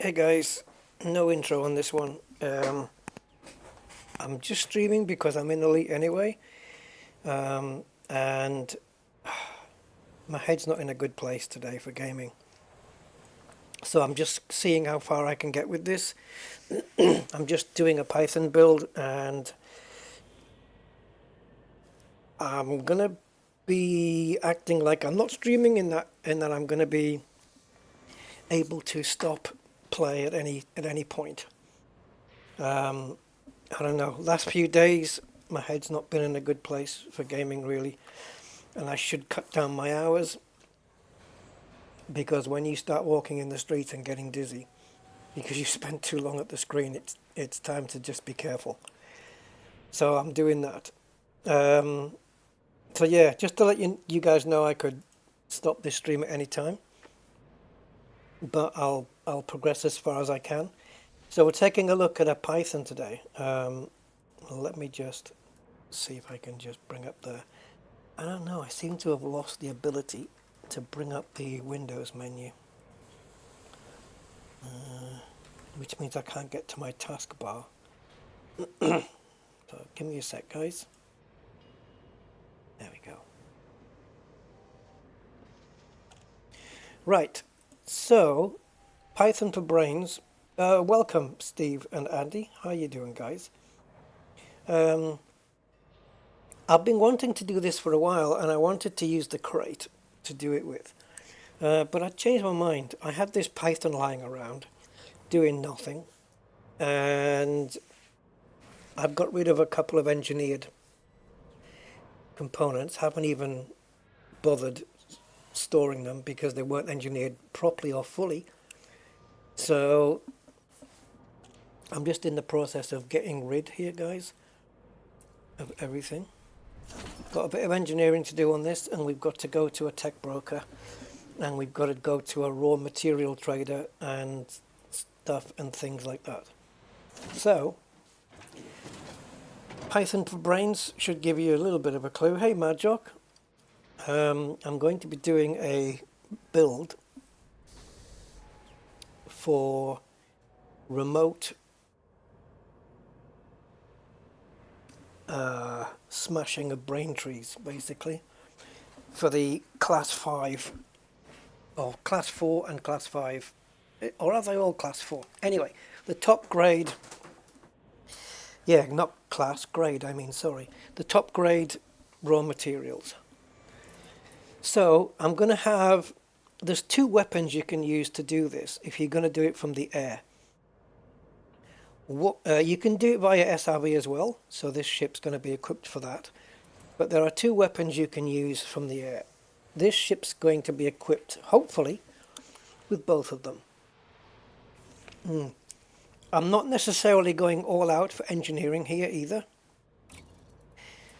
Hey guys, no intro on this one. I'm just streaming because I'm in Elite anyway, and my head's not in a good place today for gaming. So I'm just seeing how far I can get with this. I'm just doing a Python build, and I'm gonna be acting like I'm not streaming in that I'm gonna be able to stop play at any point. I don't know. Last few days, my head's not been in a good place for gaming really, and I should cut down my hours because when you start walking in the street and getting dizzy because you spend too long at the screen, it's time to just be careful. So I'm doing that. So yeah, just to let you guys know, I could stop this stream at any time, but I'll progress as far as I can. So we're taking a look at a Python today. Let me just see if I can just bring up the... I don't know, I seem to have lost the ability to bring up the Windows menu. Which means I can't get to my taskbar. So give me a sec, guys. There we go. Right, so Python for Brains. Welcome, Steve and Andy. How you doing, guys? I've been wanting to do this for a while, and I wanted to use the crate to do it with. But I changed my mind. I had this Python lying around, doing nothing, and I've got rid of a couple of engineered components. Haven't even bothered storing them because they weren't engineered properly or fully. So I'm just in the process of getting rid here, guys, of everything. Got a bit of engineering to do on this, and we've got to go to a tech broker, and we've got to go to a raw material trader and stuff and things like that. So Python for Brains should give you a little bit of a clue. Hey Madjock, I'm going to be doing a build for remote smashing of brain trees, basically, for the class 5 or class 4 and class 5, or are they all class 4? Anyway, the top grade, yeah, not class, grade, I mean, sorry, the top grade raw materials. So I'm going to have, there's two weapons you can use to do this if you're going to do it from the air. You can do it via SRV as well, so this ship's going to be equipped for that. But there are two weapons you can use from the air. This ship's going to be equipped, hopefully, with both of them. I'm not necessarily going all out for engineering here either.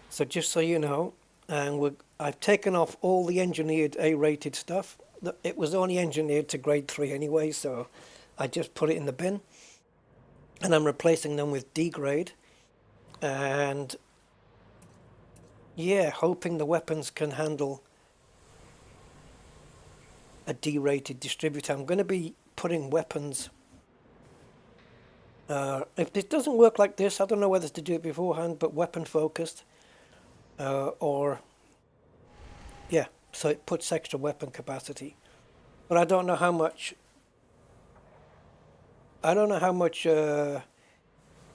So just so you know, and I've taken off all the engineered A-rated stuff. It was only engineered to grade 3 anyway, so I just put it in the bin. And I'm replacing them with D grade, and yeah, hoping the weapons can handle a D-rated distributor. I'm going to be putting weapons, if this doesn't work like this, I don't know whether to do it beforehand, but weapon focused, or yeah, so it puts extra weapon capacity. But I don't know how much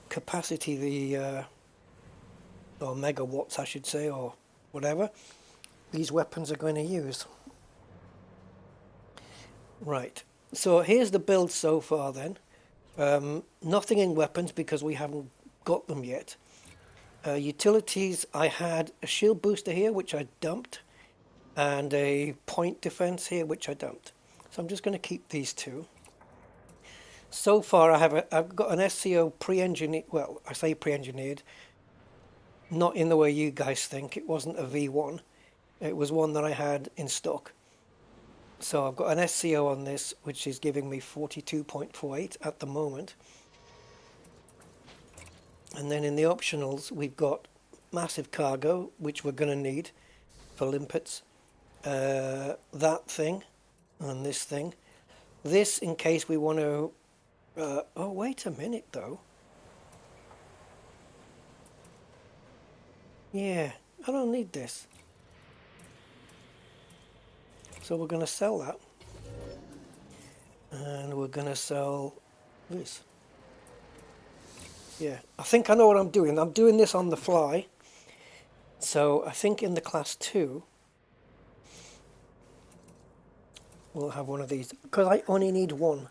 capacity the or megawatts I should say, or whatever, these weapons are going to use. Right, so here's the build so far then. Nothing in weapons because we haven't got them yet. Utilities, I had a shield booster here which I dumped, and a point defense here which I dumped. So I'm just going to keep these two. So far I've got an SCO pre-engineered, well, I say pre-engineered, not in the way you guys think. It wasn't a V1, it was one that I had in stock. So I've got an SCO on this which is giving me 42.48 at the moment. And then in the optionals we've got massive cargo, which we're going to need for limpets, that thing and this thing. This in case we want to Oh, wait a minute though. Yeah, I don't need this. So we're going to sell that. And we're going to sell this. Yeah, I think I know what I'm doing. I'm doing this on the fly. So I think in the class 2, we'll have one of these. Because I only need one.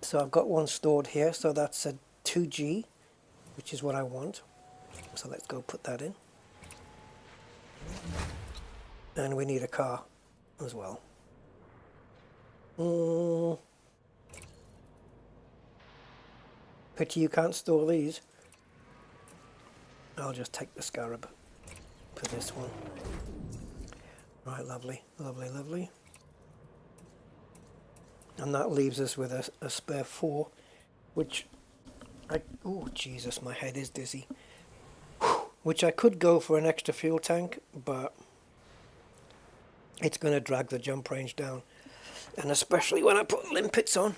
So I've got one stored here. So that's a 2G, which is what I want. So let's go put that in. And we need a car as well. Pity you can't store these. I'll just take the Scarab for this one. Right, lovely, lovely, lovely. And that leaves us with a spare 4, which oh Jesus, my head is dizzy. Which I could go for an extra fuel tank, but it's going to drag the jump range down. And especially when I put limpets on.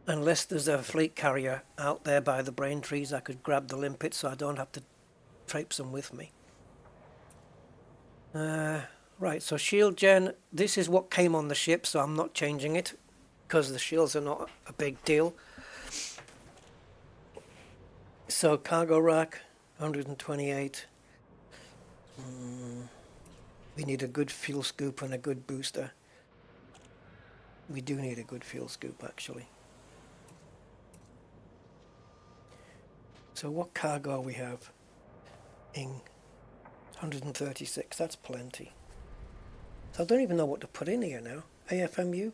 Unless there's a fleet carrier out there by the Braintrees, I could grab the limpets so I don't have to traipse them with me. Right, so shield gen, this is what came on the ship, so I'm not changing it, because the shields are not a big deal. So cargo rack, 128. We need a good fuel scoop and a good booster. We do need a good fuel scoop, actually. So what cargo we have? 136, that's plenty. So I don't even know what to put in here now. AFMU?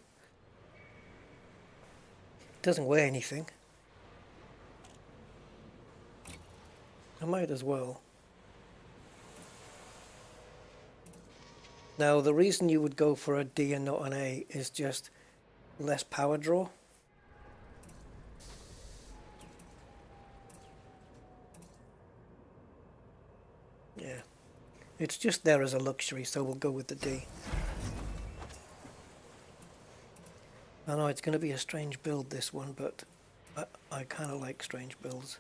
Doesn't weigh anything. I might as well. Now the reason you would go for a D and not an A is just less power draw. Yeah, it's just there as a luxury, so we'll go with the D. I know it's going to be a strange build, this one, but I kind of like strange builds.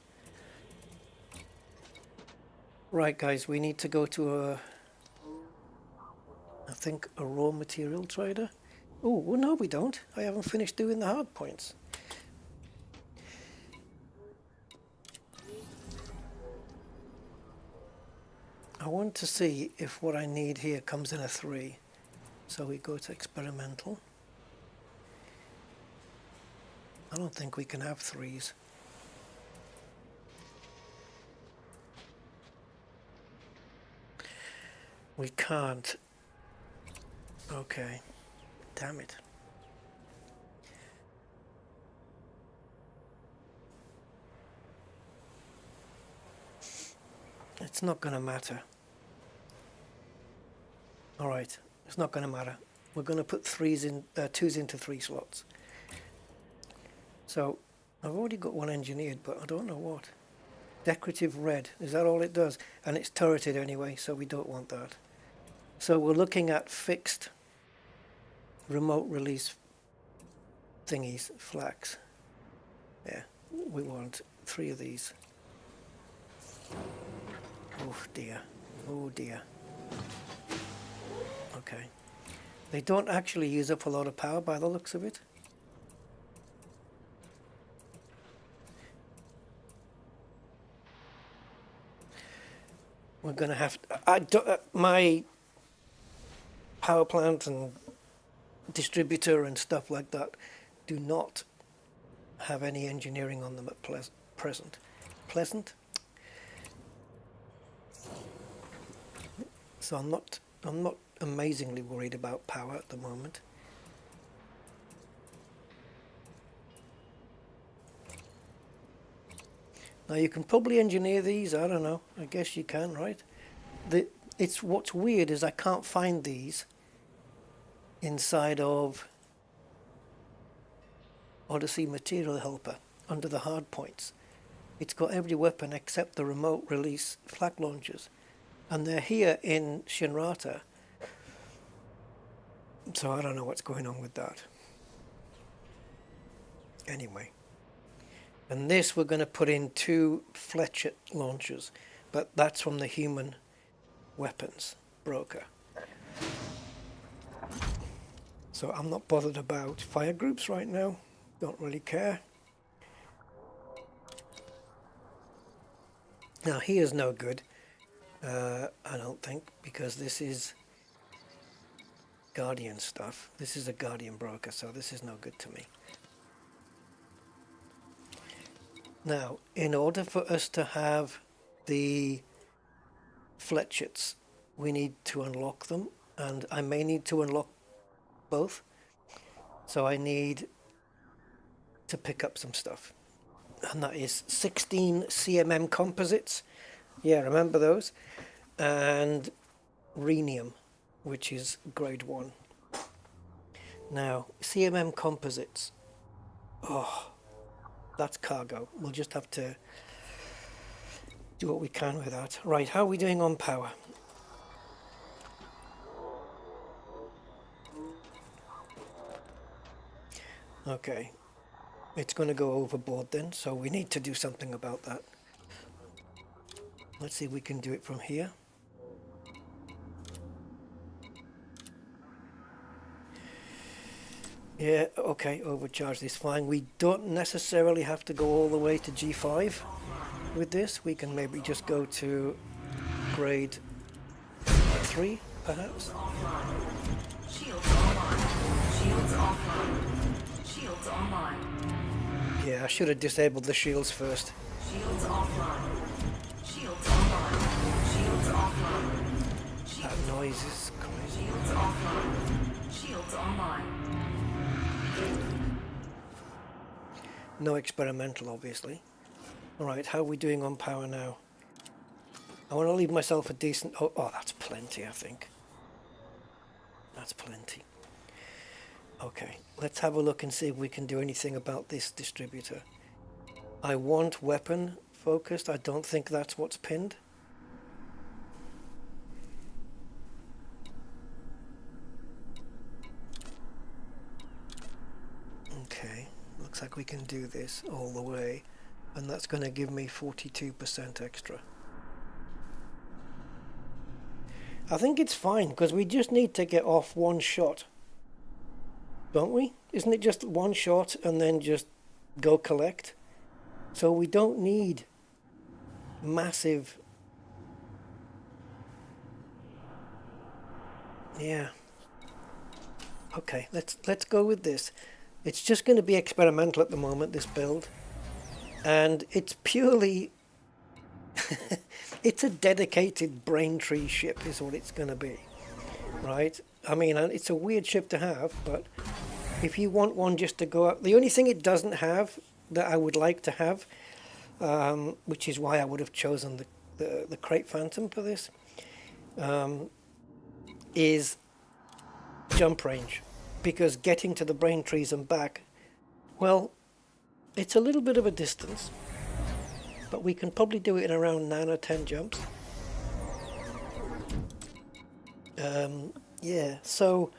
Right, guys, we need to go to I think a raw material trader. Oh, well, no, we don't. I haven't finished doing the hard points. I want to see if what I need here comes in a 3. So we go to experimental. I don't think we can have 3s. We can't. Okay. Damn it. It's not going to matter. Alright, it's not going to matter. We're going to put 2s into 3 slots. So, I've already got one engineered, but I don't know what. Decorative red, is that all it does? And it's turreted anyway, so we don't want that. So we're looking at fixed remote release thingies, flax. Yeah, we want 3 of these. Oh dear, oh dear. Okay. They don't actually use up a lot of power by the looks of it. We're going to have my power plant and distributor and stuff like that do not have any engineering on them at present. Pleasant? So I'm not amazingly worried about power at the moment. Now you can probably engineer these, I don't know, I guess you can, right? What's weird is I can't find these inside of Odyssey Material Helper under the hard points. It's got every weapon except the remote release flak launchers, and they're here in Shinrata, so I don't know what's going on with that. anyway. And this we're going to put in 2 Fletcher launchers, but that's from the human weapons broker. So I'm not bothered about fire groups right now, don't really care. Now here's no good, I don't think, because this is Guardian stuff. This is a Guardian broker, so this is no good to me. Now, in order for us to have the Fletchets, we need to unlock them, and I may need to unlock both. So I need to pick up some stuff. And that is 16 CMM composites. Yeah, remember those? And rhenium, which is grade 1. Now, CMM composites. Oh, that's cargo. We'll just have to do what we can with that. Right, how are we doing on power? Okay, it's going to go overboard then, so we need to do something about that. Let's see if we can do it from here. Yeah, okay, overcharged is fine. We don't necessarily have to go all the way to G5 with this. We can maybe just go to grade 3, perhaps. Shields online. Shields offline. Shields online. Yeah, I should have disabled the shields first. Shields offline. Shields online. Shields offline. That noise is crazy. Shields offline. Shields online. No experimental, obviously. Alright, how are we doing on power now? I want to leave myself a decent... Oh, that's plenty, I think. That's plenty. Okay, let's have a look and see if we can do anything about this distributor. I want weapon focused. I don't think that's what's pinned. Okay, looks like we can do this all the way, and that's going to give me 42% extra. I think it's fine, because we just need to get off one shot, don't we? Isn't it just one shot and then just go collect? So we don't need massive... Yeah. Okay, let's go with this. It's just going to be experimental at the moment, this build. And it's purely... it's a dedicated Braintree ship is what it's going to be. Right? I mean, it's a weird ship to have, but if you want one just to go out... The only thing it doesn't have that I would like to have, which is why I would have chosen the Crate Phantom for this, is jump range. Because getting to the Braintrees and back, well, it's a little bit of a distance, but we can probably do it in around 9 or 10 jumps. Yeah, so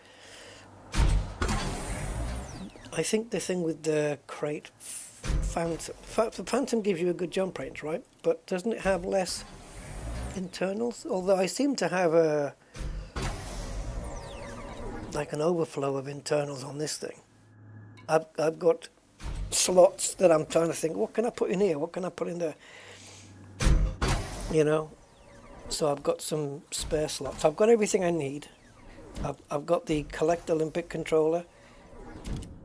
I think the thing with the Crate Phantom, the Phantom gives you a good jump range, right? But doesn't it have less internals? Although I seem to have a like an overflow of internals on this thing. I've got slots that I'm trying to think, what can I put in here? What can I put in there? You know? So I've got some spare slots. I've got everything I need. I've got the Collect Olympic controller.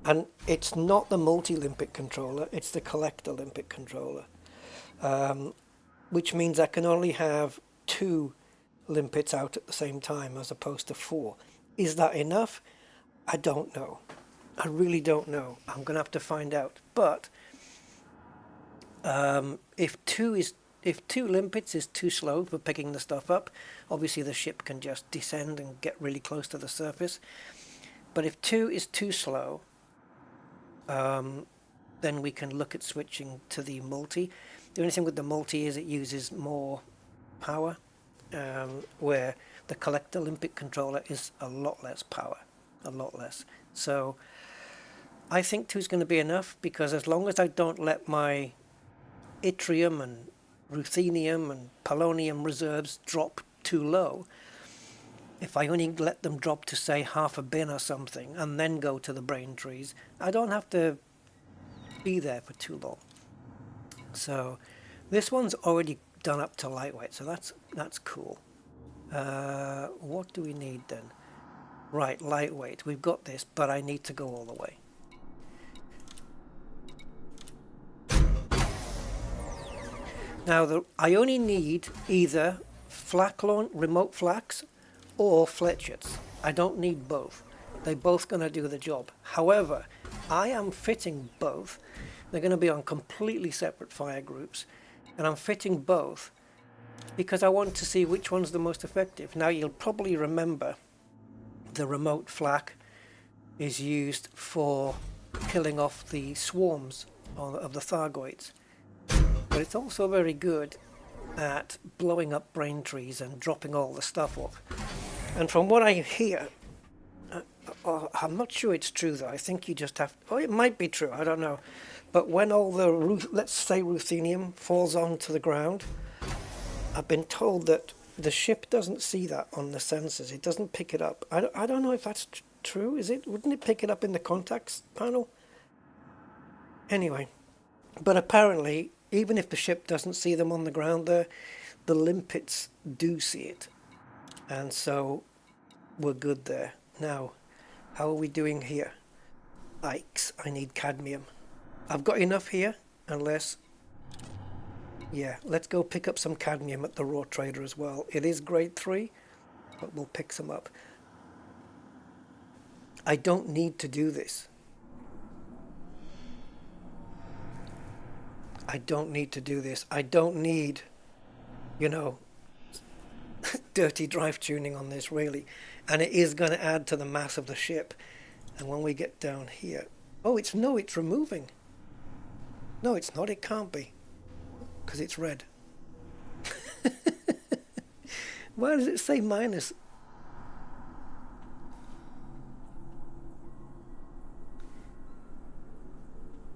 And it's not the multi-Olympic controller, it's the Collect Olympic controller. Which means I can only have 2 limpets out at the same time as opposed to 4. Is that enough? I don't know. I really don't know. I'm going to have to find out. But if 2 limpets is too slow for picking the stuff up, obviously the ship can just descend and get really close to the surface. But if 2 is too slow, then we can look at switching to the multi. The only thing with the multi is it uses more power, where the Collect Olympic controller is a lot less power, a lot less. So I think 2 is going to be enough, because as long as I don't let my yttrium and ruthenium and polonium reserves drop too low, if I only let them drop to say half a bin or something and then go to the brain trees, I don't have to be there for too long. So this one's already done up to lightweight, so that's cool. What do we need then? Right, lightweight, we've got this, but I need to go all the way. Now I only need either remote flacks or fletchets. I don't need both. They're both going to do the job. However, I am fitting both. They're going to be on completely separate fire groups, and I'm fitting both because I want to see which one's the most effective. Now you'll probably remember the remote flak is used for killing off the swarms of the Thargoids, but it's also very good at blowing up brain trees and dropping all the stuff off. And from what I hear, I'm not sure it's true though. I think you just have, oh, it might be true, I don't know. But when all the, let's say ruthenium falls onto the ground, I've been told that the ship doesn't see that on the sensors. It doesn't pick it up. I don't know if that's true. Is it? Wouldn't it pick it up in the contacts panel? Anyway, but apparently, even if the ship doesn't see them on the ground there, the limpets do see it. And so we're good there. Now, how are we doing here? Yikes, I need cadmium. I've got enough here, unless... Yeah, let's go pick up some cadmium at the raw trader as well. It is grade 3, but we'll pick some up. I don't need to do this. I don't need to do this. I don't need, you know, dirty drive tuning on this, really. And it is going to add to the mass of the ship. And when we get down here... Oh, it's removing. No, it's not. It can't be. Because it's red. Why does it say minus?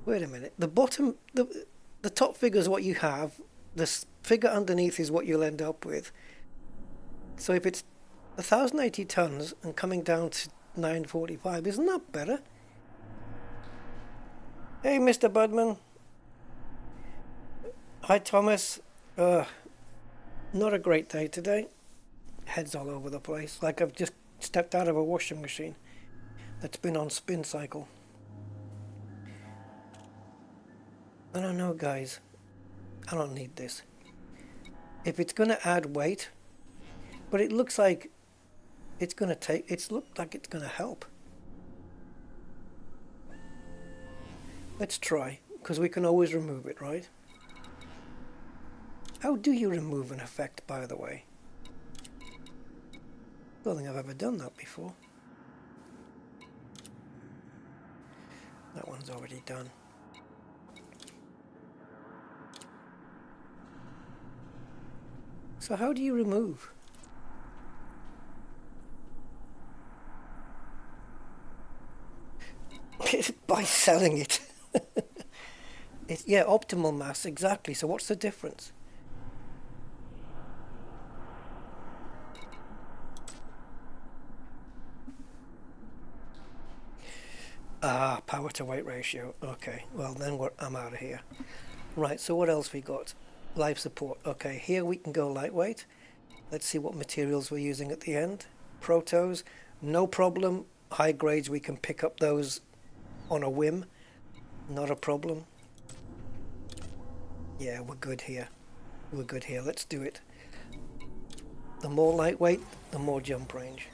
Wait a minute. The bottom, the top figure is what you have. The figure underneath is what you'll end up with. So if it's 1,080 tons and coming down to 945, isn't that better? Hey, Mr. Budman. Hi, Thomas. Not a great day today. Head's all over the place. Like I've just stepped out of a washing machine that's been on spin cycle. I don't know, guys. I don't need this. If it's going to add weight, but it looks like it's going to take, it's looked like it's going to help. Let's try, because we can always remove it, right? How do you remove an effect, by the way? I don't think I've ever done that before. That one's already done. So how do you remove? By selling it. Yeah, optimal mass, exactly. So what's the difference? Ah, power to weight ratio. Okay, well then I'm out of here. Right, so what else we got? Life support. Okay, here we can go lightweight. Let's see what materials we're using at the end. Protos, no problem. High grades, we can pick up those on a whim. Not a problem. Yeah, we're good here. We're good here. Let's do it. The more lightweight, the more jump range.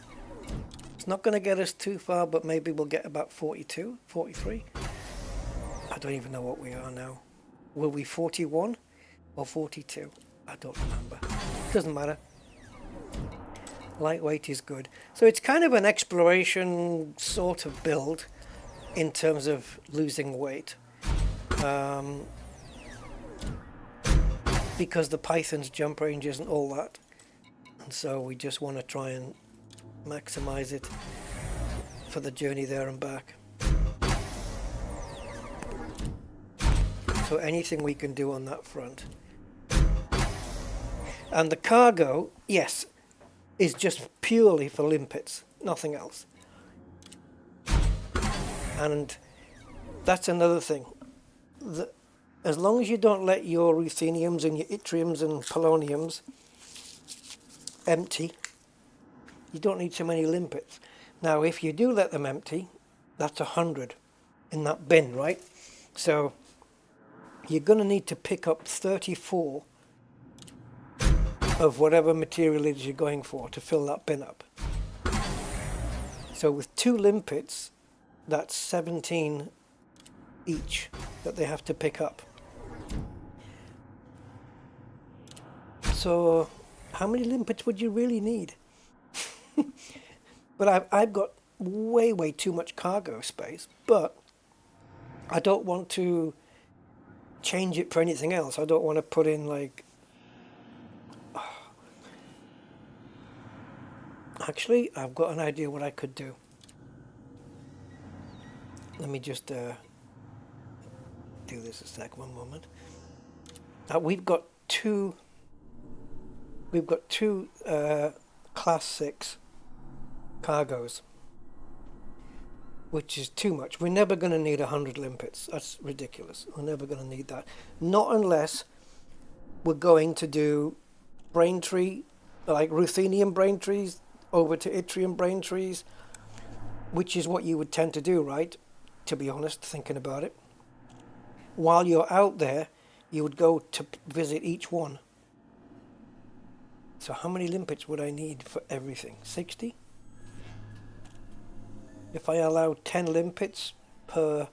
It's not going to get us too far, but maybe we'll get about 42, 43. I don't even know what we are now. Were we 41 or 42? I don't remember. Doesn't matter. Lightweight is good. So it's kind of an exploration sort of build in terms of losing weight. Because the Python's jump range isn't all that. And so we just want to try and maximize it for the journey there and back. So anything we can do on that front. And the cargo, yes, is just purely for limpets, nothing else. And that's another thing. As long as you don't let your rutheniums and your yttriums and poloniums empty, you don't need so many limpets. Now, if you do let them empty, that's 100 in that bin, right? So you're going to need to pick up 34 of whatever material it is you're going for to fill that bin up. So with 2 limpets, that's 17 each that they have to pick up. So how many limpets would you really need? But I've got way too much cargo space, but I don't want to change it for anything else. I don't want to put in like... Actually, I've got an idea what I could do. Let me just do this a sec, one moment. We've got two class 6 cargoes, which is too much. We're never going to need 100 limpets. That's ridiculous. We're never going to need that. Not unless we're going to do Braintree, like ruthenium Braintrees over to yttrium Braintrees, which is what you would tend to do, right? To be honest, thinking about it. While you're out there, you would go to visit each one. So how many limpets would I need for everything? 60? If I allow 10 limpets per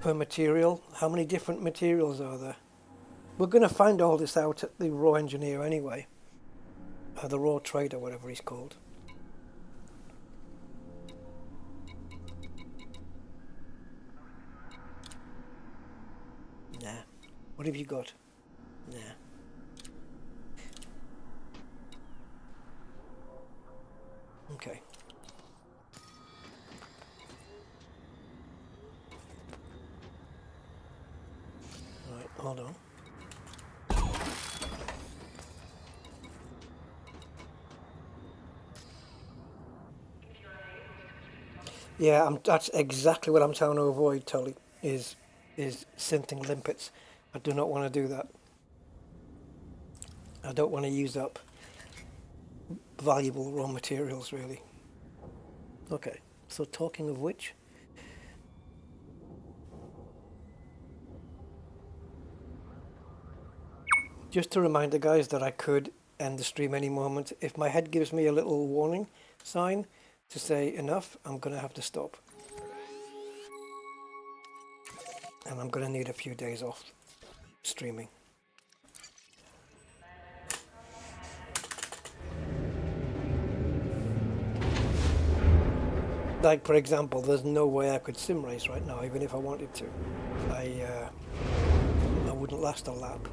material, how many different materials are there? We're going to find all this out at the Raw Engineer anyway. The Raw Trader, whatever he's called. Nah. What have you got? Nah. Okay. Alright, hold on. Yeah, that's exactly what I'm trying to avoid, Tully, is synthing limpets. I do not want to do that. I don't want to use up valuable raw materials, really. Okay, so talking of which, just a reminder, guys, that I could end the stream any moment. If my head gives me a little warning sign to say enough, I'm going to have to stop. And I'm going to need a few days off streaming. Like, for example, there's no way I could sim race right now, even if I wanted to. I wouldn't last a lap.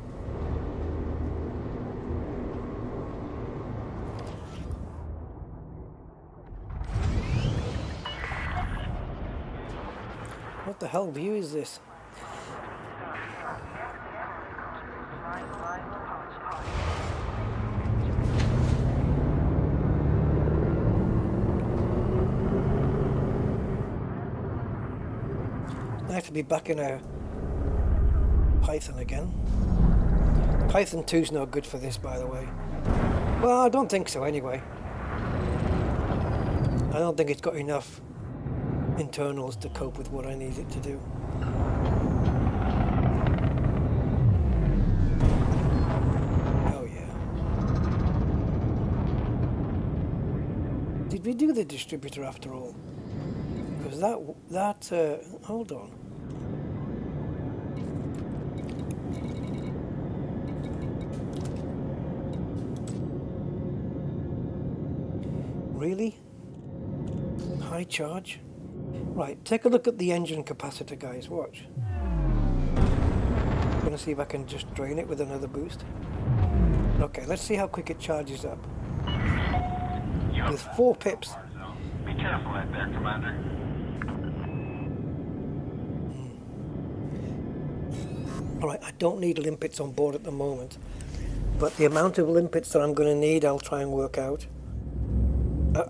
What the hell view is this? Nice to be back in a Python again. Python 2's no good for this, by the way. Well, I don't think so anyway. I don't think it's got enough internals to cope with what I need it to do. Oh yeah. Did we do the distributor after all? Because that hold on. Really? High charge? Right, take a look at the engine capacitor, guys. Watch. I'm going to see if I can just drain it with another boost. Okay, let's see how quick it charges up. With 4 pips. Be careful out there, Commander. All right, I don't need limpets on board at the moment, but the amount of limpets that I'm going to need, I'll try and work out.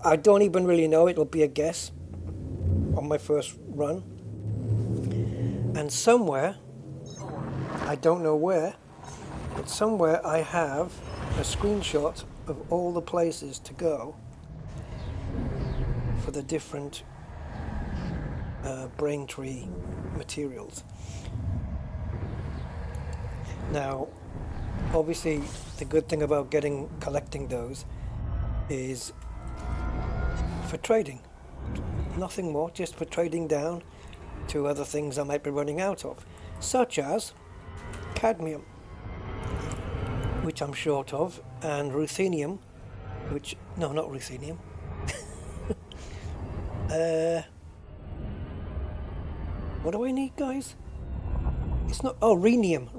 I don't even really know, it'll be a guess on my first run. And somewhere, I don't know where, but somewhere I have a screenshot of all the places to go for the different Braintree materials. Now, obviously, the good thing about collecting those is for trading. Nothing more, just for trading down to other things I might be running out of, such as cadmium, which I'm short of, and ruthenium, which, no, not ruthenium. What do I need, guys? It's not, oh, rhenium.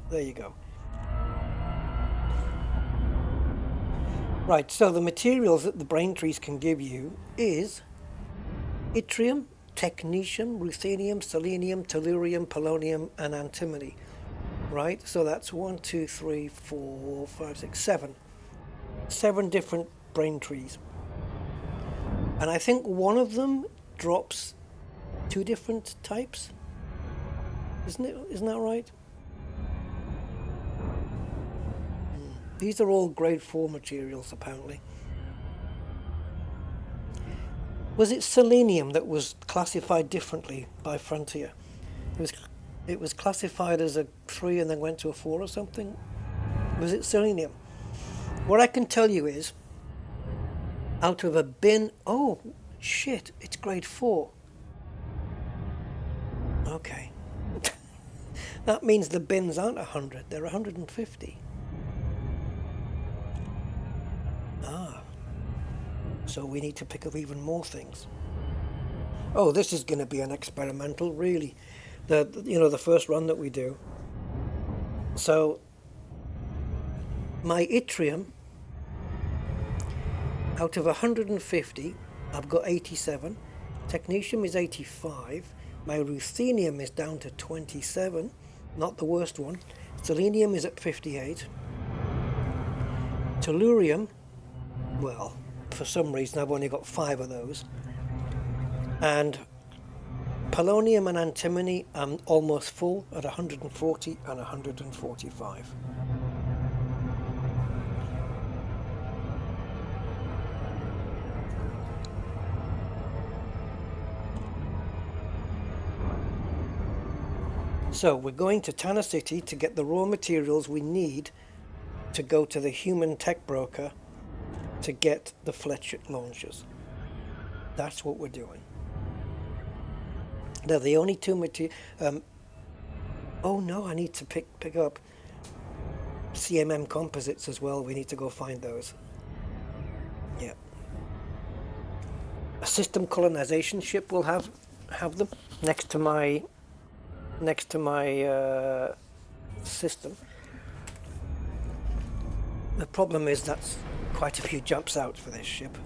There you go. Right, so the materials that the Braintrees can give you is yttrium, technetium, ruthenium, selenium, tellurium, polonium, and antimony. Right, so that's 1, 2, 3, 4, 5, 6, 7. 7 different Braintrees. And I think one of them drops 2 different types. Isn't that right? These are all grade 4 materials, apparently. Was it selenium that was classified differently by Frontier? It was classified as a 3 and then went to a 4 or something? Was it selenium? What I can tell you is, out of a bin... Oh, shit, it's grade 4. Okay. That means the bins aren't 100, they're 150. Ah. So we need to pick up even more things. Oh, this is going to be an experimental, really. The first run that we do. So, my yttrium, out of 150, I've got 87. Technetium is 85. My ruthenium is down to 27. Not the worst one. Selenium is at 58. Tellurium, well, for some reason I've only got 5 of those. And polonium and antimony, I'm almost full at 140 and 145. So we're going to Tanner City to get the raw materials we need to go to the human tech broker to get the Fletcher launchers. That's what we're doing. They're the only 2 materials. Oh no, I need to pick up CMM composites as well. We need to go find those. Yeah. A system colonization ship will have them next to my system. The problem is that's quite a few jumps out for this ship.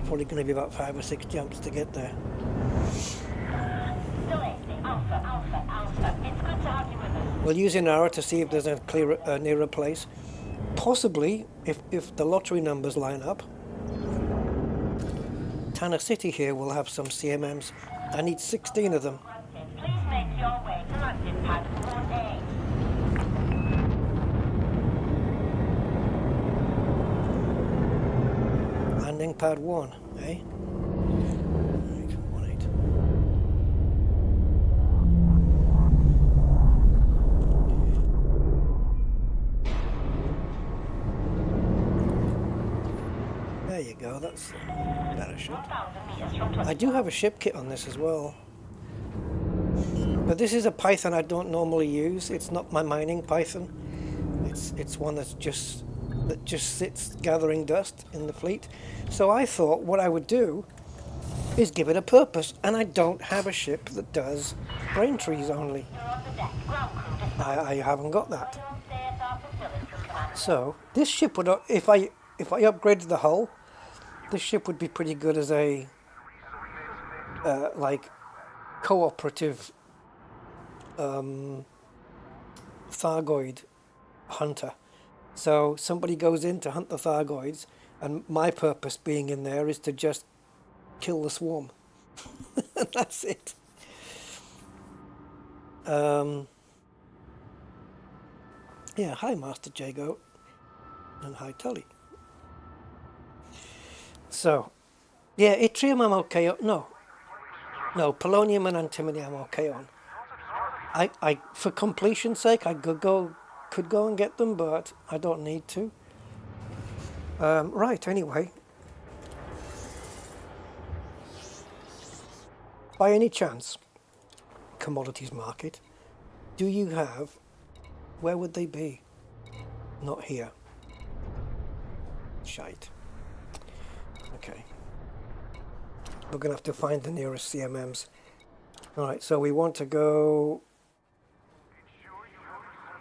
Probably going to be about 5 or 6 jumps to get there. We'll use Inara to see if there's a nearer place. Possibly, if the lottery numbers line up, Tanner City here will have some CMMs. I need 16 of them. Please make your way to landing pad 1A. Landing pad 1, eh? Right, 1-8. There you go, that's a better shot. I do have a ship kit on this as well. But this is a Python I don't normally use. It's not my mining Python. It's one that just sits gathering dust in the fleet. So I thought what I would do is give it a purpose, and I don't have a ship that does Braintrees only. I haven't got that. So this ship would, if I upgraded the hull, this ship would be pretty good as a like cooperative Thargoid hunter. So somebody goes in to hunt the Thargoids, and my purpose being in there is to just kill the swarm. That's it. Yeah, hi Master Jago, and hi Tully. So, yeah, Yttrium I'm okay on. No, Polonium and Antimony I'm okay on. I for completion's sake, I could go and get them, but I don't need to. Right, anyway. By any chance, commodities market, do you have, where would they be? Not here. Shite. Okay. We're going to have to find the nearest CMMs. Alright, so we want to go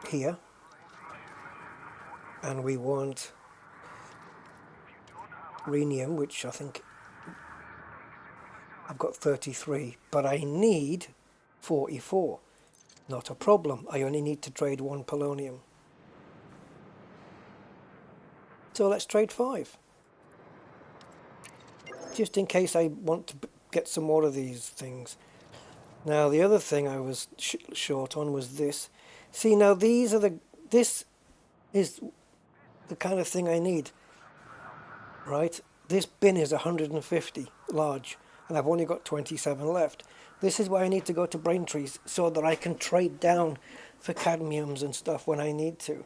here. And we want rhenium, which I think I've got 33, but I need 44. Not a problem. I only need to trade 1 polonium. So let's trade 5. Just in case I want to get some more of these things. Now the other thing I was short on was this. See, now these are this is the kind of thing I need. Right? This bin is 150 large, and I've only got 27 left. This is why I need to go to Braintrees, so that I can trade down for cadmiums and stuff when I need to.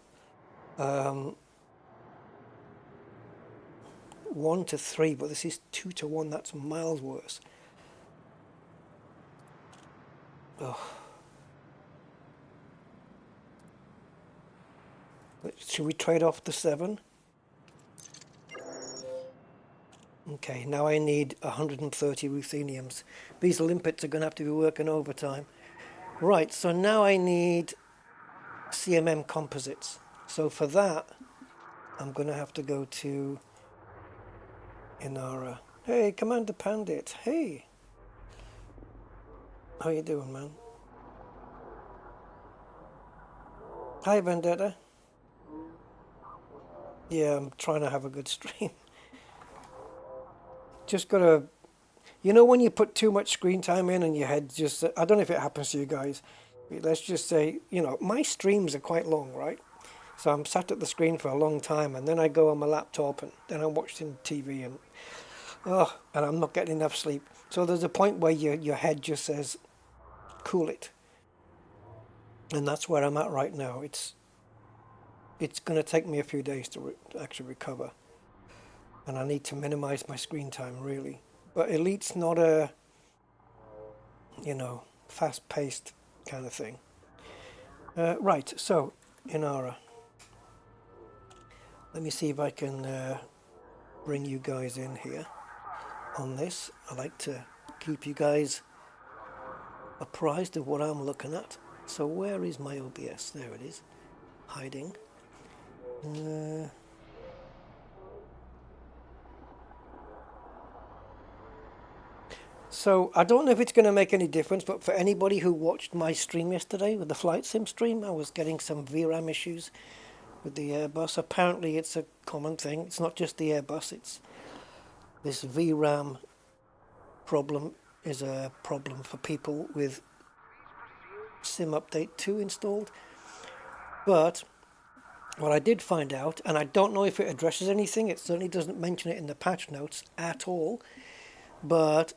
1 to 3, but this is 2 to 1. That's miles worse. Oh. Should we trade off the 7? Okay, now I need 130 rutheniums. These limpets are going to have to be working overtime. Right, so now I need CMM composites. So for that, I'm going to have to go to Inara. Hey, Commander Pandit. Hey. How you doing, man? Hi, Vendetta. Yeah, I'm trying to have a good stream. Just gotta, you know, when you put too much screen time in and your head just, I don't know if it happens to you guys. Let's just say, you know, my streams are quite long, right? So I'm sat at the screen for a long time, and then I go on my laptop, and then I'm watching TV, and I'm not getting enough sleep. So there's a point where your head just says, cool it. And that's where I'm at right now. It's going to take me a few days to actually recover. And I need to minimize my screen time, really. But Elite's not a, you know, fast-paced kind of thing. Right, so, Inara. Let me see if I can bring you guys in here on this. I like to keep you guys apprised of what I'm looking at. So where is my OBS? There it is. Hiding. So I don't know if it's going to make any difference, but for anybody who watched my stream yesterday with the flight sim stream, I was getting some VRAM issues with the Airbus. Apparently it's a common thing. It's not just the Airbus, it's this VRAM problem is a problem for people with Sim Update 2 installed. But what I did find out, and I don't know if it addresses anything, it certainly doesn't mention it in the patch notes at all, but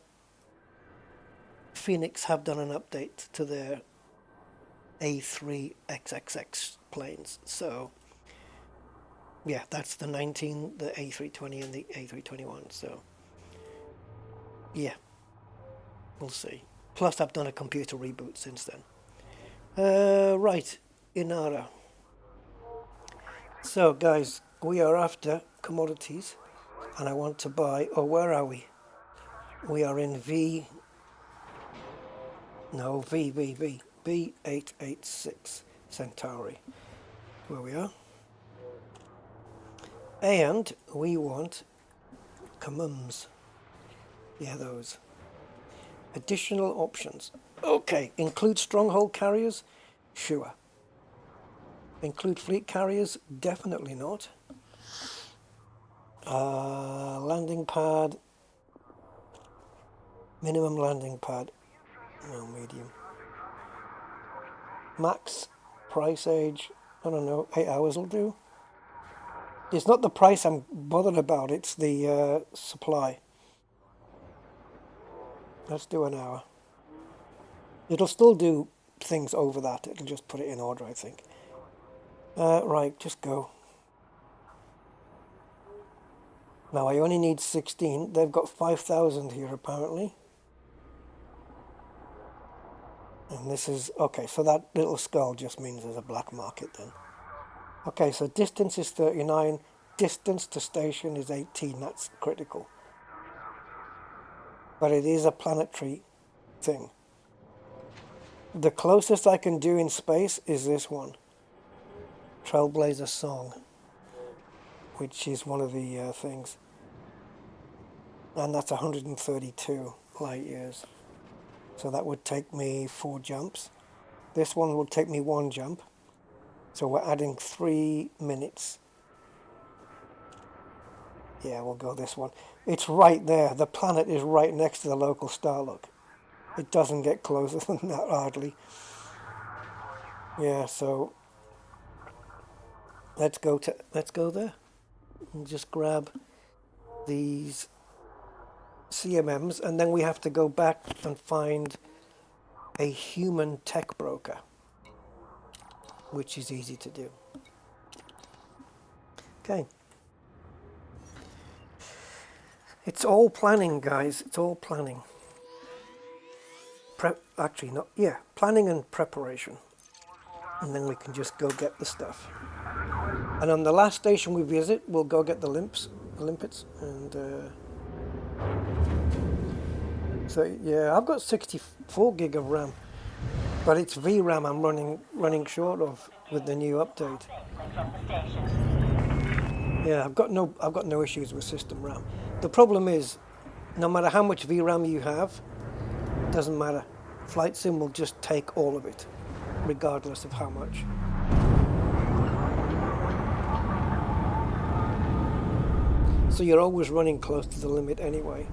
Phoenix have done an update to their A3 XXX planes. So yeah, that's the 19, the A320 and the A321. So yeah, we'll see. Plus I've done a computer reboot since then. Right, Inara. So guys, we are after commodities, and I want to buy, oh, where are we? We are in B886 Centauri, where we are. And we want commums. Yeah, those. Additional options. Okay, include stronghold carriers. Sure. Include fleet carriers? Definitely not. Landing pad. Minimum landing pad. No, medium. Max price age. I don't know. 8 hours will do. It's not the price I'm bothered about. It's the supply. Let's do an hour. It'll still do things over that. It'll just put it in order, I think. Right, just go. Now I only need 16. They've got 5,000 here apparently. And this is, okay, so that little skull just means there's a black market then. Okay, so distance is 39. Distance to station is 18. That's critical. But it is a planetary thing. The closest I can do in space is this one. Trailblazer Song. Which is one of the things. And that's 132 light years. So that would take me 4 jumps. This one will take me 1 jump. So we're adding 3 minutes. Yeah, we'll go this one. It's right there. The planet is right next to the local star, look. It doesn't get closer than that, hardly. Yeah, so let's go there. And just grab these CMMs, and then we have to go back and find a human tech broker, which is easy to do. Okay. It's all planning, guys. It's all planning. Actually, not. Yeah, planning and preparation. And then we can just go get the stuff. And on the last station we visit, we'll go get the limpets. And so yeah, I've got 64 gig of RAM, but it's VRAM I'm running short of with the new update. Yeah, I've got no issues with system RAM. The problem is, no matter how much VRAM you have, it doesn't matter. Flight Sim will just take all of it, regardless of how much. So you're always running close to the limit anyway.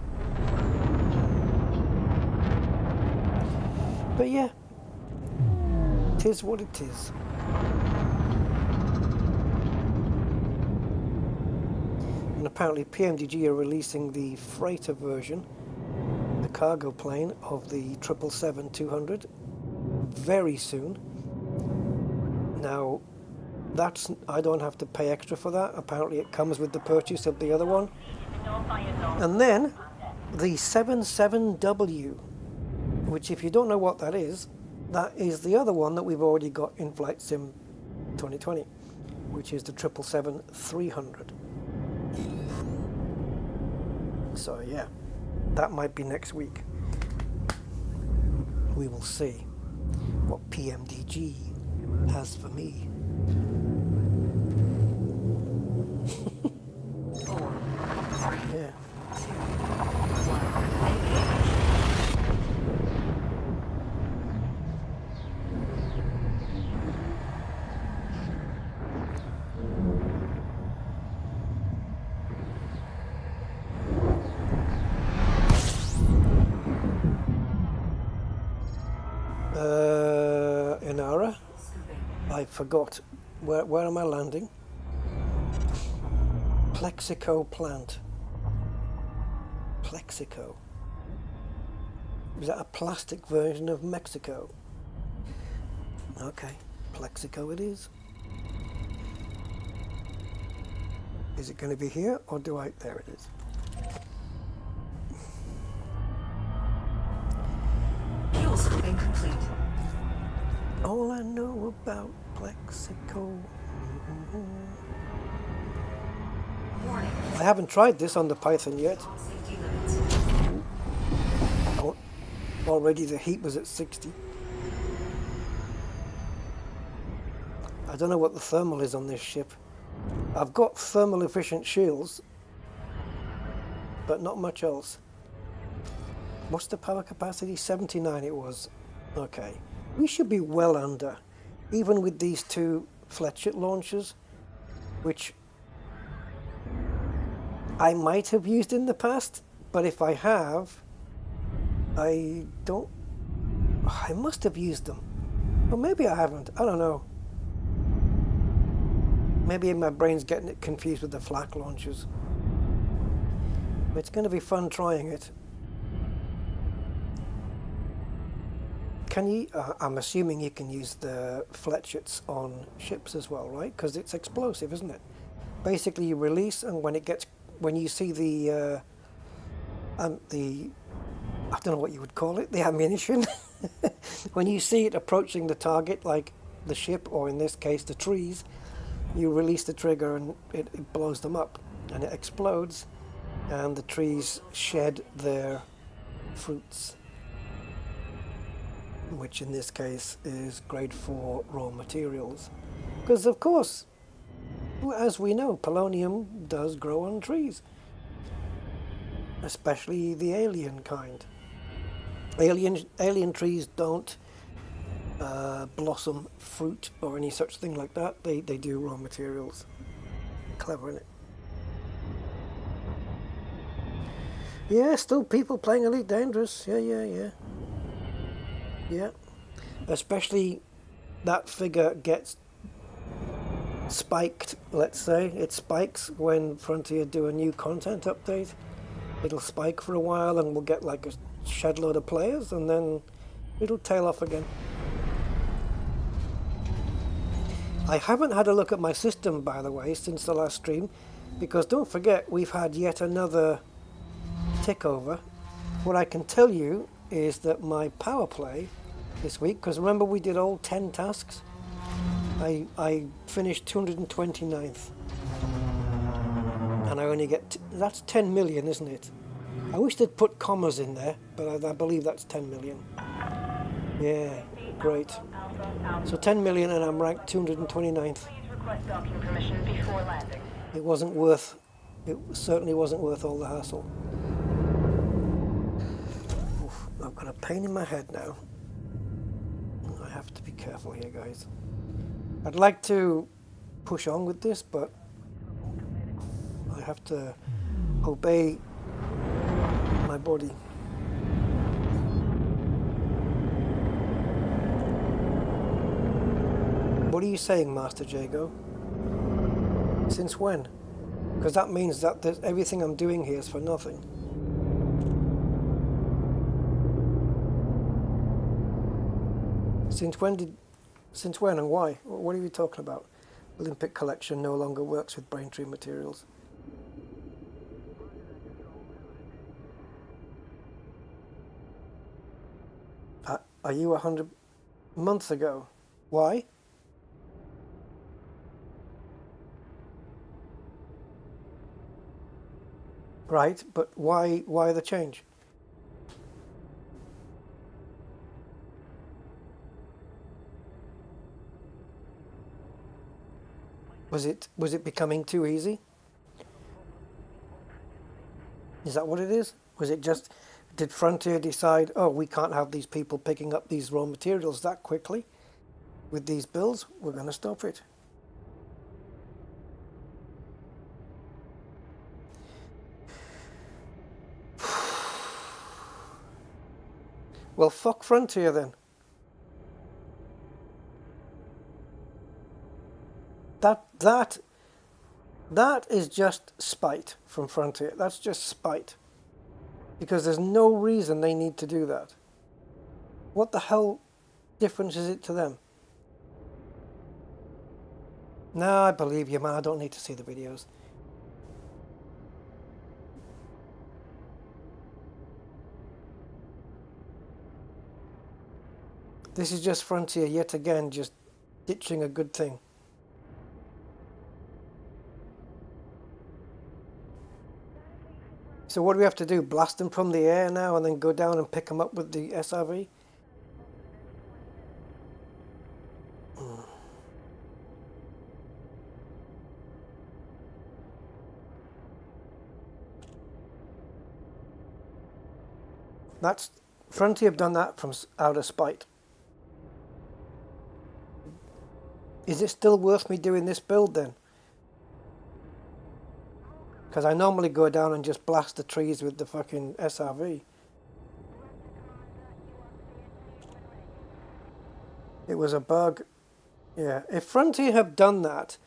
But yeah, it is what it is. And apparently PMDG are releasing the freighter version, the cargo plane of the 777-200, very soon. Now, I don't have to pay extra for that. Apparently it comes with the purchase of the other one. And then the 77W, which if you don't know what that is the other one that we've already got in Flight Sim 2020, which is the 777-300. So yeah, that might be next week. We will see what PMDG has for me. 4, 3, Yeah. 2, 1. Inara? I forgot. Where am I landing? Plexico plant. Plexico. Is that a plastic version of Mexico? Okay, Plexico it is. Is it going to be here or do I? There it is. Fuel scooping complete. All I know about Plexico. Warning. I haven't tried this on the Python yet. Safety limits. Oh, already the heat was at 60. I don't know what the thermal is on this ship. I've got thermal efficient shields, but not much else. What's the power capacity? 79 it was. Okay. We should be well under. even with these two Fletcher launchers, which I might have used in the past, but if I have, I don't, I must have used them. Or maybe I haven't, I don't know. Maybe my brain's getting it confused with the flak launchers. But it's going to be fun trying it. Can you, I'm assuming you can use the Fletchets on ships as well, right? Because it's explosive, isn't it? Basically you release, and when it gets, when you see the, I don't know what you would call it, the ammunition. When you see it approaching the target, like the ship, or in this case the trees, you release the trigger and it blows them up, and it explodes, and the trees shed their fruits, which in this case is grade 4 raw materials. Because of course, as we know, polonium does grow on trees, especially the alien kind. Alien trees don't blossom fruit or any such thing like that. They do raw materials. Clever, isn't it? Yeah, still people playing Elite Dangerous. Yeah. Especially that figure gets spiked, let's say. It spikes when Frontier do a new content update. It'll spike for a while and we'll get like a shed load of players, and then it'll tail off again. I haven't had a look at my system, by the way, since the last stream, because don't forget we've had yet another tick over. What I can tell you is that my power play this week, because remember we did all 10 tasks, I finished 229th, and I only get that's 10 million, isn't it? I wish they'd put commas in there, but I believe that's 10 million. Yeah, great. So 10 million and I'm ranked 229th. It wasn't worth, it certainly wasn't worth all the hassle. Oof, I've got a pain in my head now. I have to be careful here, guys. I'd like to push on with this, but I have to obey my body. What are you saying, Master Jago? Since when? Because that means that everything I'm doing here is for nothing. Since when and why? What are you talking about? Olympic collection no longer works with Braintree materials. Are you 100 months ago? Why? Right, but why the change? Was it becoming too easy? Is that what it is? Was it just, did Frontier decide, oh, we can't have these people picking up these raw materials that quickly with these builds, we're going to stop it? Well, fuck Frontier then. That is just spite from Frontier. That's just spite. Because there's no reason they need to do that. What the hell difference is it to them? No, I believe you, man. I don't need to see the videos. This is just Frontier yet again, just ditching a good thing. So what do we have to do? Blast them from the air now and then go down and pick them up with the SRV? That's Frontier have done that from out of spite. Is it still worth me doing this build then? Because I normally go down and just blast the trees with the fucking SRV. It was a bug. Yeah, if Frontier have done that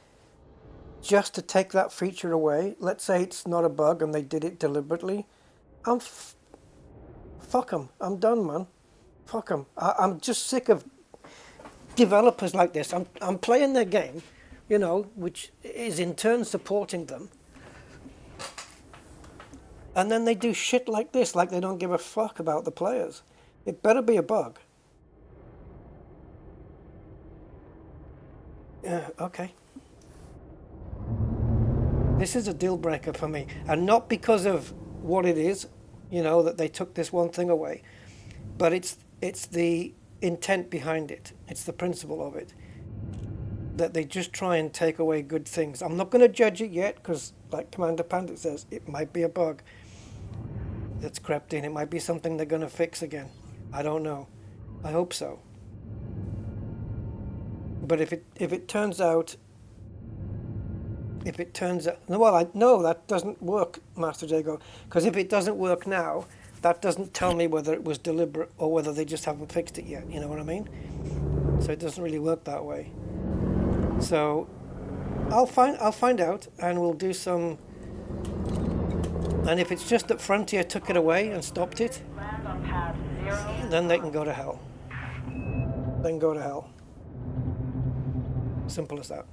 just to take that feature away, let's say it's not a bug and they did it deliberately, fuck them. I'm done, man. Fuck them. I'm just sick of developers like this. I'm playing their game, you know, which is in turn supporting them. And then they do shit like this, like they don't give a fuck about the players. It better be a bug. Yeah, okay. This is a deal breaker for me. And not because of what it is, you know, that they took this one thing away. But it's the intent behind it. It's the principle of it. That they just try and take away good things. I'm not going to judge it yet because, like Commander Pandit says, it might be a bug that's crept in. It might be something they're going to fix again. I don't know. I hope so. But if it turns out, no, that doesn't work, Master Jago. Because if it doesn't work now, that doesn't tell me whether it was deliberate or whether they just haven't fixed it yet. You know what I mean? So it doesn't really work that way. So I'll find out, and we'll do some. And if it's just that Frontier took it away and stopped it, Land on path 0. then they can go to hell. They can go to hell. Simple as that.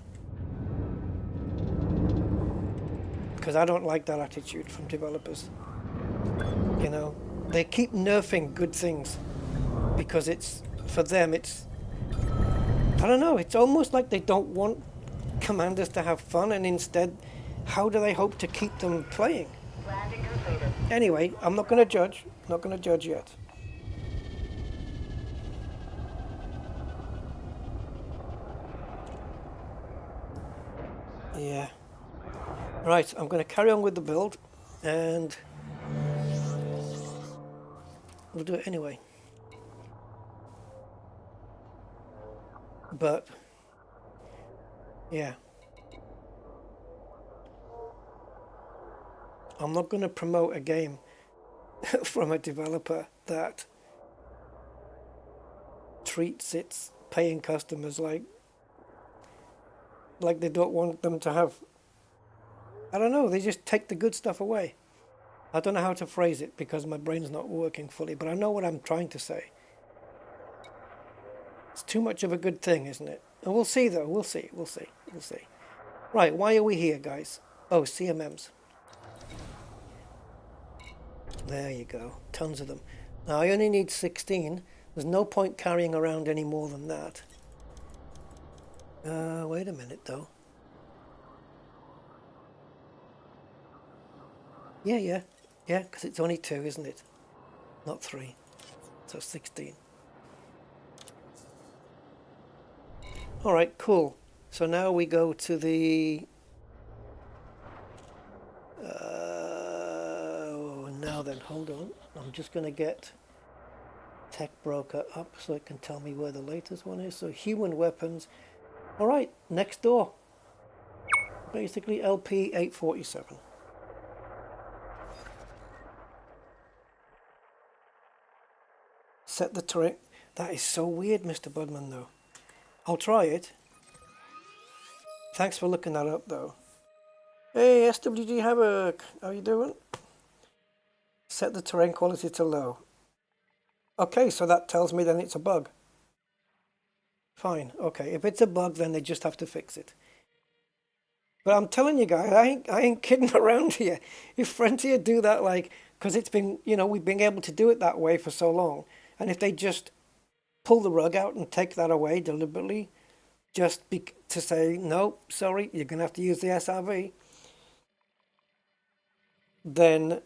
Because I don't like that attitude from developers. You know, they keep nerfing good things because it's, for them, it's, I don't know, it's almost like they don't want commanders to have fun, and instead, how do they hope to keep them playing? Landing completed. Anyway, I'm not going to judge. Not going to judge yet. Yeah. Right, I'm going to carry on with the build, and we'll do it anyway. But, yeah. I'm not going to promote a game from a developer that treats its paying customers like they don't want them to have, I don't know, they just take the good stuff away. I don't know how to phrase it because my brain's not working fully, but I know what I'm trying to say. It's too much of a good thing, isn't it? And we'll see though, we'll see. Right, why are we here, guys? Oh, CMMs. There you go, tons of them. Now I only need 16. There's no point carrying around any more than that. Wait a minute though. Yeah, because it's only 2, isn't it? Not 3. So 16. Alright, cool. So now we go to the... now then, hold on. I'm just going to get Tech Broker up so it can tell me where the latest one is. So human weapons. Alright, next door. Basically LP 847. Set the terrain. That is so weird, Mr. Budman, though. I'll try it. Thanks for looking that up, though. Hey, SWG Havoc. How you doing? Set the terrain quality to low. Okay, so that tells me then it's a bug. Fine, okay. If it's a bug, then they just have to fix it. But I'm telling you guys, I ain't kidding around here. If Frontier do that, like, because it's been, you know, we've been able to do it that way for so long, and if they just pull the rug out and take that away deliberately, just to say, no, sorry, you're going to have to use the SRV, then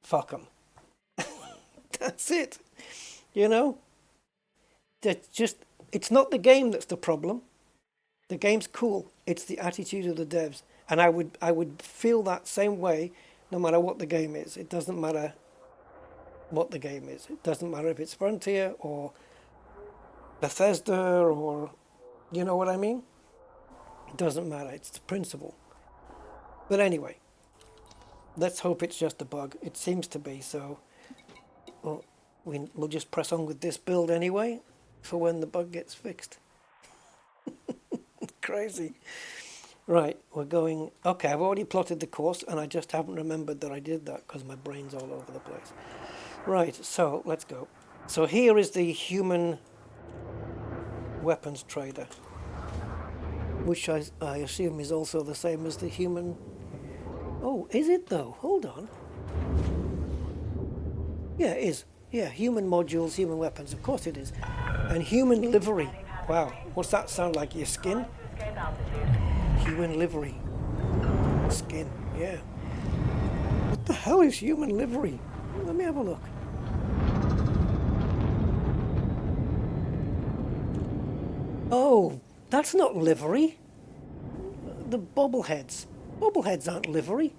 fuck them. That's it. You know? It's not the game that's the problem. The game's cool. It's the attitude of the devs. And I would feel that same way no matter what the game is. It doesn't matter what the game is. It doesn't matter if it's Frontier or Bethesda or, you know what I mean? It doesn't matter, it's the principle. But anyway, let's hope it's just a bug. It seems to be, so well, we'll just press on with this build anyway for when the bug gets fixed. Crazy. Right, we're going... Okay, I've already plotted the course and I just haven't remembered that I did that because my brain's all over the place. Right, so let's go. So here is the human weapons trader, which I assume is also the same as the human... Oh, is it though? Hold on. Yeah, it is. Yeah, human modules, human weapons, of course it is. And human livery. Wow, what's that sound like? Your skin? Escape altitude. Human livery. Skin, yeah. What the hell is human livery? Let me have a look. Oh, that's not livery. The bobbleheads. Bobbleheads aren't livery.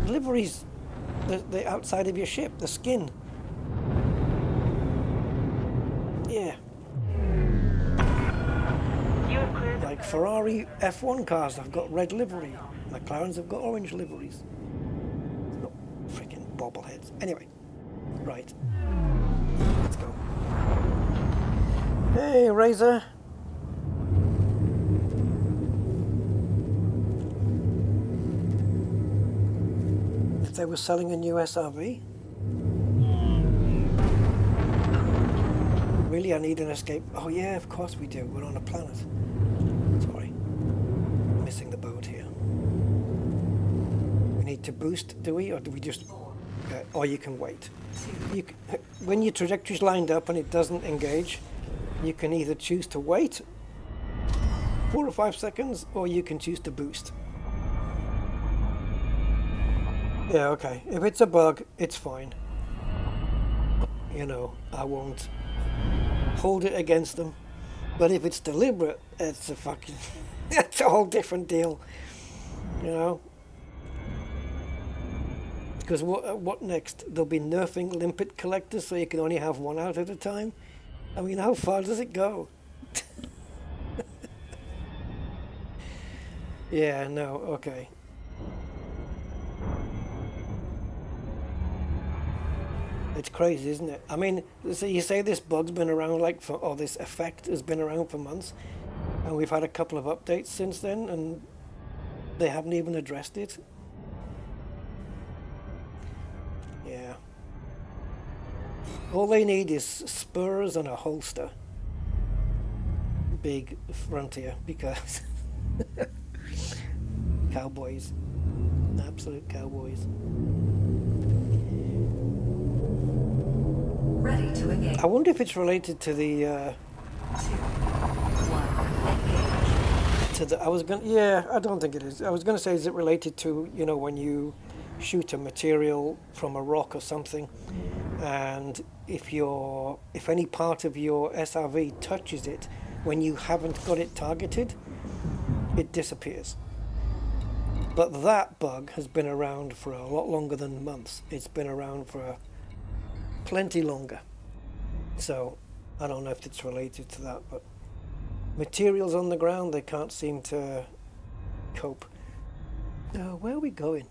Livery's the outside of your ship, the skin. Yeah. You have cleared the Like Ferrari F1 cars have got red livery. McLarens have got orange liveries. Not freaking bobbleheads. Anyway, right. Let's go. Hey, Razor. If they were selling a new SRV. Really, I need an escape. Oh yeah, of course we do. We're on a planet. Sorry. Missing the boat here. We need to boost, do we? Or do we just... or you can wait. When your trajectory's lined up and it doesn't engage, you can either choose to wait 4 or 5 seconds, or you can choose to boost. Yeah, okay. If it's a bug, it's fine. You know, I won't hold it against them. But if it's deliberate, it's a fucking... it's a whole different deal. You know? Because what next? They'll be nerfing limpet collectors so you can only have one out at a time? I mean, how far does it go? Yeah, no, okay. It's crazy, isn't it? I mean, so you say this bug's been around or this effect has been around for months, and we've had a couple of updates since then, and they haven't even addressed it. Yeah. All they need is spurs and a holster. Big Frontier, because cowboys. Absolute cowboys. Ready to engage. I wonder if it's related to the 2, 1, engage. I was gonna, yeah, I don't think it is. I was gonna say, is it related to, you know, when you shoot a material from a rock or something, and if any part of your SRV touches it when you haven't got it targeted, it disappears. But that bug has been around for a lot longer than months. It's been around for plenty longer. So I don't know if it's related to that, but materials on the ground, they can't seem to cope. Where are we going?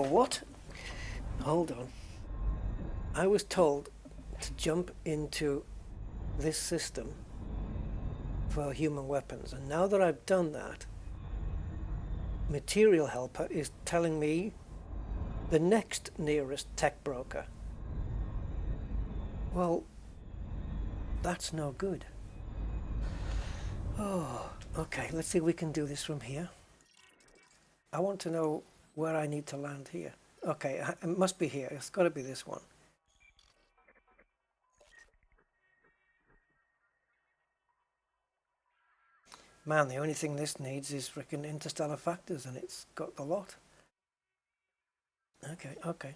What? Hold on. I was told to jump into this system for human weapons, and now that I've done that, Material Helper is telling me the next nearest tech broker. Well, that's no good. Oh, okay, let's see if we can do this from here. I want to know where I need to land here. Okay, it must be here. It's got to be this one. Man, the only thing this needs is frickin' interstellar factors, and it's got the lot. Okay, okay.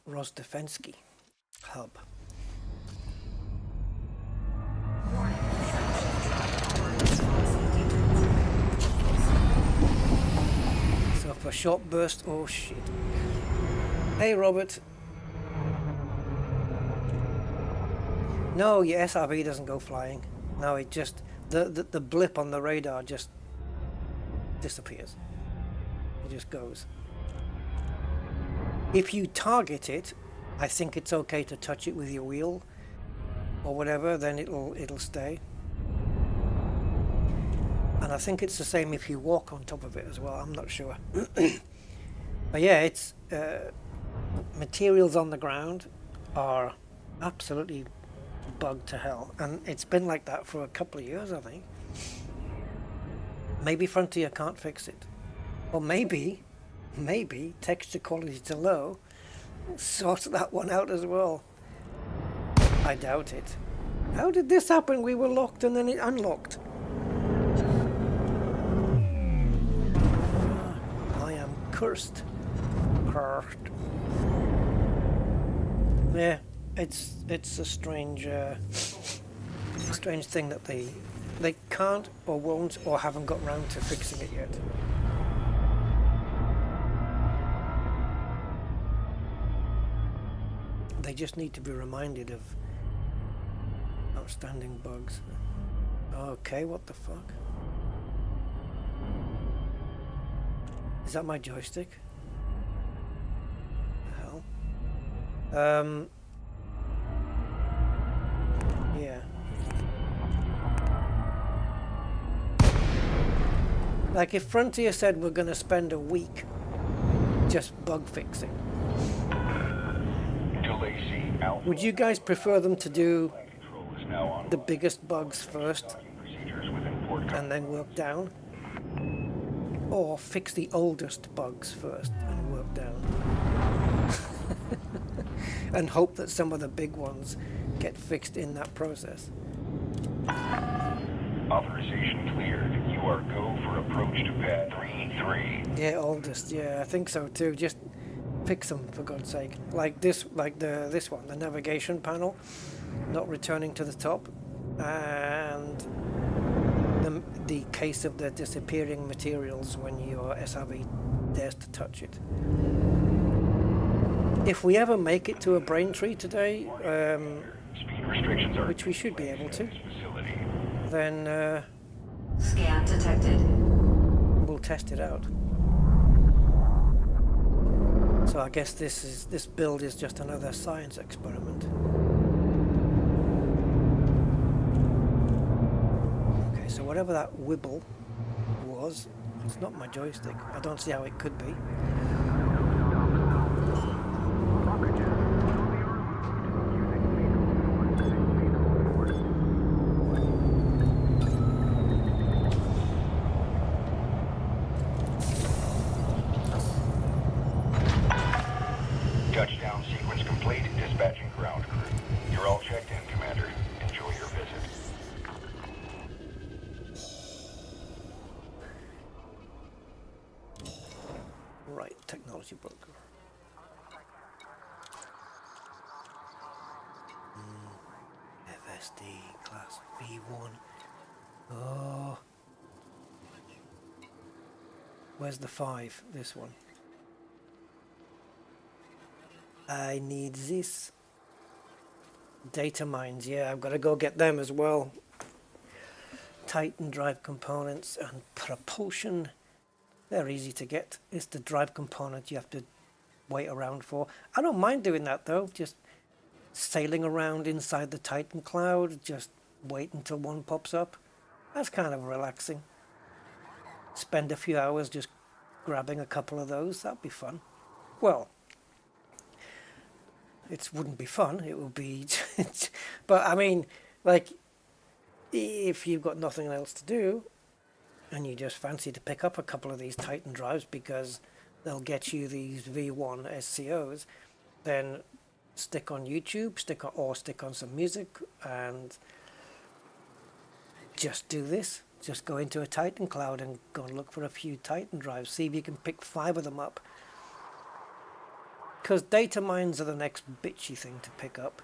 Rozdefensky hub. for short burst. Oh shit. Hey Robert. No, your SRV doesn't go flying. No, it just the blip on the radar just disappears. It just goes. If you target it, I think it's okay to touch it with your wheel or whatever, then it'll stay. And I think it's the same if you walk on top of it as well. I'm not sure. But yeah, it's materials on the ground are absolutely bugged to hell, and it's been like that for a couple of years, I think. Maybe Frontier can't fix it, or maybe texture quality to low sort that one out as well. I doubt it. How did this happen? We were locked and then it unlocked. I am cursed. Yeah, it's a strange thing that they can't or won't or haven't got round to fixing it yet. They just need to be reminded of outstanding bugs. Okay, what the fuck? Is that my joystick? The hell? Yeah. Like if Frontier said we're going to spend a week just bug fixing, would you guys prefer them to do the biggest bugs first and then work down? Or fix the oldest bugs first and work down? And hope that some of the big ones get fixed in that process. Authorization cleared. You are go for approach to pad 3-3. Yeah, oldest. Yeah, I think so too. Just fix them for God's sake. Like this, this one, the navigation panel, not returning to the top, and the case of the disappearing materials when your SRV dares to touch it. If we ever make it to a Braintree today, Speed restrictions are which we should be able to, then Scan detected. we'll test it out. So I guess this build is just another science experiment. Okay, so whatever that wibble was, it's not my joystick. I don't see how it could be. Touchdown sequence complete. Dispatching ground crew. You're all checked in, Commander. Enjoy your visit. Right, technology broker. FSD class V1. Oh. Where's the 5? This one. I need this. Data mines, yeah, I've got to go get them as well. Titan drive components and propulsion. They're easy to get. It's the drive component you have to wait around for. I don't mind doing that though, just sailing around inside the Titan cloud, just wait until one pops up. That's kind of relaxing. Spend a few hours just grabbing a couple of those, that'd be fun. Well, it wouldn't be fun, it would be, but I mean, like, if you've got nothing else to do, and you just fancy to pick up a couple of these Titan drives because they'll get you these V1 SCOs, then stick on YouTube, stick on some music, and just do this. Just go into a Titan cloud and go and look for a few Titan drives, see if you can pick 5 of them up. Because data mines are the next bitchy thing to pick up.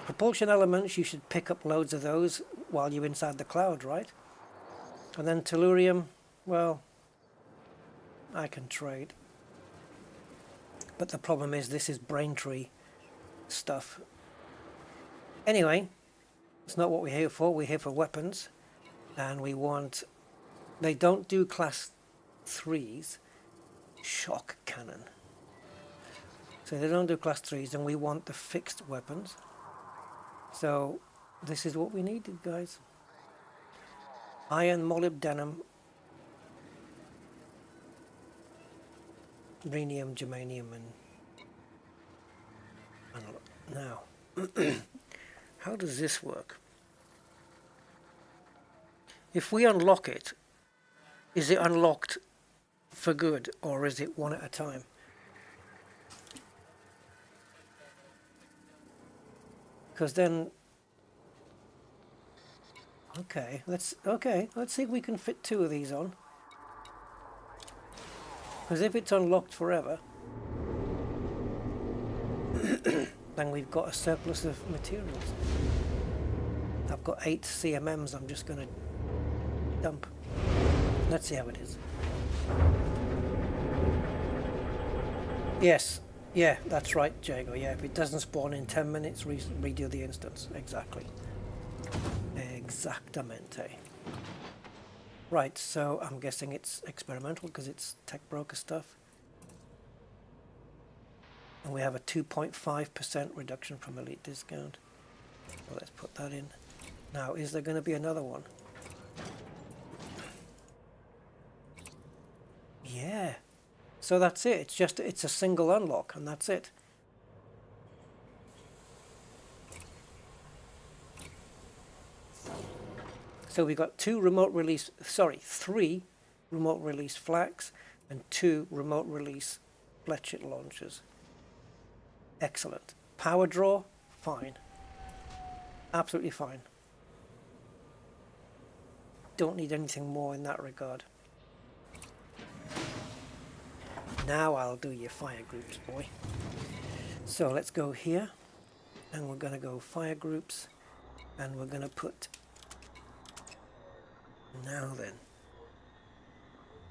Propulsion elements, you should pick up loads of those while you're inside the cloud, right? And then tellurium, well, I can trade. But the problem is this is Braintree stuff. Anyway, it's not what we're here for. We're here for weapons. And we want... They don't do class 3s. Shock cannon. So they don't do class 3s, and we want the fixed weapons. So this is what we needed, guys. Iron, molybdenum, rhenium, germanium, and now, how does this work? If we unlock it, is it unlocked for good, or is it one at a time? Because then, okay, let's see if we can fit 2 of these on. Because if it's unlocked forever, then we've got a surplus of materials. I've got 8 CMMs I'm just going to dump. Let's see how it is. Yes, yeah, that's right, Jago. Yeah, if it doesn't spawn in 10 minutes, redo the instance. Exactly. Exactamente. Right, so I'm guessing it's experimental because it's tech broker stuff. And we have a 2.5% reduction from elite discount. So let's put that in. Now, is there going to be another one? Yeah. So that's it. It's a single unlock, and that's it. So we got 3 remote release flax and 2 remote release Fletchit launchers. Excellent. Power draw, fine. Absolutely fine. Don't need anything more in that regard. Now I'll do your fire groups, boy. So let's go here, and we're going to go fire groups, and we're going to put... Now then,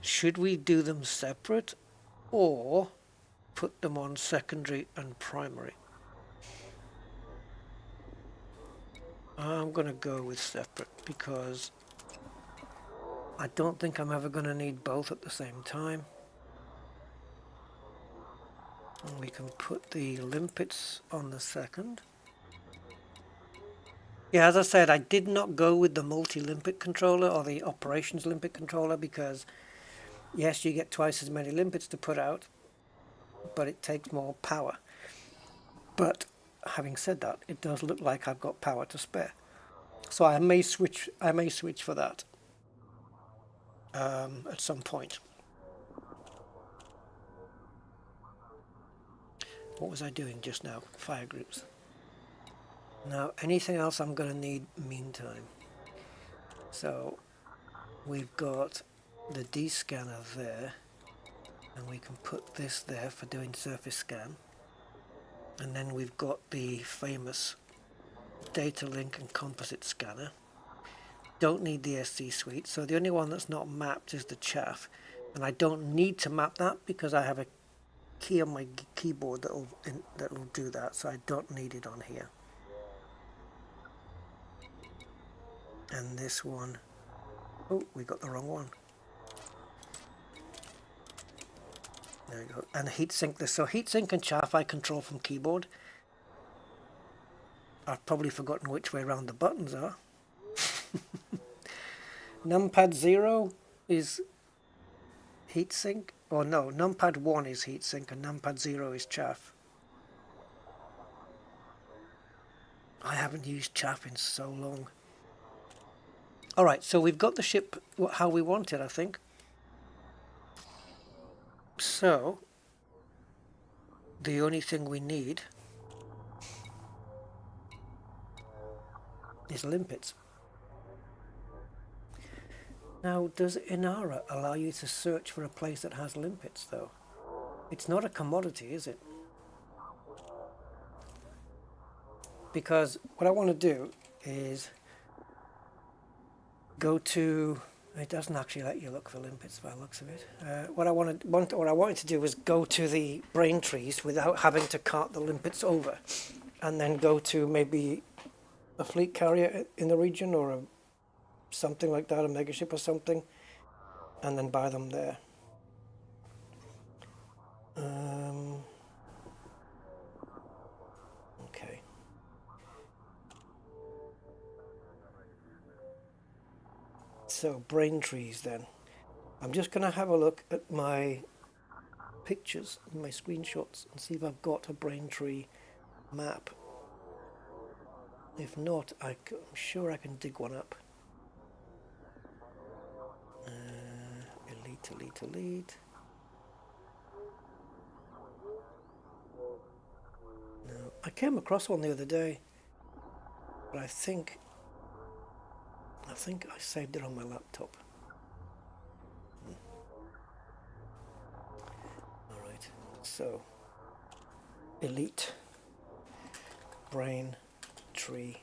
should we do them separate, or put them on secondary and primary? I'm going to go with separate, because I don't think I'm ever going to need both at the same time. And we can put the limpets on the second. Yeah, as I said, I did not go with the multi-limpet controller or the operations limpet controller because, yes, you get twice as many limpets to put out, but it takes more power. But having said that, it does look like I've got power to spare, so I may switch for that at some point. What was I doing just now? Fire groups. Now, anything else I'm going to need meantime? So, we've got the D scanner there, and we can put this there for doing surface scan. And then we've got the famous data link and composite scanner. Don't need the SC suite, so the only one that's not mapped is the chaff. And I don't need to map that because I have a key on my keyboard that'll do that, so I don't need it on here. And this one, oh, we got the wrong one. There we go. And heatsink this. So heatsink and chaff I control from keyboard. I've probably forgotten which way around the buttons are. Numpad 0 is heatsink. Or no, numpad 1 is heatsink and numpad 0 is chaff. I haven't used chaff in so long. Alright, so we've got the ship how we want it, I think. So, the only thing we need is limpets. Now, does Inara allow you to search for a place that has limpets, though? It's not a commodity, is it? Because what I want to do is go to It doesn't actually let you look for limpets by the looks of it. What I wanted to do was go to the brain trees without having to cart the limpets over, and then go to maybe a fleet carrier in the region or something like that, a megaship or something, and then buy them there. Okay. So brain trees then. I'm just going to have a look at my pictures, my screenshots, and see if I've got a brain tree map. If not, I'm sure I can dig one up. Elite. No, I came across one the other day, but I think I saved it on my laptop. All right, so elite brain tree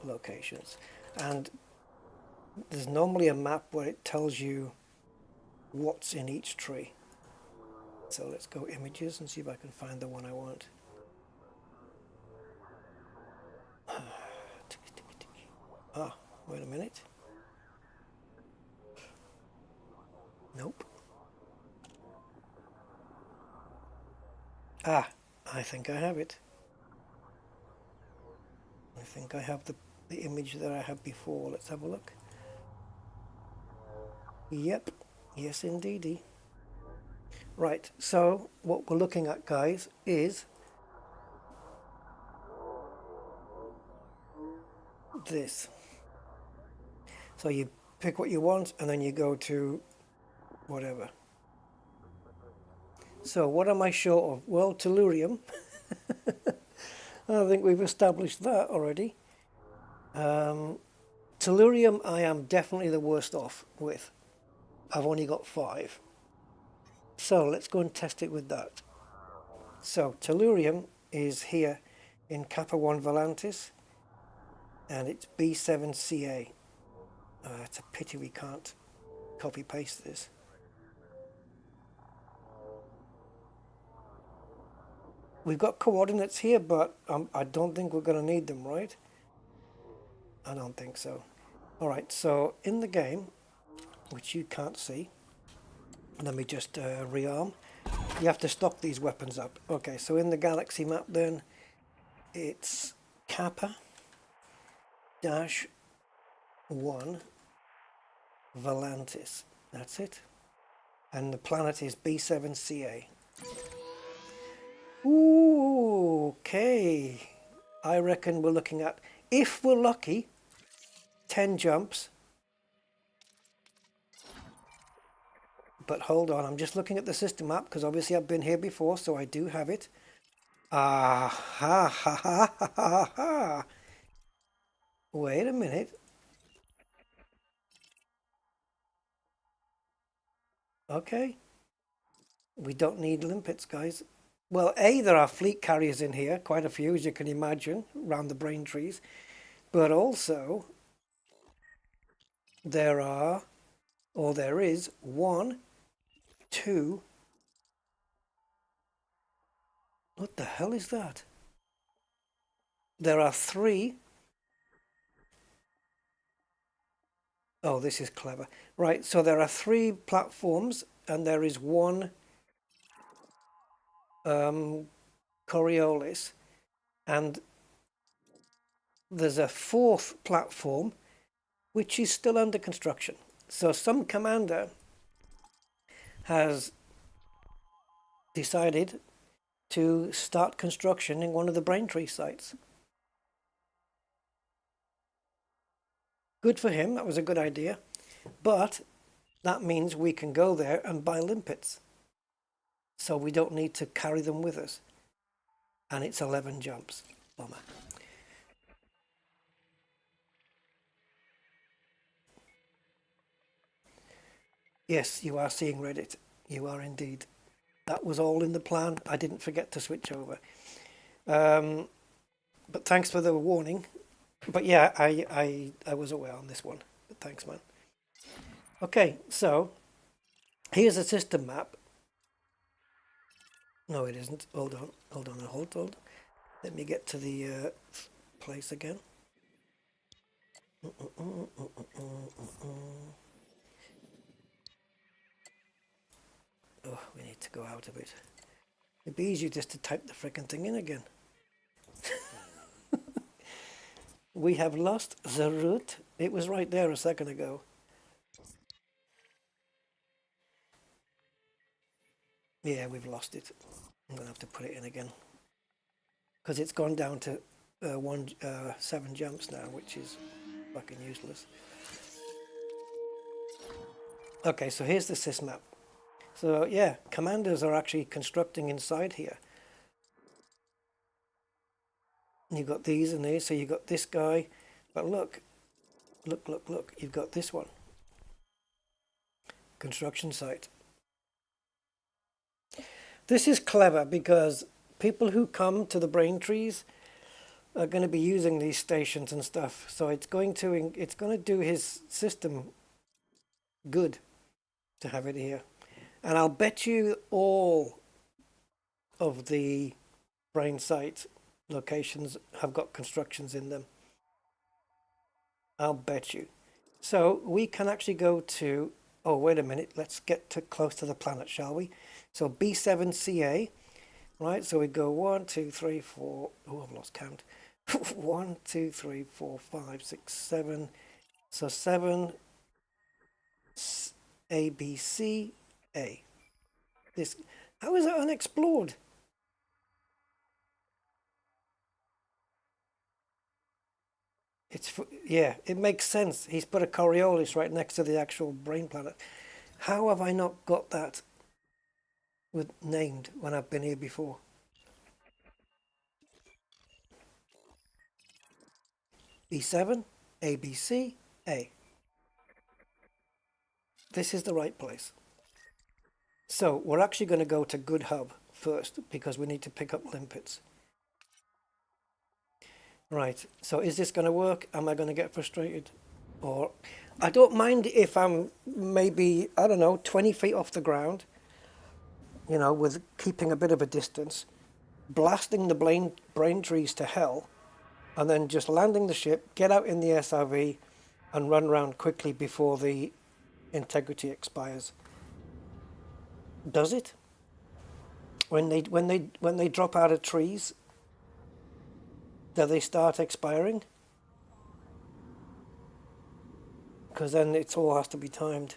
locations, and there's normally a map where it tells you what's in each tree. So let's go images and see if I can find the one I want. Ah, wait a minute. Nope. Ah, I think I have it. I think I have the image that I had before. Let's have a look. Yep, yes indeedy. Right, so what we're looking at, guys, is this. So you pick what you want and then you go to whatever. So what am I short of? Well, tellurium. I think we've established that already. Tellurium I am definitely the worst off with. I've only got 5. So let's go and test it with that. So tellurium is here in Kappa 1 Volantis, and it's B7CA. It's a pity we can't copy paste this. We've got coordinates here, but I don't think we're going to need them, right? I don't think so. Alright, so in the game, which you can't see, let me just rearm. You have to stock these weapons up. Okay, so in the galaxy map then, it's Kappa -1 Volantis. That's it. And the planet is B7CA. Ooh, okay. I reckon we're looking at, if we're lucky, 10 jumps. But hold on, I'm just looking at the system map because obviously I've been here before, so I do have it. Ah, ha, ha, ha, ha, ha, ha. Wait a minute. Okay. We don't need limpets, guys. Well, there are fleet carriers in here, quite a few, as you can imagine, around the brain trees. But also, there is 1, 2. What the hell is that? There are 3. Oh, this is clever. Right, so there are 3 platforms, and there is 1 Coriolis, and there's a 4th platform which is still under construction. So some commander has decided to start construction in one of the Braintree sites. Good for him, that was a good idea. But that means we can go there and buy limpets. So we don't need to carry them with us. And it's 11 jumps. Bummer. Yes, you are seeing Reddit. You are indeed. That was all in the plan. I didn't forget to switch over. But thanks for the warning. But yeah, I was aware on this one. But thanks, man. Okay, so here's a system map. No, it isn't. Hold on. Hold on. Let me get to the place again. Oh, we need to go out a bit. It'd be easier just to type the frickin' thing in again. We have lost the route. It was right there a second ago. Yeah, we've lost it. I'm gonna have to put it in again because it's gone down to 7 jumps now, which is fucking useless. Okay, so here's the sys map. So yeah, commanders are actually constructing inside here. You got these and these, so you got this guy, but look, you've got this one. Construction site. This is clever because people who come to the brain trees are going to be using these stations and stuff. So it's going to do his system good to have it here. And I'll bet you all of the brain site locations have got constructions in them. I'll bet you. So we can actually go to, oh, wait a minute, let's get close to the planet, shall we? So B7CA, right? So we go 1, 2, 3, 4, oh, I've lost count. 1, 2, 3, 4, 5, 6, 7. So 7 ABC A. This, how is it unexplored? Yeah, it makes sense. He's put a Coriolis right next to the actual brain planet. How have I not got that named when I've been here before? B7, ABC, A. This is the right place. So we're actually going to go to Good Hub first because we need to pick up limpets. Right, so is this going to work? Am I going to get frustrated? Or I don't mind if I'm maybe, I don't know, 20 feet off the ground, you know, with keeping a bit of a distance, blasting the brain trees to hell, and then just landing the ship, get out in the SRV, and run around quickly before the integrity expires. Does it? When they drop out of trees, do they start expiring? Because then it all has to be timed.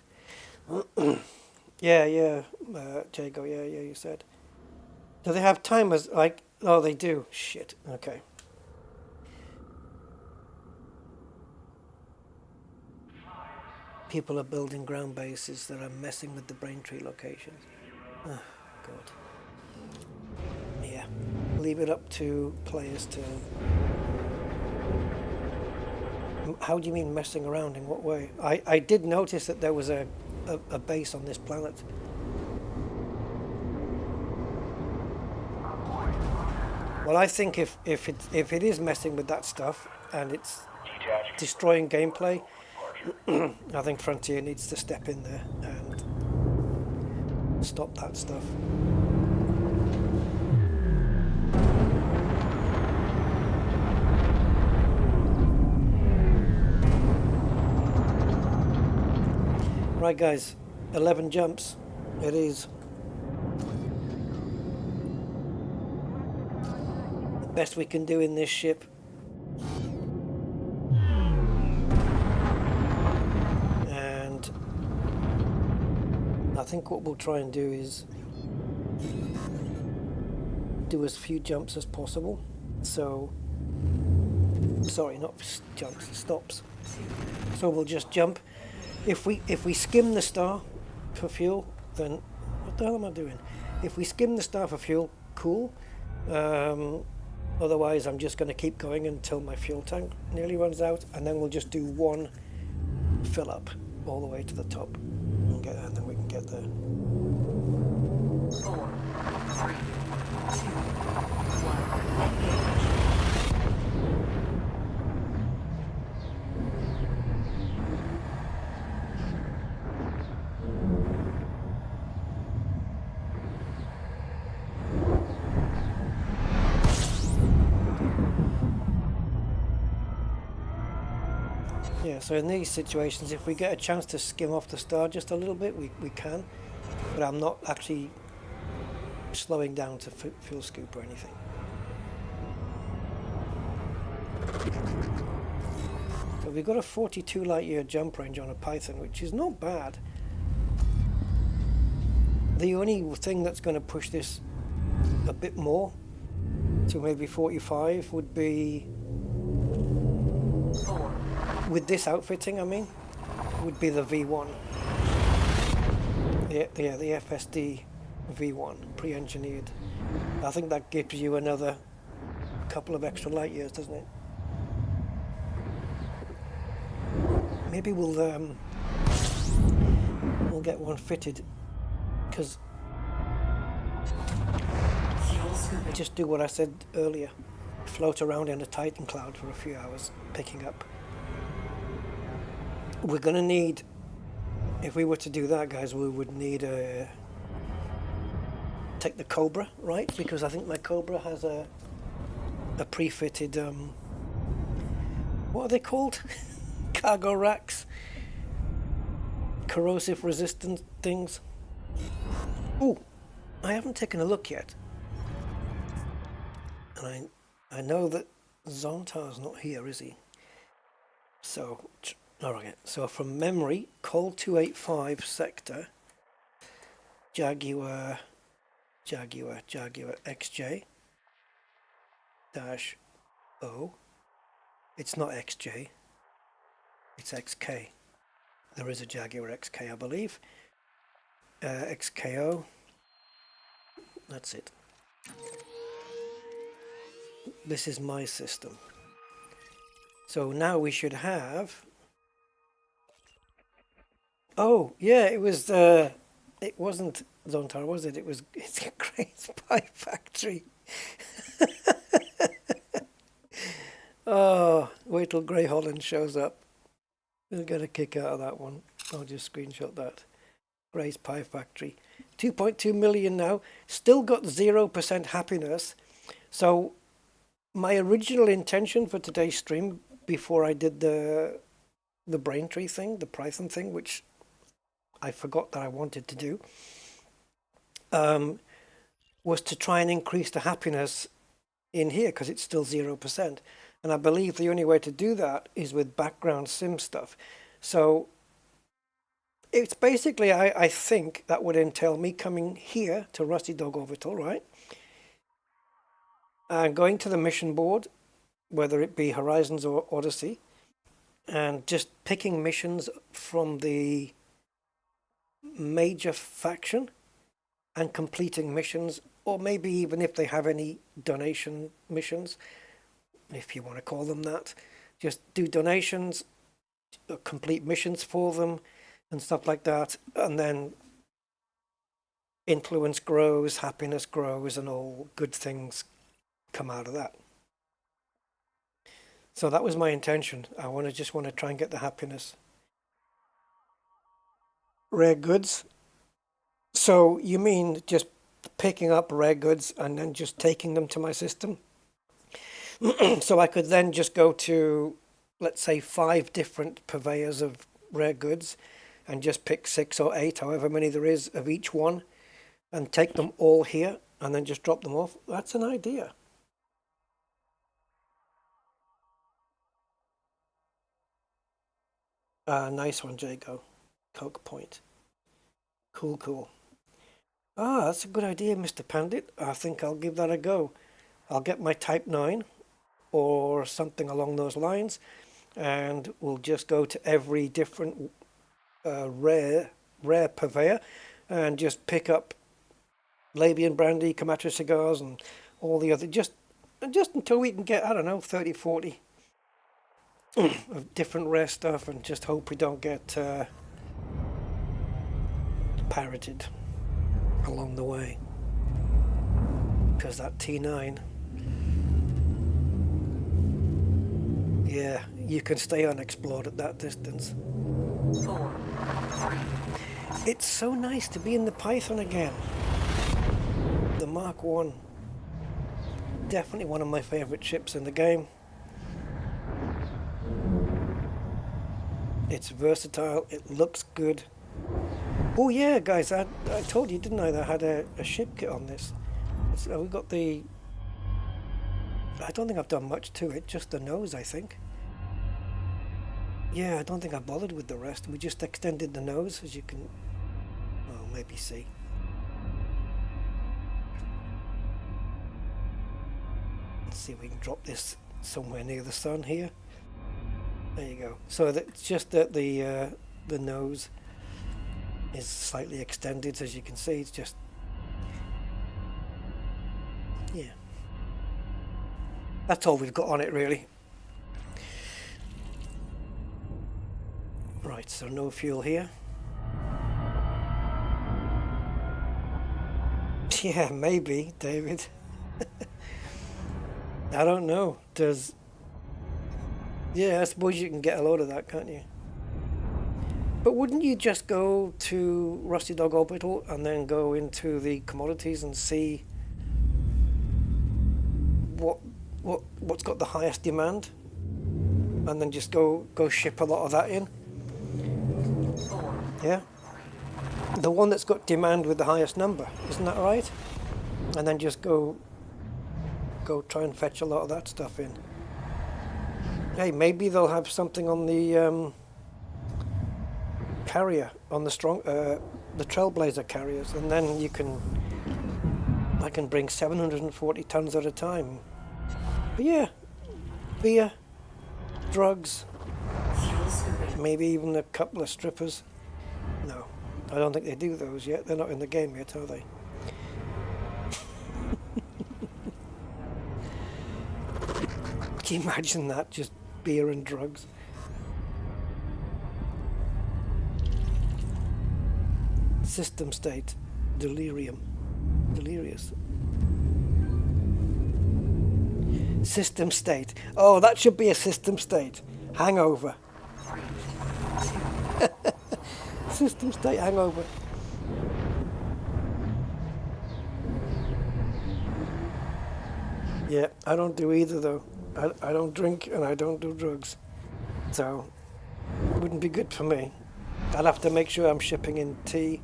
Yeah, Jago, yeah, you said. Do they have timers? Like, oh, they do. Shit, okay. People are building ground bases that are messing with the brain tree locations. Oh, God. Yeah, leave it up to players to... How do you mean messing around? In what way? I did notice that there was a base on this planet. Well, I think if it is messing with that stuff and it's destroying gameplay, I think Frontier needs to step in there and stop that stuff. Right, guys, 11 jumps. It is. The best we can do in this ship. And I think what we'll try and do is do as few jumps as possible. So, sorry, not jumps, stops. So we'll just jump. If we skim the star for fuel, then what the hell am I doing? If we skim the star for fuel, cool. Otherwise, I'm just going to keep going until my fuel tank nearly runs out, and then we'll just do one fill up all the way to the top, and then we can get there. 4, 3, 2, 1. Yeah, so in these situations, if we get a chance to skim off the star just a little bit, we can. But I'm not actually slowing down to fuel scoop or anything. So we've got a 42 light year jump range on a Python, which is not bad. The only thing that's going to push this a bit more to maybe 45 would be, 4, with this outfitting, I mean, would be the V1. Yeah, the FSD V1, pre-engineered. I think that gives you another couple of extra light years, doesn't it? Maybe we'll get one fitted, because fuel scooping. just do what I said earlier. Float around in a Titan cloud for a few hours, picking up. We're going to need, if we were to do that, guys, we would need take the Cobra, right? Because I think my Cobra has a pre-fitted, what are they called? Cargo racks. Corrosive resistant things. Oh, I haven't taken a look yet. And I know that Zontar's not here, is he? So, alright, so from memory, Col 285 sector, Jaguar XJ dash O. It's not XJ, it's XK. There is a Jaguar XK, I believe. XKO. That's it. This is my system. So now we should have. Oh yeah, it was. It wasn't Zontar, was it? It's a Grace Pie Factory. Oh, wait till Grey Holland shows up. We'll get a kick out of that one. I'll just screenshot that. Gray's Pie Factory. 2.2 million now. Still got 0% happiness. So my original intention for today's stream, before I did the Braintree thing, the Python thing, which I forgot that I wanted to do, was to try and increase the happiness in here, because it's still 0%. And I believe the only way to do that is with background sim stuff. So it's basically, I think that would entail me coming here to Rusty Dog Orbital, right? And going to the mission board, whether it be Horizons or Odyssey, and just picking missions from the major faction and completing missions, or maybe even if they have any donation missions, if you want to call them that, just do donations, complete missions for them and stuff like that, and then influence grows, happiness grows, and all good things come out of that. So that was my intention. I just want to try and get the happiness. Rare goods. So you mean just picking up rare goods and then just taking them to my system? So I could then just go to, let's say, 5 different purveyors of rare goods and just pick 6 or 8, however many there is of each one, and take them all here and then just drop them off. That's an idea. Nice one, Jago. Coke Point. Cool. That's a good idea, Mr. Pandit. I think I'll give that a go. I'll get my Type 9 or something along those lines, and we'll just go to every different rare purveyor and just pick up Labian brandy, Kamatra cigars, and all the other, just until we can get, I don't know, 30, 40 of different rare stuff, and just hope we don't get parroted along the way, because that T9, yeah, you can stay unexplored at that distance. 4, 3. It's so nice to be in the Python again. The Mark 1, definitely one of my favorite ships in the game. It's versatile. It looks good. Oh yeah, guys, I told you, didn't I, that I had a ship kit on this. So we got the... I don't think I've done much to it, just the nose, I think. Yeah, I don't think I bothered with the rest. We just extended the nose, as you can, well, maybe see. Let's see if we can drop this somewhere near the sun here. There you go. So that's just that the nose is slightly extended, as you can see. It's just, yeah. That's all we've got on it, really. Right, so no fuel here. Yeah, maybe, David. I don't know. Does... Yeah, I suppose you can get a load of that, can't you? But wouldn't you just go to Rusty Dog Orbital and then go into the commodities and see what's got the highest demand, and then just go ship a lot of that in? Yeah, the one that's got demand with the highest number, isn't that right? And then just go try and fetch a lot of that stuff in. Hey, maybe they'll have something on the carrier, on the the Trailblazer carriers, and then I can bring 740 tons at a time. But yeah, beer, drugs, Fuel scooping. maybe even a couple of strippers. No, I don't think they do those yet. They're not in the game yet, are they? Can you imagine that? Just beer and drugs. System state. Delirium. Delirious. System state. Oh, that should be a system state. Hangover. System state hangover. Yeah, I don't do either though. I don't drink and I don't do drugs. So, it wouldn't be good for me. I'll have to make sure I'm shipping in tea,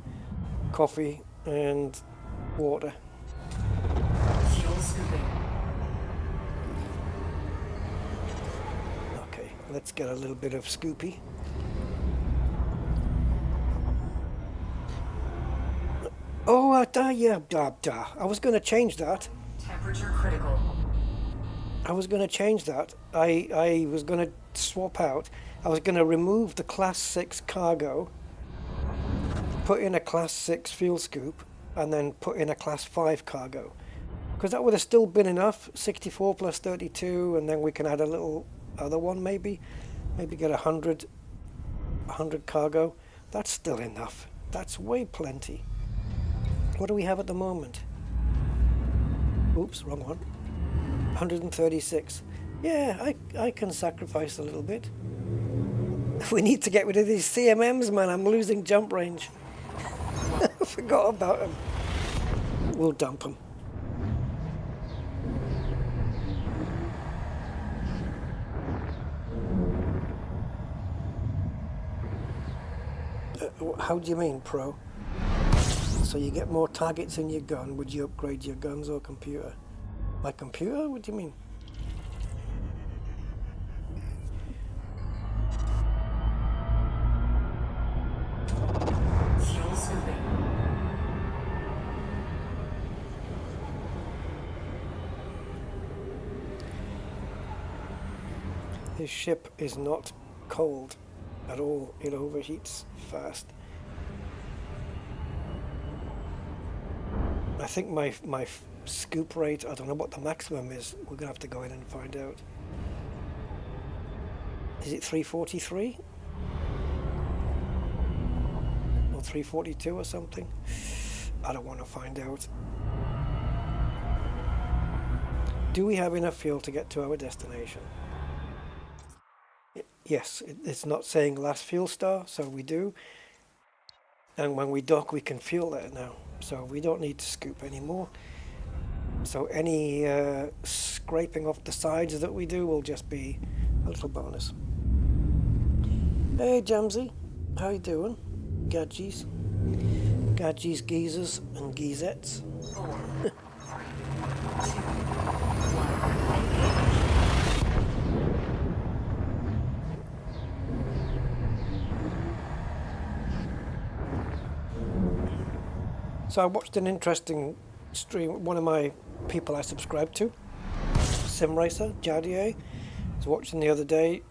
coffee and water. Fuel scooping. Okay, let's get a little bit of Scoopy. Oh, yeah, I was going to change that. Temperature critical. I was going to change that. I was going to swap out. I was going to remove the Class 6 cargo, put in a Class 6 fuel scoop, and then put in a Class 5 cargo. Because that would have still been enough, 64 plus 32, and then we can add a little other one maybe. Maybe get 100 cargo. That's still enough. That's way plenty. What do we have at the moment? Oops, wrong one. 136. Yeah, I can sacrifice a little bit. We need to get rid of these CMMs, man. I'm losing jump range. I forgot about them. We'll dump them. How do you mean, Pro? So you get more targets in your gun. Would you upgrade your guns or computer? My computer? What do you mean? Fuel scooping. This ship is not cold at all. It overheats fast. I think my scoop rate, I don't know what the maximum is. We're going to have to go in and find out. Is it 343? Or 342 or something? I don't want to find out. Do we have enough fuel to get to our destination? Yes, it's not saying last fuel star, so we do. And when we dock, we can fuel that now. So we don't need to scoop anymore. So any scraping off the sides that we do will just be a little bonus. Hey Jamsy, how you doing? Gadgies, geezers and geezettes. 4, 3, 2, 1. So I watched an interesting stream. One of my people I subscribe to, Sim Racer Jardier, was watching the other day.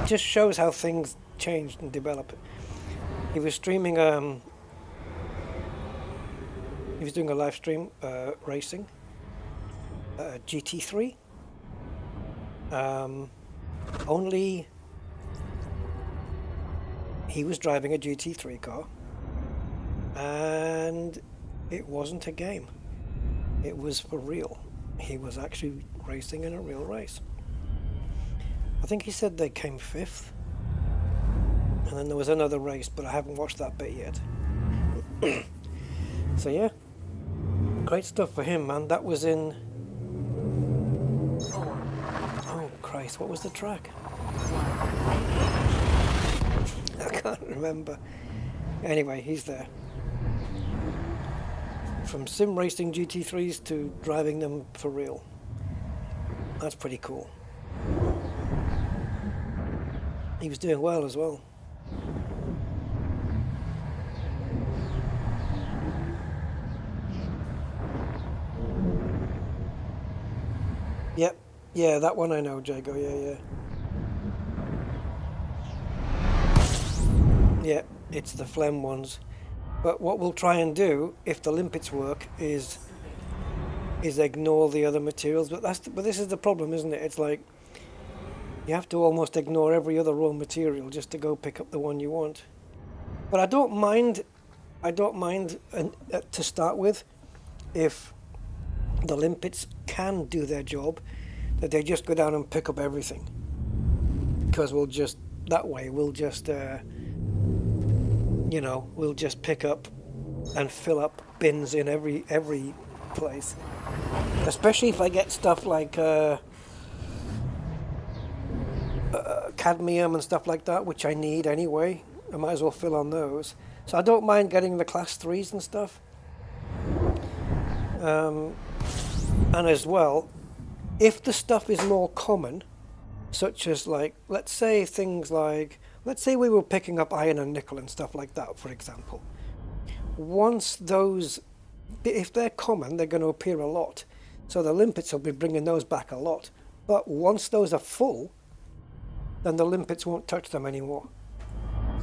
Just shows how things changed and develop. He was streaming. He was doing a live stream racing GT3. Only he was driving a GT3 car, and it wasn't a game. It was for real. He was actually racing in a real race. I think he said they came 5th, and then there was another race, but I haven't watched that bit yet. So yeah, great stuff for him, man. That was in... 4, Oh Christ, what was the track? I can't remember. Anyway, he's there. From sim racing GT3s to driving them for real. That's pretty cool. He was doing well as well. Yep. Yeah, that one I know, Jago. Yeah. Yeah, it's the phlegm ones. But what we'll try and do, if the limpets work, is ignore the other materials. But this is the problem, isn't it? It's like you have to almost ignore every other raw material just to go pick up the one you want. But I don't mind to start with if the limpets can do their job, that they just go down and pick up everything. Because we'll just pick up and fill up bins in every place. Especially if I get stuff like cadmium and stuff like that, which I need anyway. I might as well fill on those. So I don't mind getting the class 3s and stuff. And as well, if the stuff is more common, such as like, let's say we were picking up iron and nickel and stuff like that, for example. Once those, if they're common, they're going to appear a lot. So the limpets will be bringing those back a lot. But once those are full, then the limpets won't touch them anymore.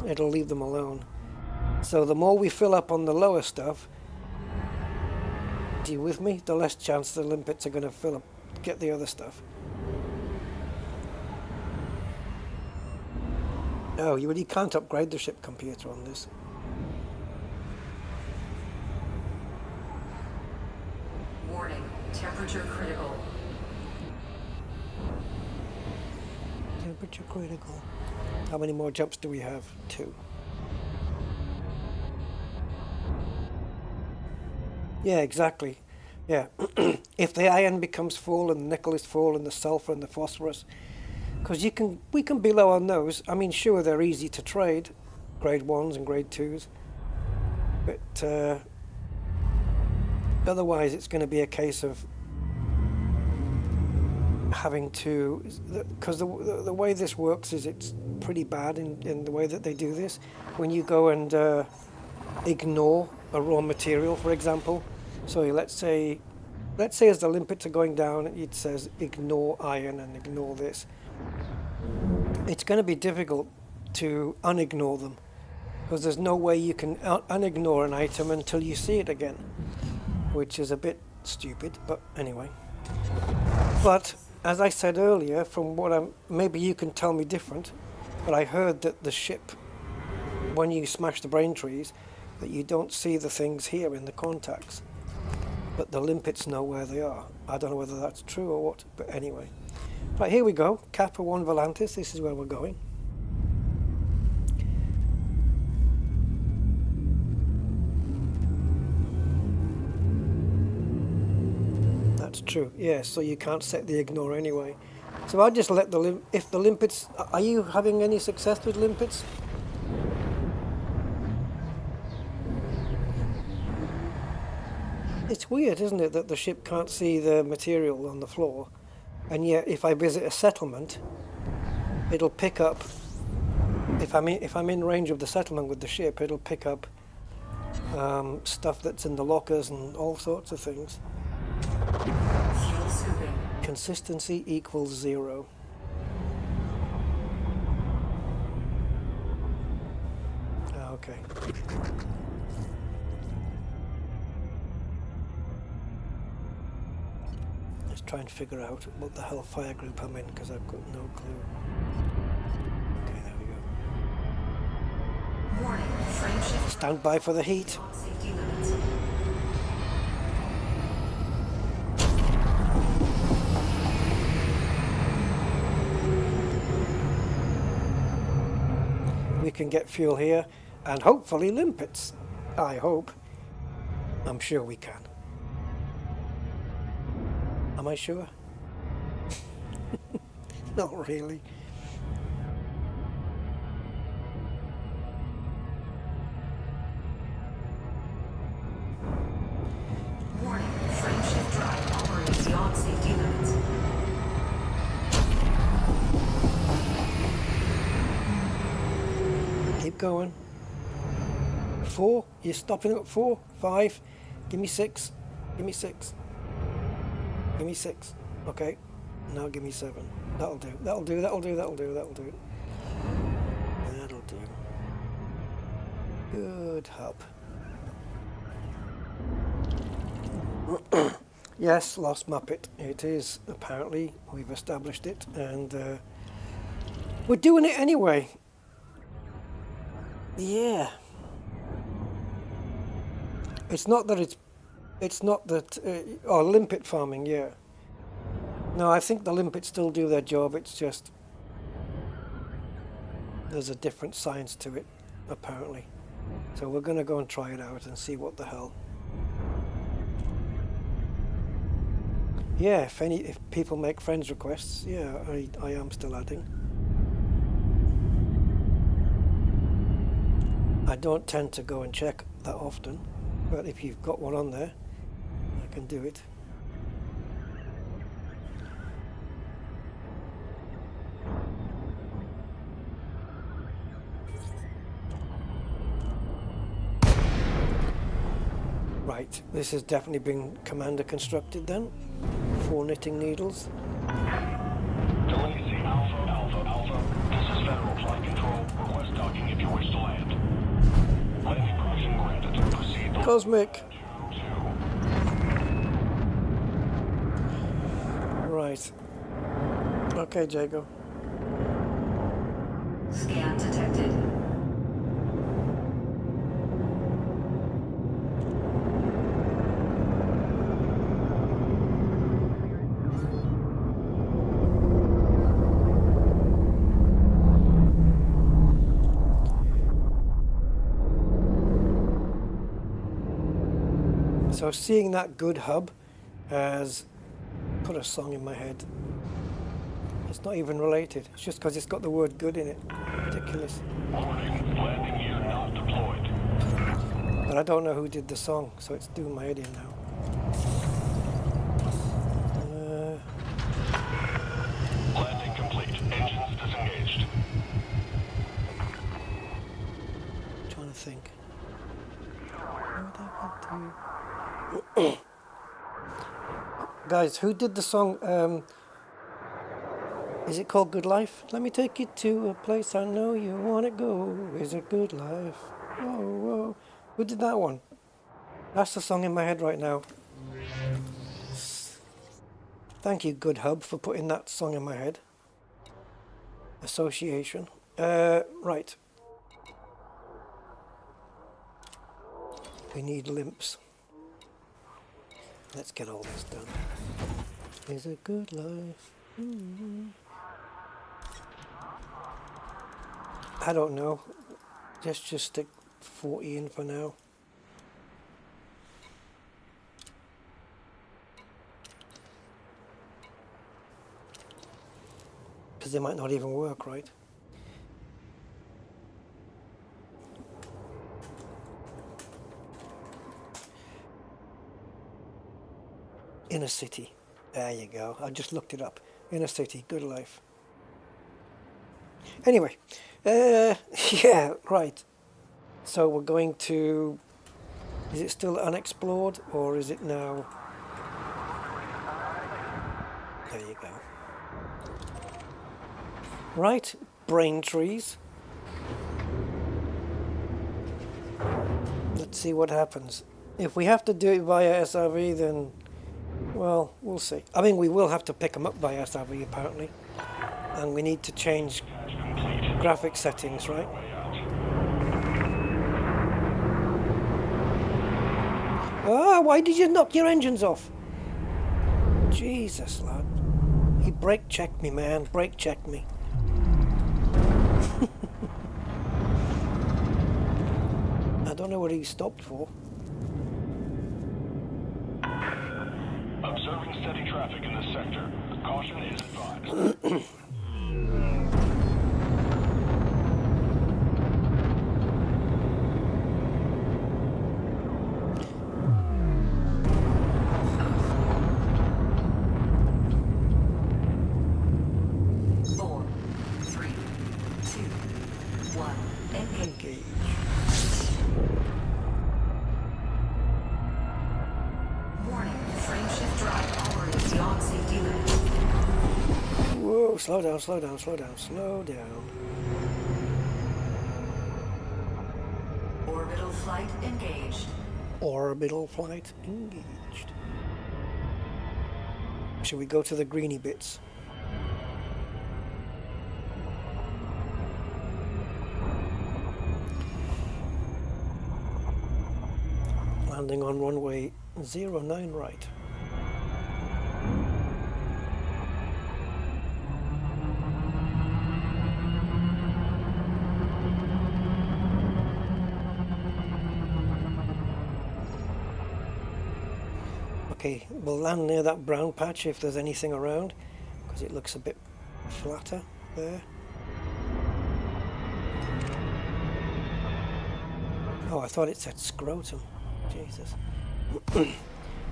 It'll leave them alone. So the more we fill up on the lower stuff, are you with me? The less chance the limpets are going to fill up, get the other stuff. Oh, you really can't upgrade the ship computer on this. Warning, temperature critical. Temperature critical. How many more jumps do we have? 2. Yeah, exactly. Yeah. If the iron becomes full and the nickel is full and the sulfur and the phosphorus, because we can be low on those. I mean, sure, they're easy to trade, grade 1s and grade 2s, but otherwise it's going to be a case of having to, because the way this works is it's pretty bad in the way that they do this. When you go and ignore a raw material, for example, so let's say as the limpets are going down, it says ignore iron and ignore this. It's going to be difficult to unignore them, because there's no way you can unignore an item until you see it again, which is a bit stupid, but anyway. But as I said earlier, from what maybe you can tell me different, but I heard that the ship, when you smash the brain trees, that you don't see the things here in the contacts, but the limpets know where they are. I don't know whether that's true or what, but anyway. Right, here we go. Kappa 1 Volantis, this is where we're going. That's true, yes, so you can't set the ignore anyway. So I just let the if the limpets. Are you having any success with limpets? It's weird, isn't it, that the ship can't see the material on the floor, and yet if I visit a settlement, it'll pick up. If I'm in range of the settlement with the ship, it'll pick up stuff that's in the lockers and all sorts of things. Fuel souping. Consistency equals 0. Okay. Let's try and figure out what the hell fire group I'm in, because I've got no clue. Okay, there we go. Warning, frame shift. Stand by for the heat. Safety limits. We can get fuel here, and hopefully limpets. I hope. I'm sure we can. Am I sure? Not really. Warning, frame shift drive operating beyond safety limits. Keep going. 4. You're stopping at 4. 5. Give me 6. Give me 6. Give me 6. Okay. Now give me 7. That'll do. That'll do. That'll do. That'll do. That'll do. That'll do. Good hub. Yes, Lost Muppet. It is, apparently. We've established it. And we're doing it anyway. Yeah. It's not that oh, limpet farming, yeah. No, I think the limpets still do their job. It's just there's a different science to it, apparently. So we're going to go and try it out and see what the hell. Yeah, if people make friends requests, yeah, I am still adding. I don't tend to go and check that often, but if you've got one on there, I can do it. Right, this has definitely been commander constructed then. 4 knitting needles. Delaney Alpha, Alpha, Alpha. This is Federal Flight Control. Request docking if you wish to land. Landing permission granted. Proceed to Cosmic. Right. Okay, Jago. Scan detected. So seeing that good hub has put a song in my head. It's not even related. It's just because it's got the word good in it. Ridiculous. Warning, landing gear not deployed. But I don't know who did the song, so it's doing my head in now. Landing complete. Engines disengaged. Trying to think. Guys, who did the song? Is it called Good Life? Let me take you to a place I know you want to go. Is it good life? Whoa, whoa. Who did that one? That's the song in my head right now. Thank you, Good Hub, for putting that song in my head. Association. Right. We need limps. Let's get all this done. Is it good life? I don't know. Let's just stick 40 in for now. because they might not even work right. Inner city. There you go. I just looked it up. Inner city. Good life. Anyway. Yeah, right. So we're going to... Is it still unexplored or is it now... There you go. Right. Brain trees. Let's see what happens. If we have to do it via SRV, then... Well, we'll see. I mean, we will have to pick them up by SRV, apparently. And we need to change graphic settings, right? Ah, why did you knock your engines off? Jesus, lad. He brake checked me, man. Brake checked me. I don't know what he stopped for. Observing steady traffic in this sector. Caution is advised. Slow down, slow down, slow down, slow down. Orbital flight engaged. Orbital flight engaged. Shall we go to the greeny bits? Landing on runway 09 right. Okay, we'll land near that brown patch if there's anything around, because it looks a bit flatter there. Oh, I thought it said scrotum. Jesus.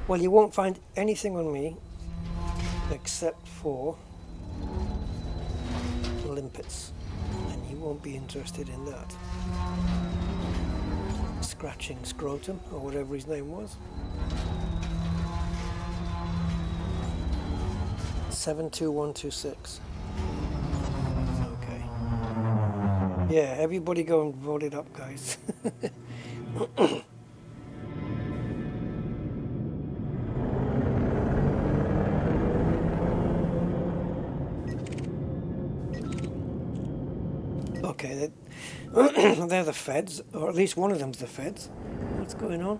Well, you won't find anything on me except for limpets, and you won't be interested in that. Scratching scrotum, or whatever his name was. 72126. Okay. Yeah, everybody go and vote it up, guys. Okay, they're the feds, or at least one of them's the feds. What's going on?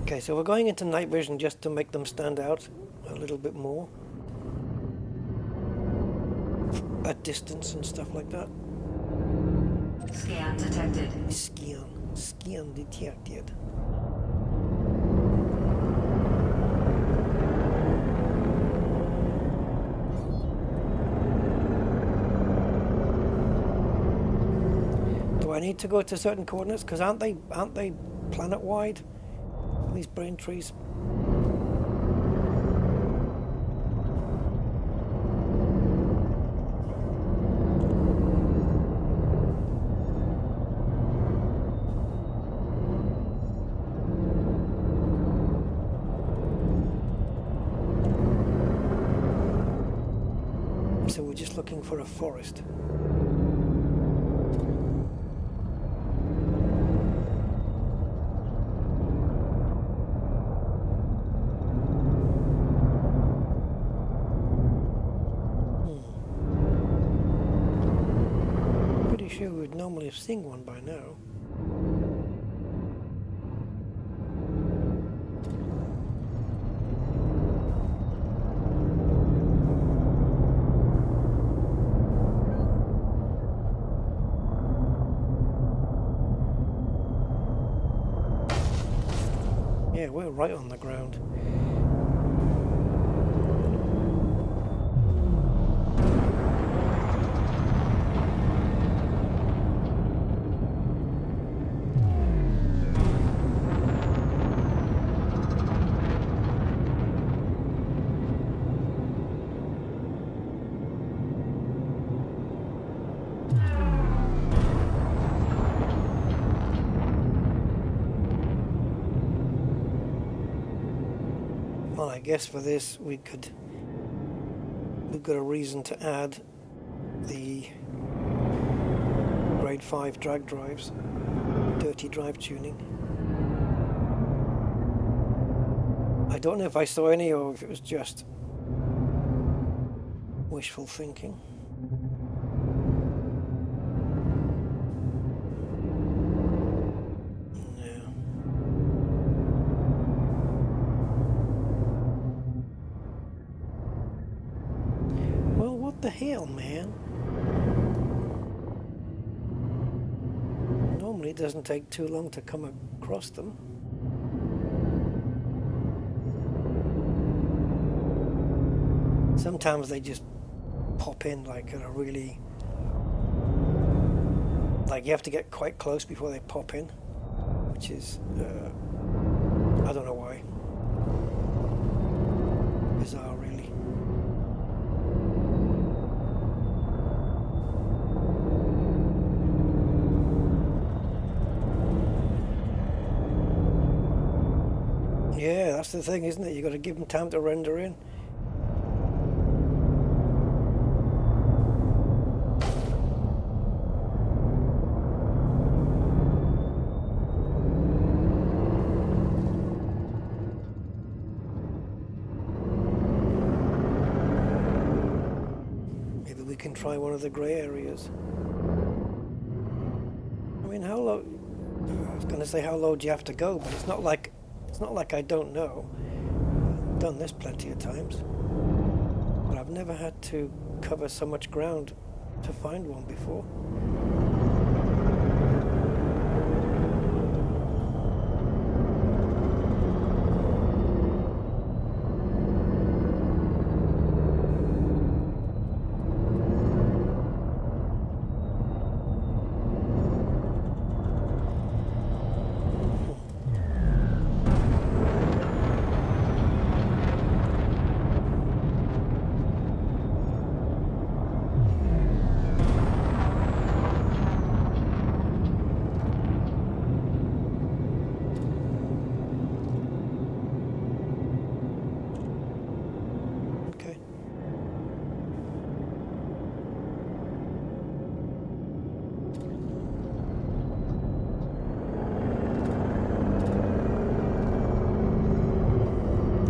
Okay, so we're going into night vision just to make them stand out a little bit more at distance and stuff like that. Scan detected. Scan detected. Do I need to go to certain coordinates? Because aren't they planet-wide? These brain trees. So we're just looking for a forest. Sure we'd normally have seen one by now. Yeah, we're right on the ground. Well, I guess for this we've got a reason to add the grade 5 drag drives, dirty drive tuning. I don't know if I saw any or if it was just wishful thinking. What the hell, man? Normally it doesn't take too long to come across them. Sometimes they just pop in like at a really... like you have to get quite close before they pop in, which is... I don't know why. Bizarre, really. Yeah, that's the thing, isn't it? You got to give them time to render in. Maybe we can try one of the grey areas. I mean, how low? I was going to say how low do you have to go, but it's not like I don't know. I've done this plenty of times, but I've never had to cover so much ground to find one before.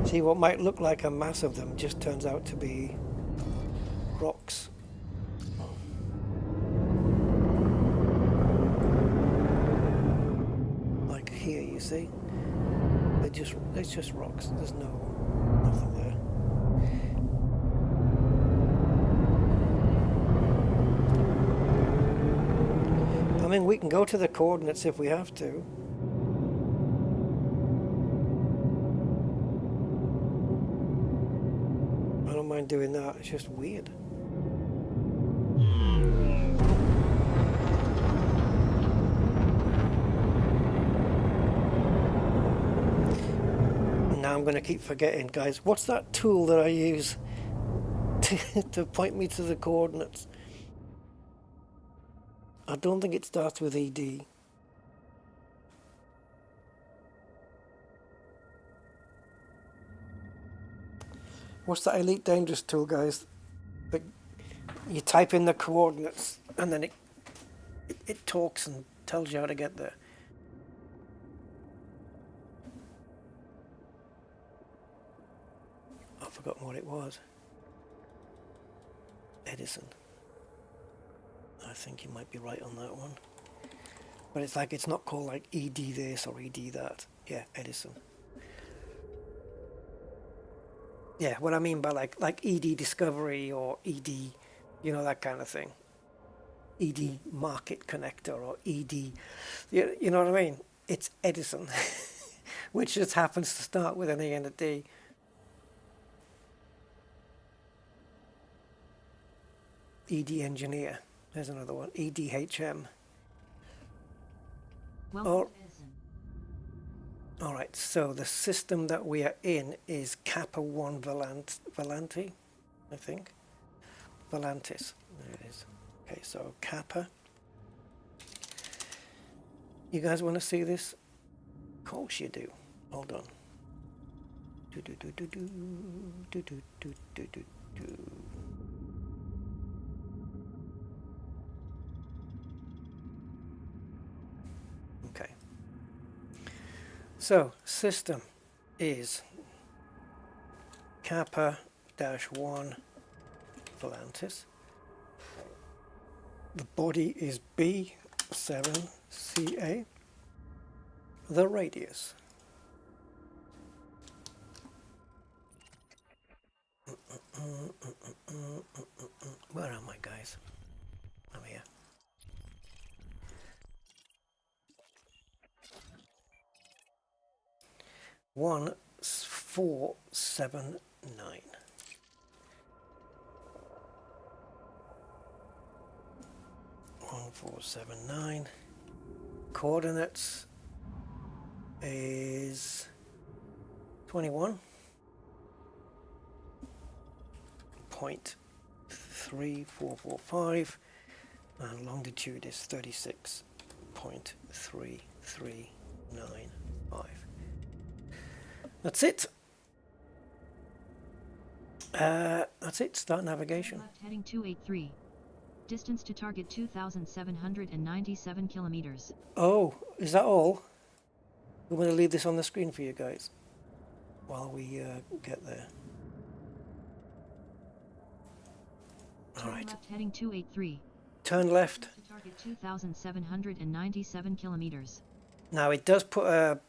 See, what might look like a mass of them just turns out to be rocks. Like here, you see? It's just rocks. There's nothing there. I mean, we can go to the coordinates if we have to. I don't mind doing that, it's just weird. Now I'm going to keep forgetting, guys. What's that tool that I use to point me to the coordinates? I don't think it starts with ED. What's that Elite Dangerous tool, guys? But you type in the coordinates and then it talks and tells you how to get there. I've forgotten what it was. Edison. I think you might be right on that one. But it's like, it's not called like ED this or ED that. Yeah, Edison. Yeah, what I mean by like ED Discovery or ED, you know, that kind of thing. ED Market Connector or ED, you know what I mean? It's Edison. which just happens to start with an E and a D. ED Engineer. There's another one. EDHM. Welcome, All right, so the system that we are in is Kappa 1 Volanti, I think. Volantis. There it is. Okay, so Kappa. You guys want to see this? Of course you do. Hold on. Do do do do do do do do do do do. Okay. So system is Kappa-1 Volantis. The body is B7CA. The radius. Where am I, guys? I'm here. One 479. One 479. Coordinates is 21.3445 and longitude is 36.3395. That's it. That's it. Start navigation. left heading 283. Distance to target 2,797 kilometers. Oh, is that all? We're going to leave this on the screen for you guys while we get there. All right. Left heading 283. Turn left. To target 2,797 kilometers. Now it does put a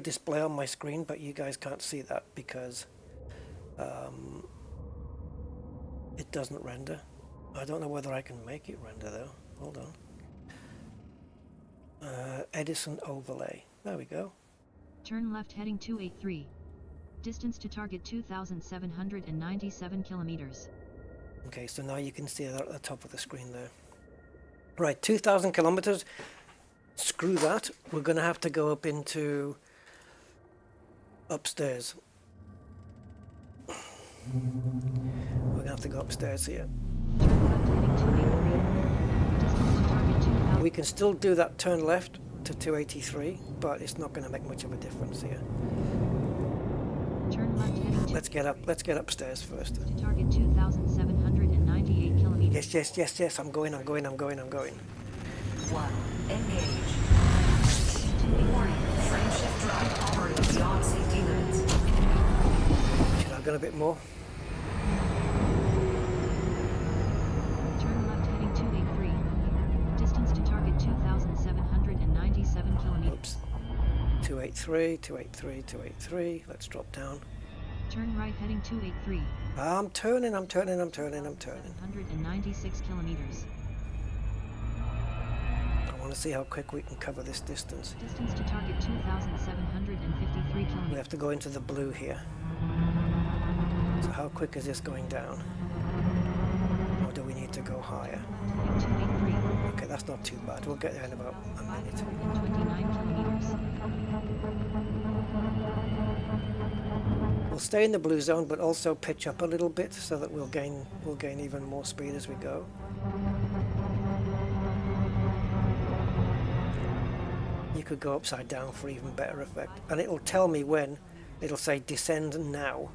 display on my screen, but you guys can't see that because it doesn't render. I don't know whether I can make it render though. Hold on. Edison overlay. There we go. Turn left heading 283. Distance to target 2,797 kilometers. Okay, so now you can see that at the top of the screen there. Right, 2,000 kilometers. Screw that. We're going to have to go up into upstairs. We're going to have to go upstairs here. Turn left heading 283. Distance to target 2,000. We can still do that turn left to 283, but it's not going to make much of a difference here. Turn left heading Let's get upstairs first. to target 2,798 kilometers. Yes. I'm going. One, engage. Warning, frame shift drive operating beyond safety limits. Should I have gone a bit more? Turn left heading 283. Distance to target 2,797 kilometers. Oops. 283. Let's drop down. Turn right heading 283. I'm turning. 796 kilometers. I want to see how quick we can cover this distance. Distance to target 2,753 We kilometers. have to go into the blue here. So how quick is this going down? Or do we need to go higher? Heading 283. Okay, that's not too bad. We'll get there in about a minute. 529 kilometers. We'll stay in the blue zone, but also pitch up a little bit so that we'll gain even more speed as we go. You could go upside down for even better effect, and it'll tell me when. It'll say descend now.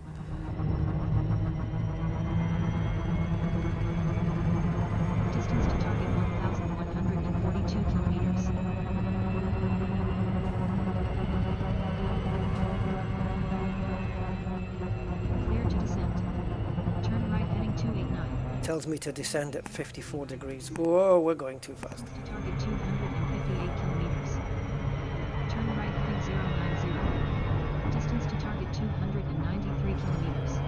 Distance to target 1,142 kilometers. Clear to descend. Turn right heading 289. Tells me to descend at 54 degrees. Whoa, we're going too fast. To target 258 kilometers. Turn right heading 090. Distance to target 293 kilometers.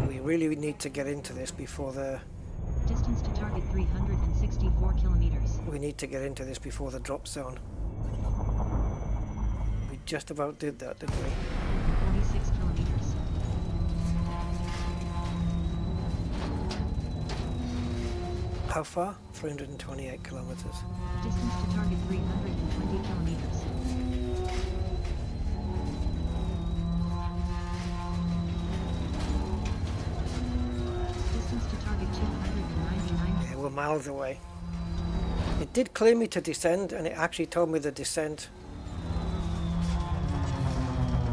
We really need to get into this before the... Distance to target 364 kilometers. We need to get into this before the drop zone. We just about did that, didn't we? 46 kilometers. How far? 328 kilometers. Distance to target 320 kilometers. Distance to target 299. Yeah, we're miles away. It did clear me to descend, and it actually told me the descent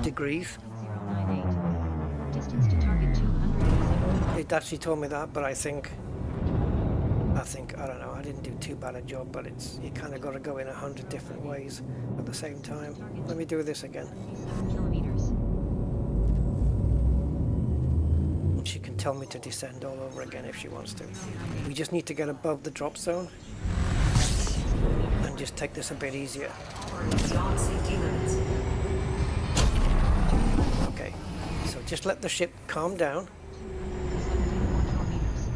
degrees. 098. Distance to target 270. It actually told me that, but I think, I don't know, I didn't do too bad a job, but you kind of got to go in 100 different ways at the same time. Let me do this again. 7 kilometers. She can tell me to descend all over again if she wants to. We just need to get above the drop zone and just take this a bit easier. Operating beyond safety limits. Okay, so just let the ship calm down, 74 kilometers.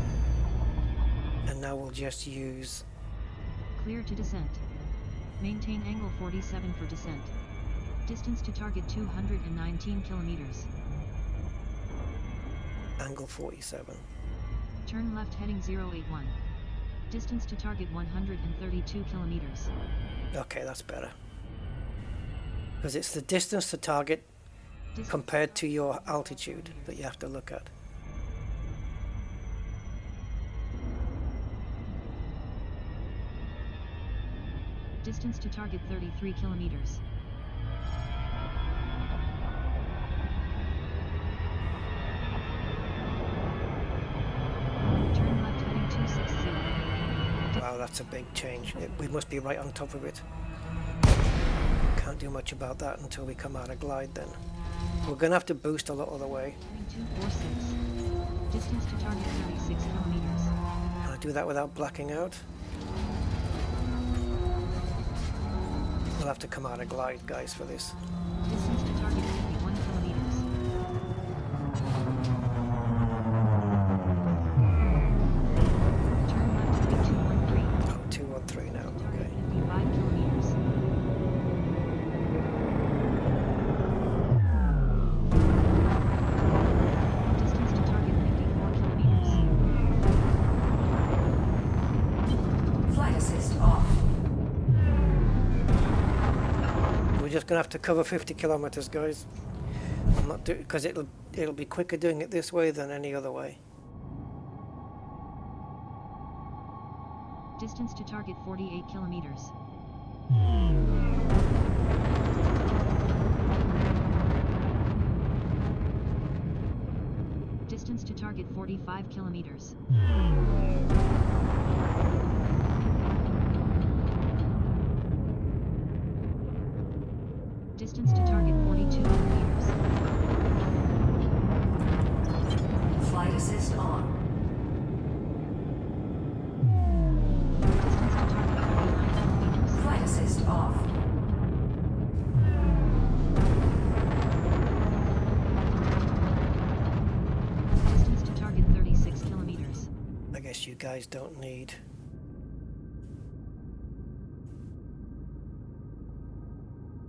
and now we'll just use Clear to descent. Maintain angle 47 for descent. Distance to target 219 kilometers. angle 47. Turn left heading 081. Distance to target 132 kilometers. Okay, that's better. Because it's the distance to target Distance compared to your altitude that you have to look at. Distance to target 33 kilometers. Turn left heading 260. Wow, that's a big change. We must be right on top of it. Can't do much about that until we come out of glide then. We're going to have to boost a lot of the way. Heading 246. Distance to target 36 kilometers. Can I do that without blacking out? We'll have to come out of glide, guys, for this. Distance to target 51 kilometers. Turn left heading 213. Oh, 213 now, Target okay. 55 kilometers. Distance to target 54 kilometers. Flight assist off. We're just going to have to cover 50 kilometers, guys. I'm not doing because it'll be quicker doing it this way than any other way. Distance to target 48 kilometers. Distance to target 45 kilometers. Distance to target 42 kilometers. Flight assist on. Distance to target 39 kilometers. Flight assist off. Distance to target 36 kilometers. I guess you guys don't need...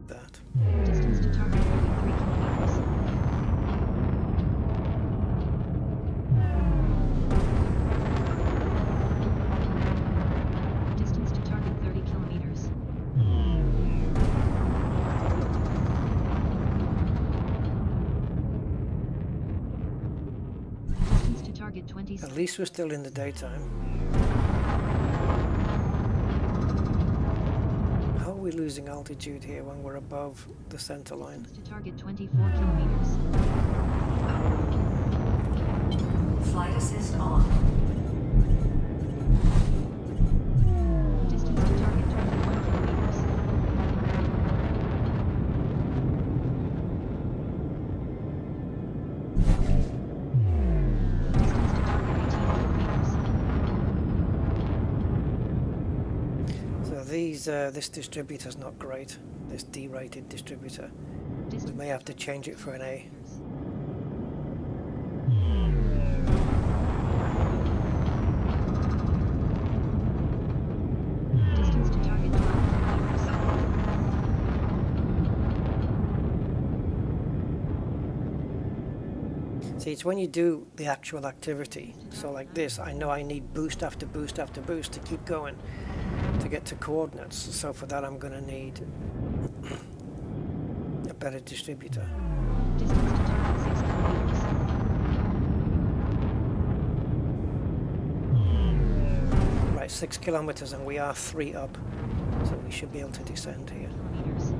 that. Distance to target 33 kilometers. Distance to target 30 kilometers. Distance to target 20. At least we're still in the daytime. How are we losing altitude here when we're above the center line? To target 24 kilometers. Flight assist on. Distance to target 21 kilometers. Distance to target 18 kilometers. So this distributor's not great. This D-rated distributor. We may have to change it for an A. Distance See, it's when you do the actual activity. So like this, I know I need boost after boost after boost to keep going to get to coordinates. So for that, I'm going to need a better distributor. Distance to target 6 kilometers. Right, 6 kilometers, and we are 3 up. So we should be able to descend here. Meters.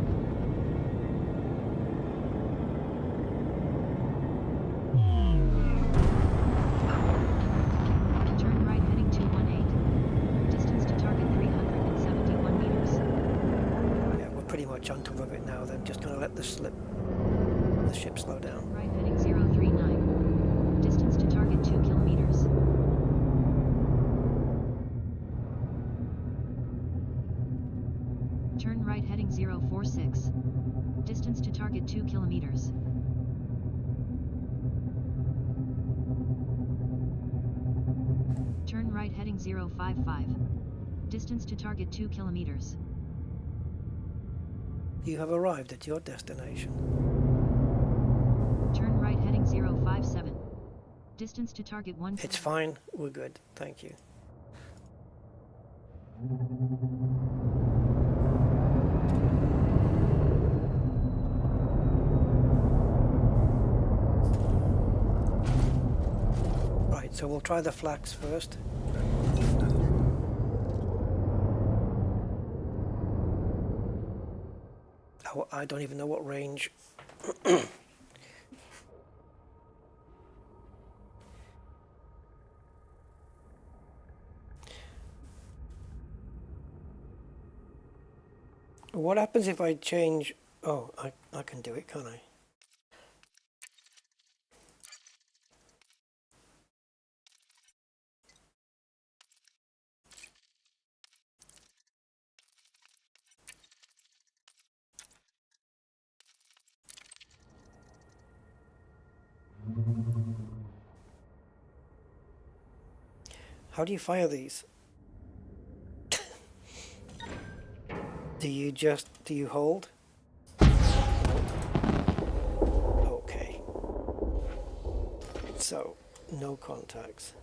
Turn right heading 218. Distance to target 371 meters. Yeah, we're pretty much on top of it now. Then just going to let the ship slow down. Right heading 039. Distance to target 2 kilometers. Turn right heading 046. Distance to target 2 kilometers. Turn right heading 055. Distance to target 2 kilometers. You have arrived at your destination. Turn right heading 057. Distance to target 1 It's kilometer. fine. We're good. Thank you. Right, so we'll try the flax first. Oh, I don't even know what range. What happens if I change? Oh, I can do it, can't I? How do you fire these? Do you hold? Okay. So, no contacts.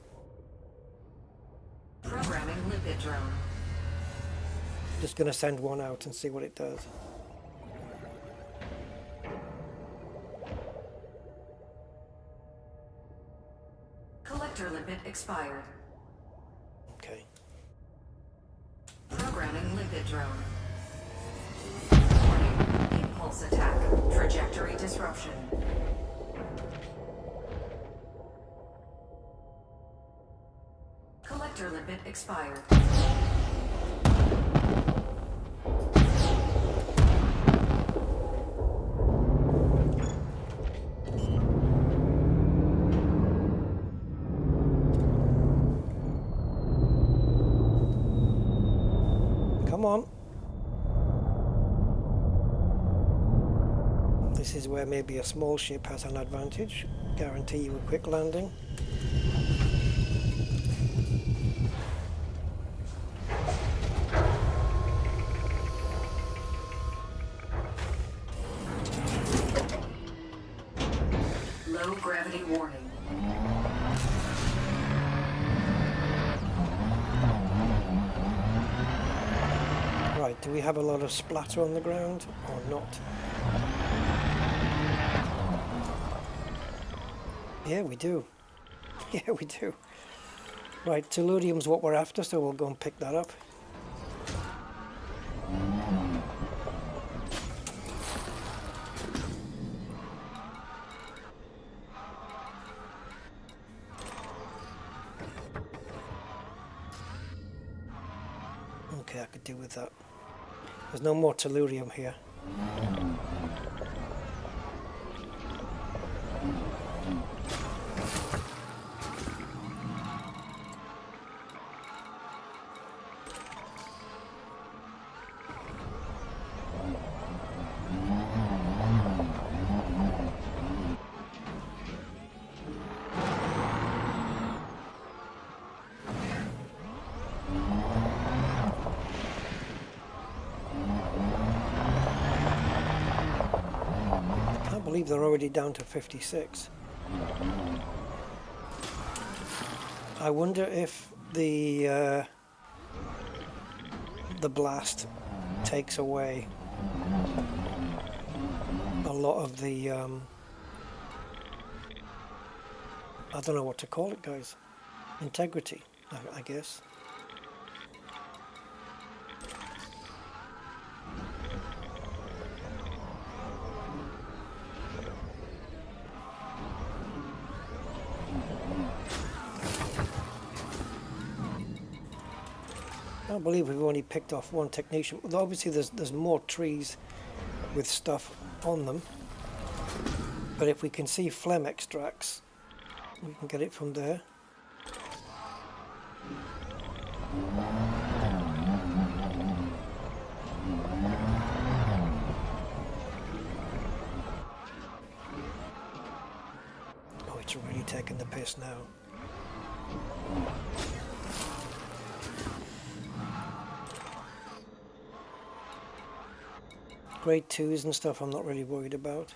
Programming lipid drone. Just gonna send one out and see what it does. Collector lipid expired. Okay. Programming lipid drone. Warning. Impulse attack. Trajectory disruption. Collector lipid expired. Come on. This is where maybe a small ship has an advantage. Guarantee you a quick landing. Low gravity warning. Right, do we have a lot of splatter on the ground or not? Yeah, we do. Yeah, we do. Right, tellurium's what we're after, so we'll go and pick that up. Okay, I could do with that. There's no more tellurium here. I believe they're already down to 56. I wonder if the blast takes away a lot of the I don't know what to call it, guys. Integrity, I guess. I can't believe we've only picked off one technician. Well, obviously there's more trees with stuff on them. But if we can see phlegm extracts, we can get it from there. Oh, it's really taking the piss now. Grade 2s and stuff I'm not really worried about.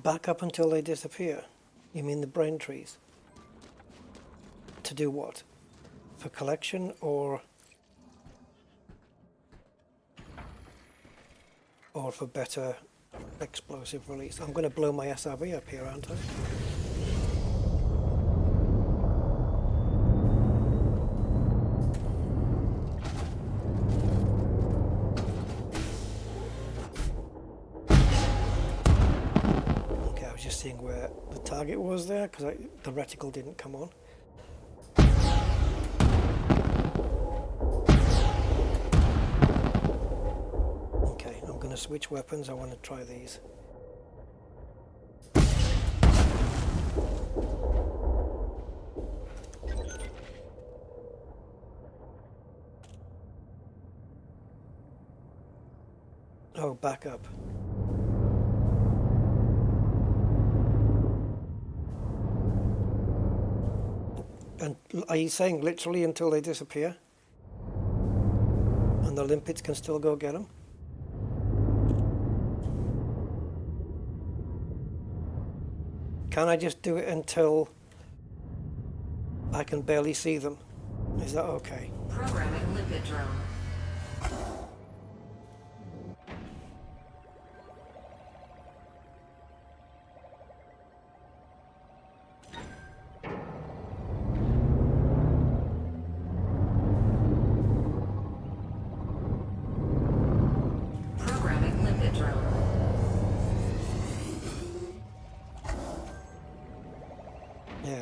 Back up until they disappear. You mean the brain trees? To do what? For collection or for better explosive release? I'm going to blow my SRV up here, aren't I? Just seeing where the target was there because the reticle didn't come on. Okay, I'm going to switch weapons. I want to try these. Oh, back up. And are you saying literally until they disappear? And the limpets can still go get them? Can I just do it until I can barely see them? Is that okay? Programming limpet drone.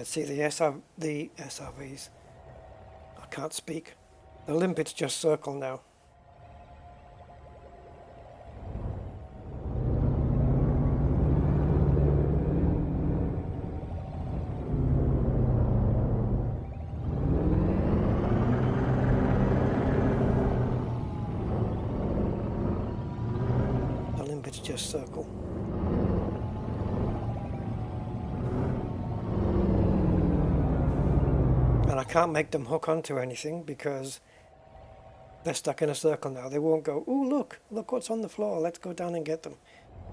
See the SRVs. I can't speak. The limpets just circle now. The limpets just circle. And I can't make them hook onto anything because they're stuck in a circle now. They won't go, ooh, look what's on the floor, let's go down and get them.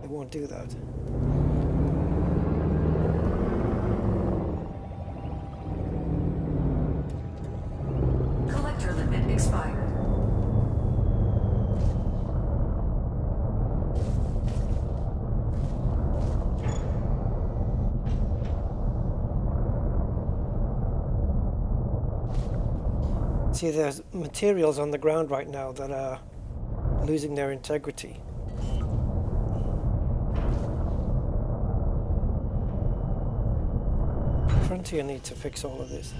They won't do that. Collector limit expired. See, there's materials on the ground right now that are losing their integrity. Frontier need to fix all of this.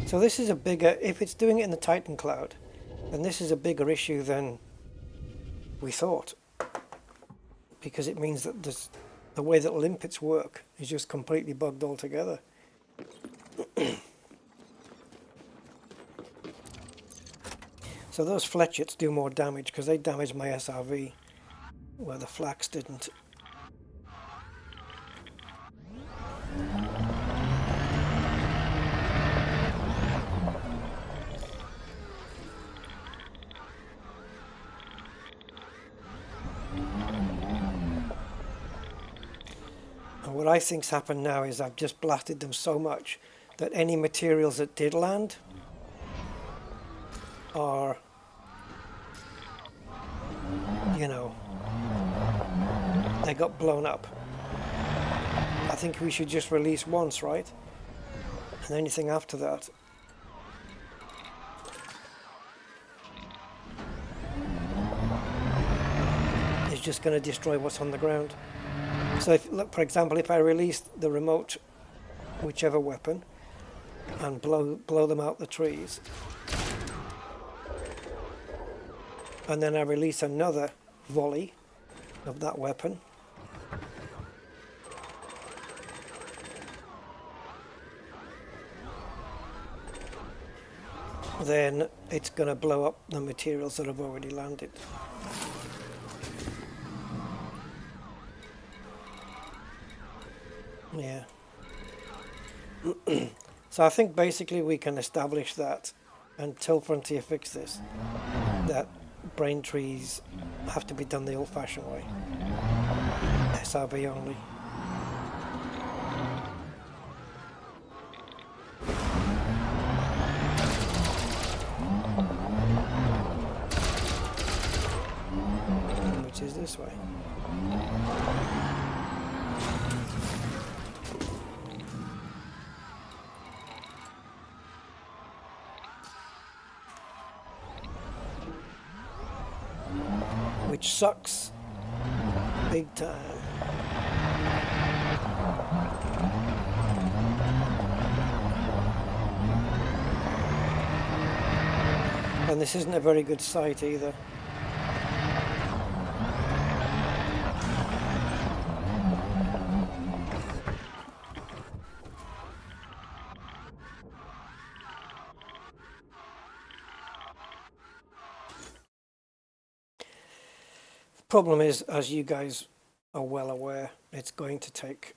So this is a bigger, if it's doing it in the Titan cloud, then this is a bigger issue than we thought. Because it means that the way that limpets work is just completely bugged altogether. So those fletchets do more damage because they damage my SRV, where the flax didn't. And what I think's happened now is I've just blasted them so much that any materials that did land are, you know, they got blown up. I think we should just release once, right? And anything after that is just going to destroy what's on the ground. So if, look, for example, if I release the remote whichever weapon and blow them out the trees, and then I release another volley of that weapon, then it's going to blow up the materials that have already landed. Yeah. So I think basically we can establish that until Frontier fix this, that brain trees have to be done the old-fashioned way. SRV only. Which is this way. Which sucks big time. And this isn't a very good sight either. Problem is, as you guys are well aware, it's going to take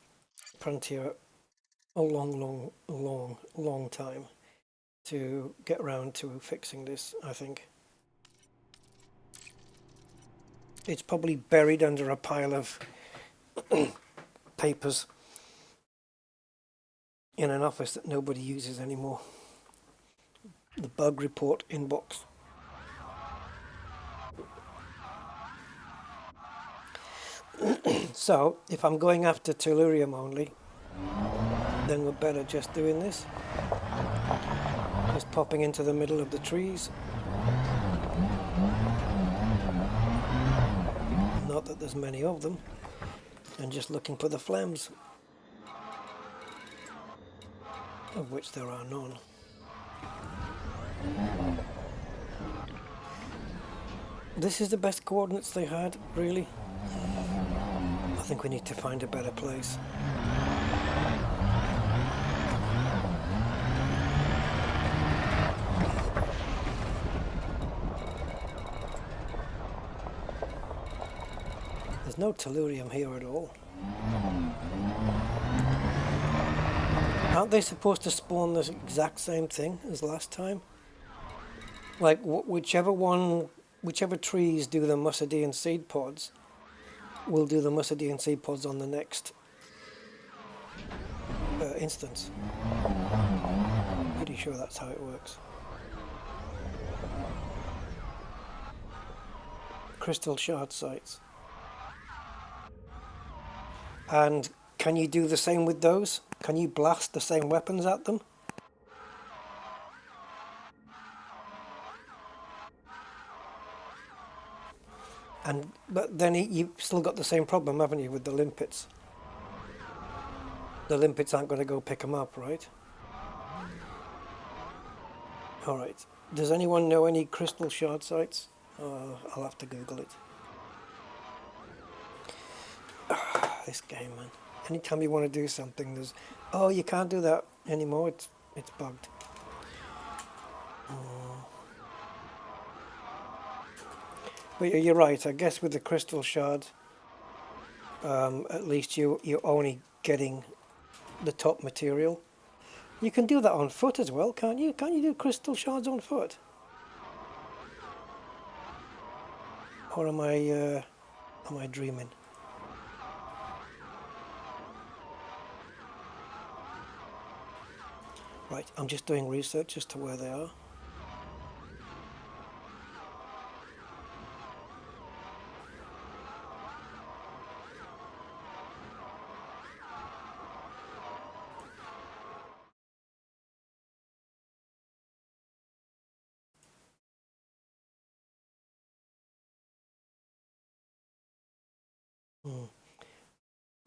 Frontier a long time to get around to fixing this, I think. It's probably buried under a pile of papers in an office that nobody uses anymore. The bug report inbox. So, if I'm going after tellurium only, then we're better just doing this. Just popping into the middle of the trees. Not that there's many of them. And just looking for the flames, of which there are none. This is the best coordinates they had, really. I think we need to find a better place. There's no tellurium here at all. Aren't they supposed to spawn the exact same thing as last time? Like whichever trees do the Musadian seed pods, we'll do the Musadian seed pods on the next instance. Pretty sure that's how it works. Crystal shard sites. And can you do the same with those? Can you blast the same weapons at them? But then you've still got the same problem, haven't you, with the limpets? The limpets aren't going to go pick them up, right? All right. Does anyone know any crystal shard sites? I'll have to Google it. This game, man. Anytime you want to do something, there's... Oh, you can't do that anymore. It's bugged. But you're right. I guess with the crystal shards, at least you're only getting the top material. You can do that on foot as well, can't you? Can't you do crystal shards on foot? Or am I dreaming? Right, I'm just doing research as to where they are.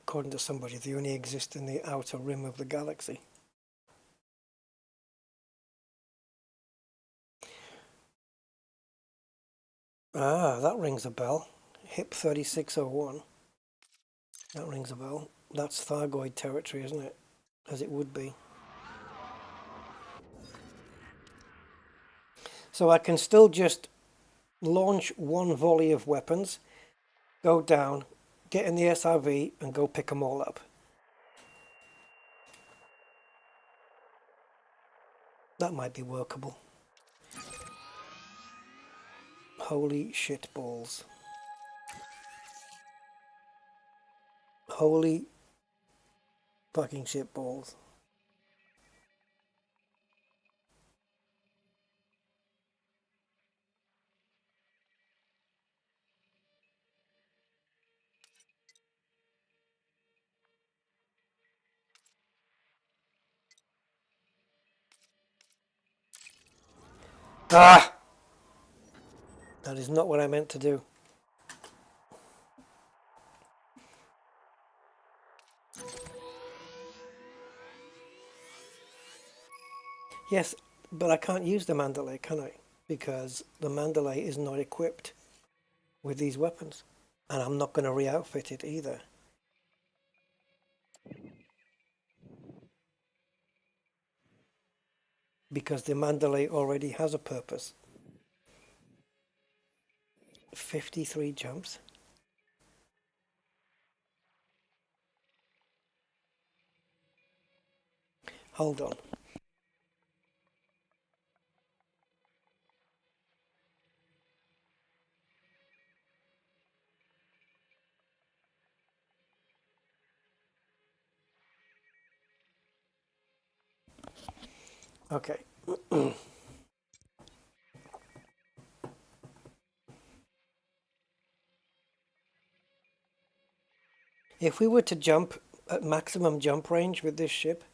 According to somebody, they only exist in the outer rim of the galaxy. Ah, that rings a bell. HIP 3601. That rings a bell. That's Thargoid territory, isn't it? As it would be. So I can still just launch one volley of weapons, go down, get in the SRV and go pick them all up. That might be workable. Holy shit balls. Holy fucking shit balls. Ah! That is not what I meant to do. Yes, but I can't use the Mandalay, can I? Because the Mandalay is not equipped with these weapons. And I'm not going to re-outfit it either. Because the Mandalay already has a purpose. 53 jumps. Hold on. Okay. If we were to jump at maximum jump range with this ship,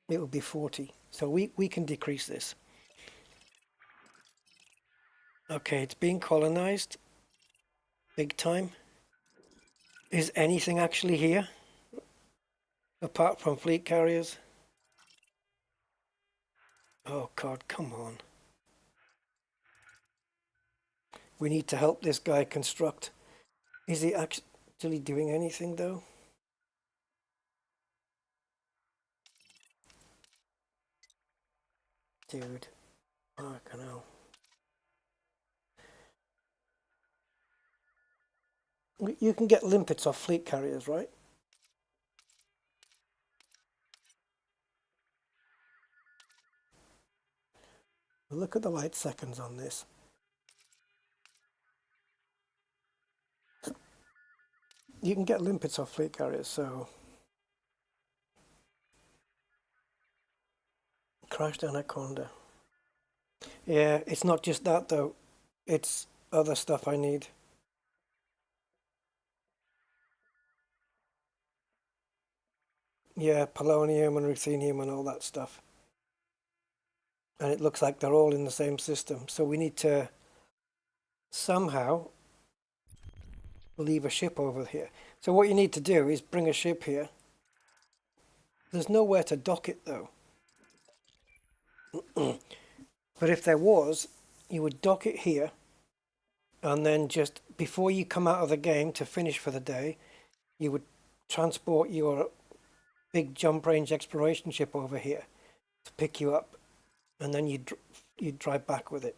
it would be 40. So we can decrease this. Okay, it's being colonized. Big time. Is anything actually here? Apart from fleet carriers? Oh God, come on. We need to help this guy construct. Is he actually doing anything though? Dude, fucking hell. You can get limpets off fleet carriers, right? Look at the light seconds on this. You can get limpets off fleet carriers, so... Crashed Anaconda. Yeah, it's not just that though. It's other stuff I need. Yeah, polonium and ruthenium and all that stuff. And it looks like they're all in the same system. So we need to somehow leave a ship over here. So what you need to do is bring a ship here. There's nowhere to dock it though. But if there was, you would dock it here, and then just before you come out of the game to finish for the day, you would transport your big jump range exploration ship over here to pick you up, and then you'd drive back with it.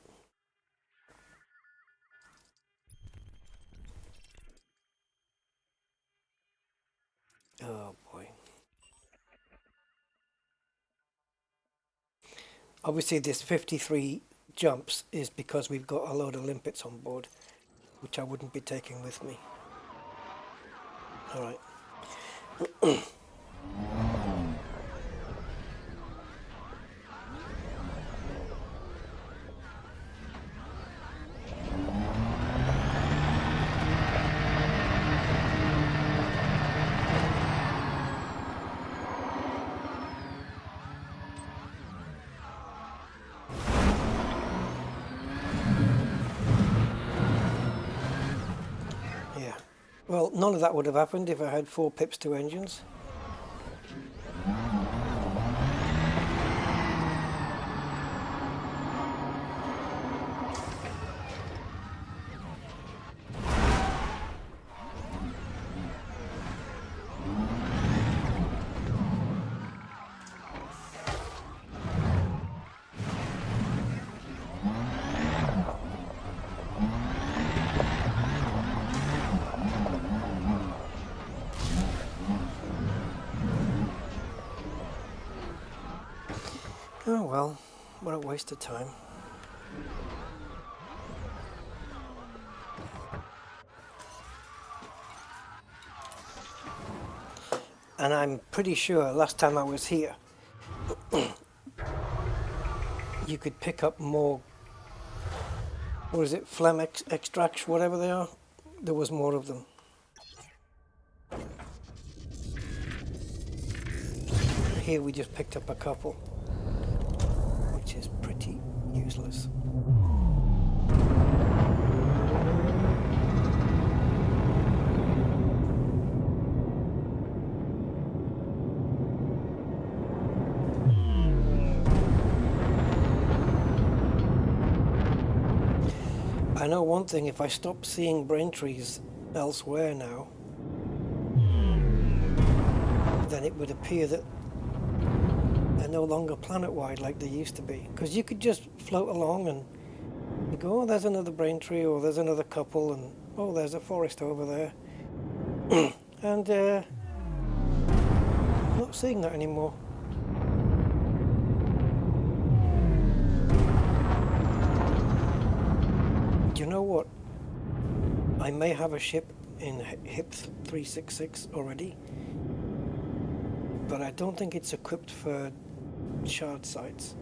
Oh boy. Obviously this 53 jumps is because we've got a load of limpets on board, which I wouldn't be taking with me. Alright. Well, none of that would have happened if I had 4 pips, 2 engines. Oh well, what a waste of time. And I'm pretty sure last time I was here, you could pick up more, what is it, phlegm extracts, whatever they are. There was more of them. Here we just picked up a couple, which is pretty useless. I know one thing, if I stop seeing Braintrees elsewhere now, then it would appear that they're no longer planet-wide like they used to be. Because you could just float along and you go, oh, there's another Braintree, or there's another couple, and oh, there's a forest over there. And I'm not seeing that anymore. Do you know what? I may have a ship in HIP 366 already, but I don't think it's equipped for shard sites.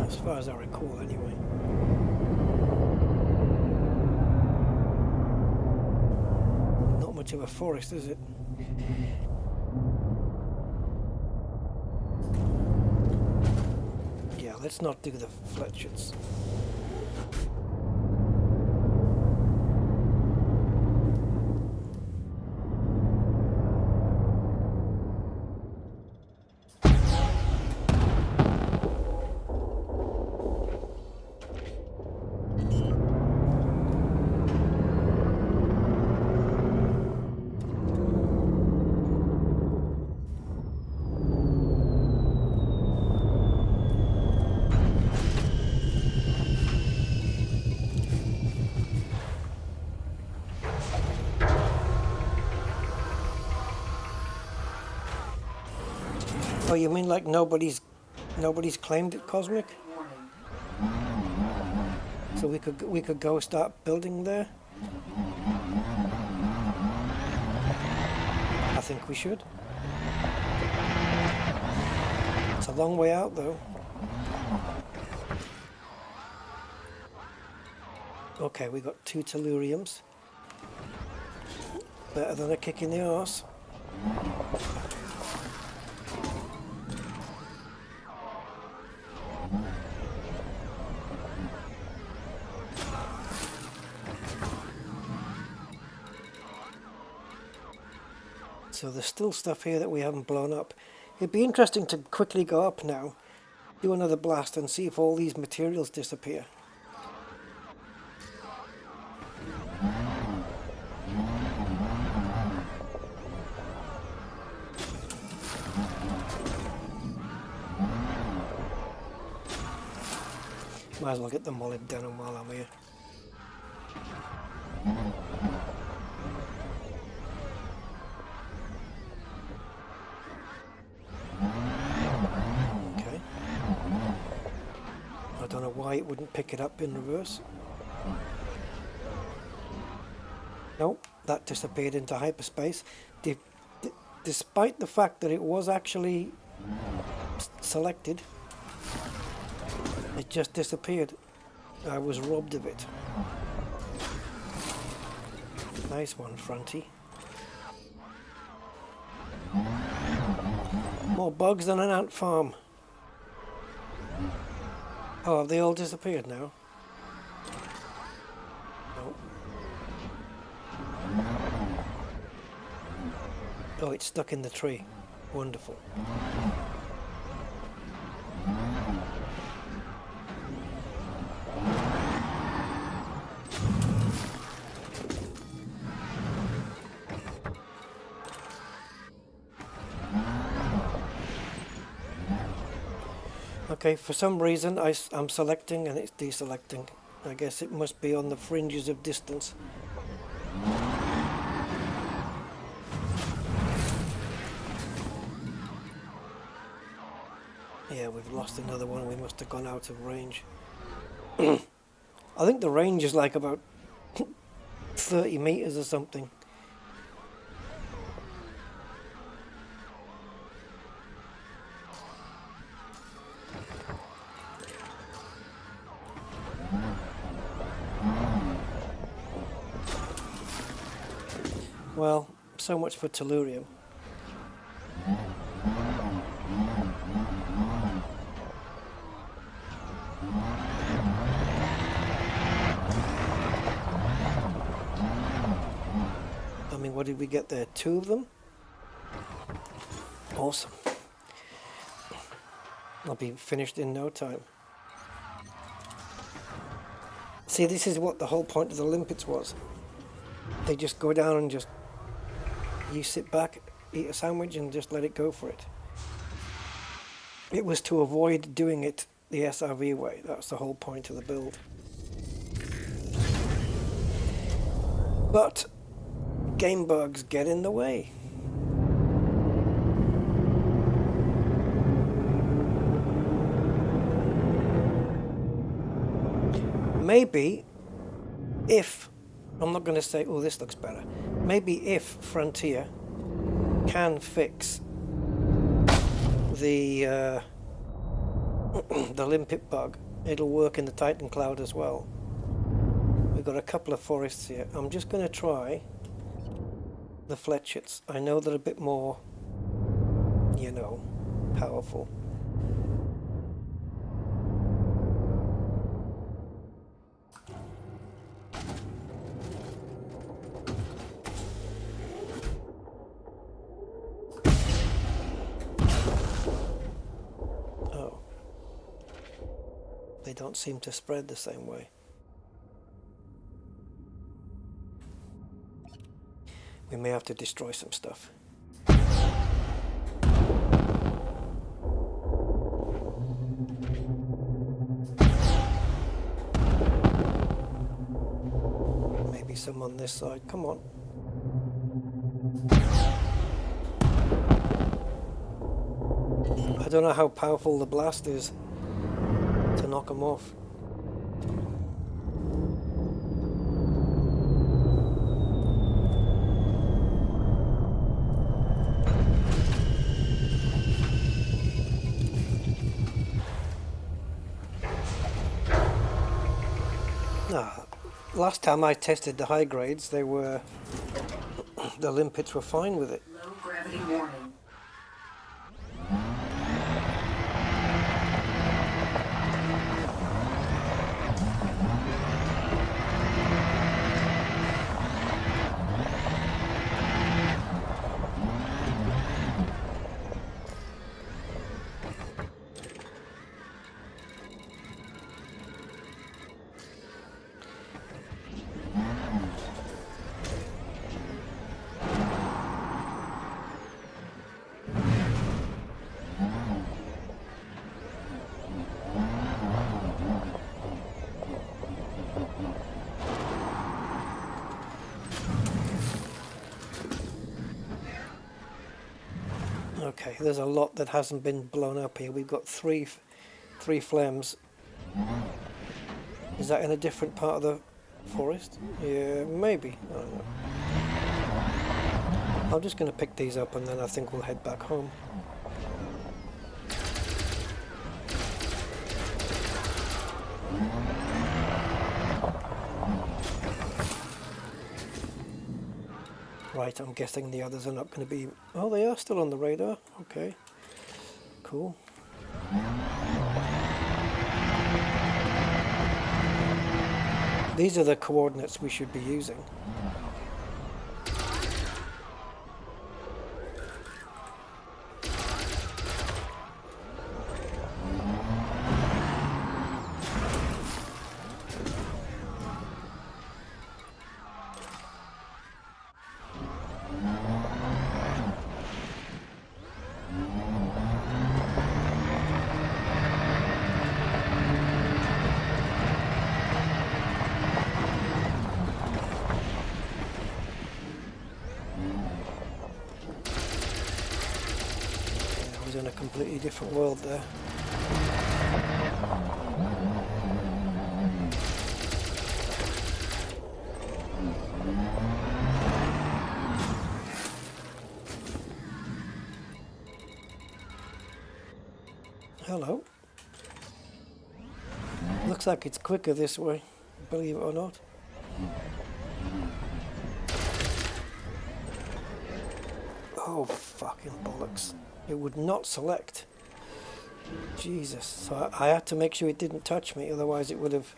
As far as I recall, anyway. Not much of a forest, is it? Yeah, let's not do the Fletchers. Oh, you mean like nobody's claimed it, Cosmic? So we could go start building there? I think we should. It's a long way out though. Okay, we got 2 telluriums. Better than a kick in the arse. So there's still stuff here that we haven't blown up. It'd be interesting to quickly go up now, do another blast and see if all these materials disappear. Might as well get the molybdenum while I'm here. Okay. I don't know why it wouldn't pick it up in reverse. Nope, that disappeared into hyperspace. Despite the fact that it was actually selected, it just disappeared. I was robbed of it. Nice one, Fronty. More bugs than an ant farm. Oh, have they all disappeared now? No. Oh, it's stuck in the tree. Wonderful. Okay, for some reason I'm selecting and it's deselecting. I guess it must be on the fringes of distance. Yeah, we've lost another one. We must have gone out of range. I think the range is like about 30 meters or something. Well, so much for tellurium. I mean, what did we get there? 2 of them? Awesome. I'll be finished in no time. See, this is what the whole point of the limpets was. They just go down and just... You sit back, eat a sandwich and just let it go for it. It was to avoid doing it the SRV way. That's the whole point of the build. But game bugs get in the way. Maybe if... I'm not going to say, oh, this looks better. Maybe if Frontier can fix the the limpet bug, it'll work in the Titan Cloud as well. We've got a couple of forests here. I'm just going to try the Fletchets. I know they're a bit more, you know, powerful. They don't seem to spread the same way. We may have to destroy some stuff. Maybe some on this side. Come on. I don't know how powerful the blast is to knock them off. Last time I tested the high grades, they were the limpets were fine with it. Low gravity warning. Okay, there's a lot that hasn't been blown up here. We've got three flames. Is that in a different part of the forest? Yeah, maybe. I don't know. I'm just going to pick these up and then I think we'll head back home. Right, I'm guessing the others are not going to be... Oh, they are still on the radar. Okay, cool. These are the coordinates we should be using. In a completely different world there. Hello. Looks like it's quicker this way, believe it or not. Oh, fucking bollocks. It would not select. Jesus. So I had to make sure it didn't touch me, otherwise it would have...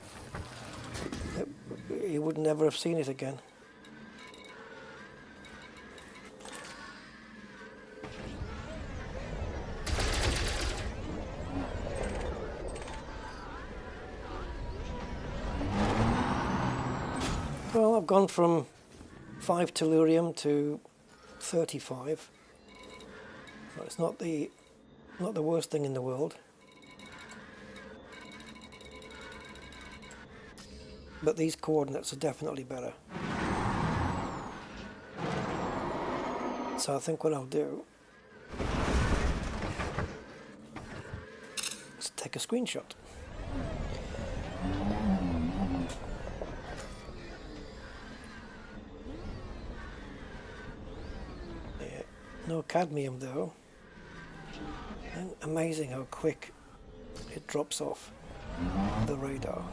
You would never have seen it again. Well, I've gone from 5 tellurium to 35. So it's not the worst thing in the world. But these coordinates are definitely better. So I think what I'll do is take a screenshot. Yeah, no cadmium though. And amazing how quick it drops off the radar.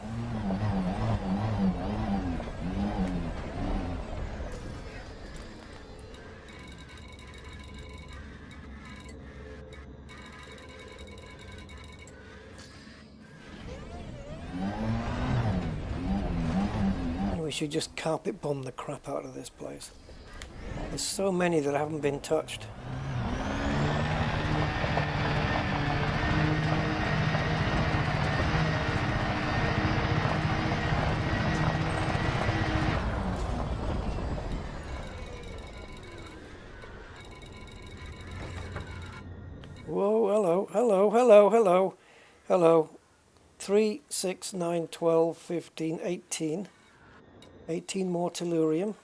We should just carpet bomb the crap out of this place. There's so many that haven't been touched. Whoa, hello, hello, hello, hello, hello. 3, 6, 9, 12, 15, 18. 18 more tellurium.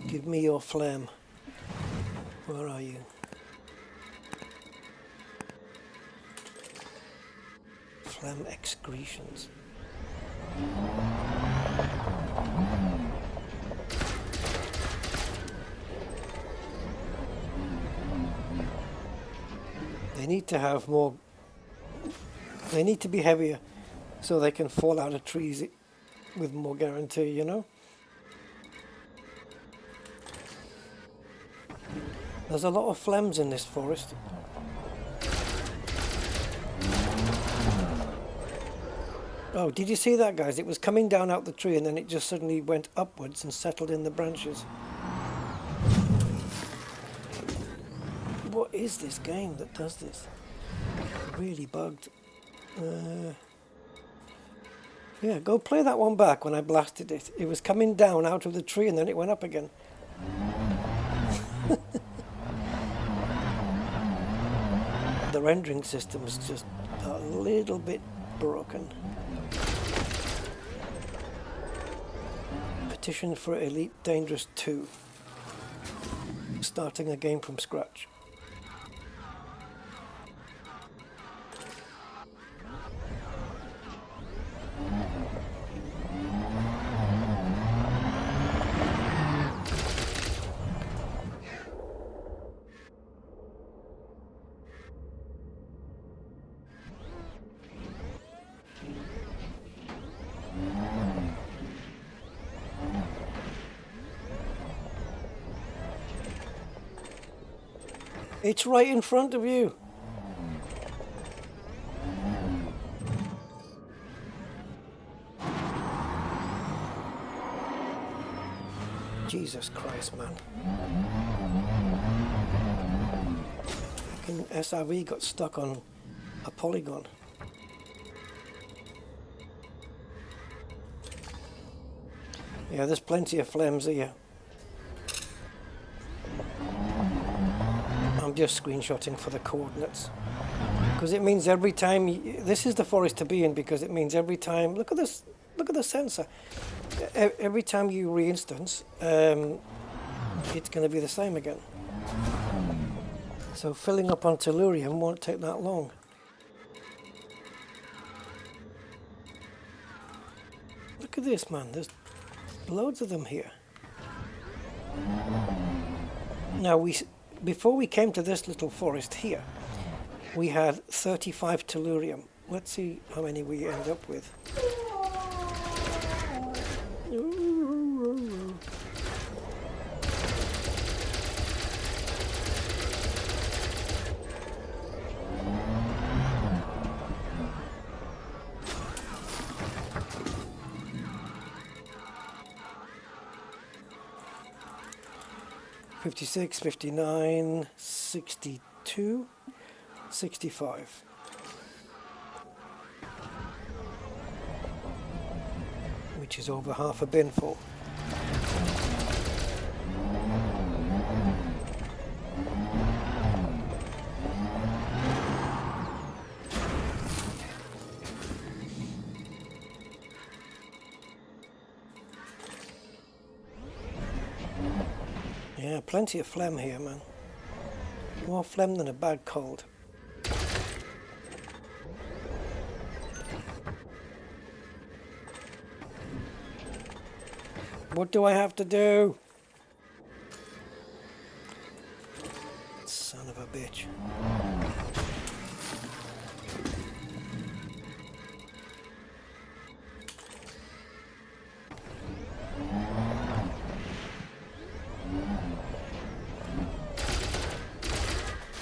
Give me your phlegm. Where are you? Phlegm excretions. They need to have more. They need to be heavier so they can fall out of trees with more guarantee, you know? There's a lot of phlegms in this forest. Oh, did you see that, guys? It was coming down out the tree and then it just suddenly went upwards and settled in the branches. What is this game that does this? Really bugged. Yeah, Yeah, go play that one back when I blasted it. It was coming down out of the tree and then it went up again. The rendering system is just a little bit broken. Petition for Elite Dangerous 2. Starting a game from scratch. It's right in front of you. Jesus Christ, man. Fucking SRV got stuck on a polygon. Yeah, there's plenty of flames here. I'm just screenshotting for the coordinates because it means every time this is the forest to be in, because it means every time, look at this, look at the sensor, every time you reinstance it's going to be the same again. So filling up on tellurium won't take that long. Look at this, man, there's loads of them here. Now before we came to this little forest here, we had 35 tellurium. Let's see how many we end up with. $56, $59, $62, $65. Which is over half a bin full. Yeah, plenty of phlegm here, man. More phlegm than a bad cold. What do I have to do? Son of a bitch.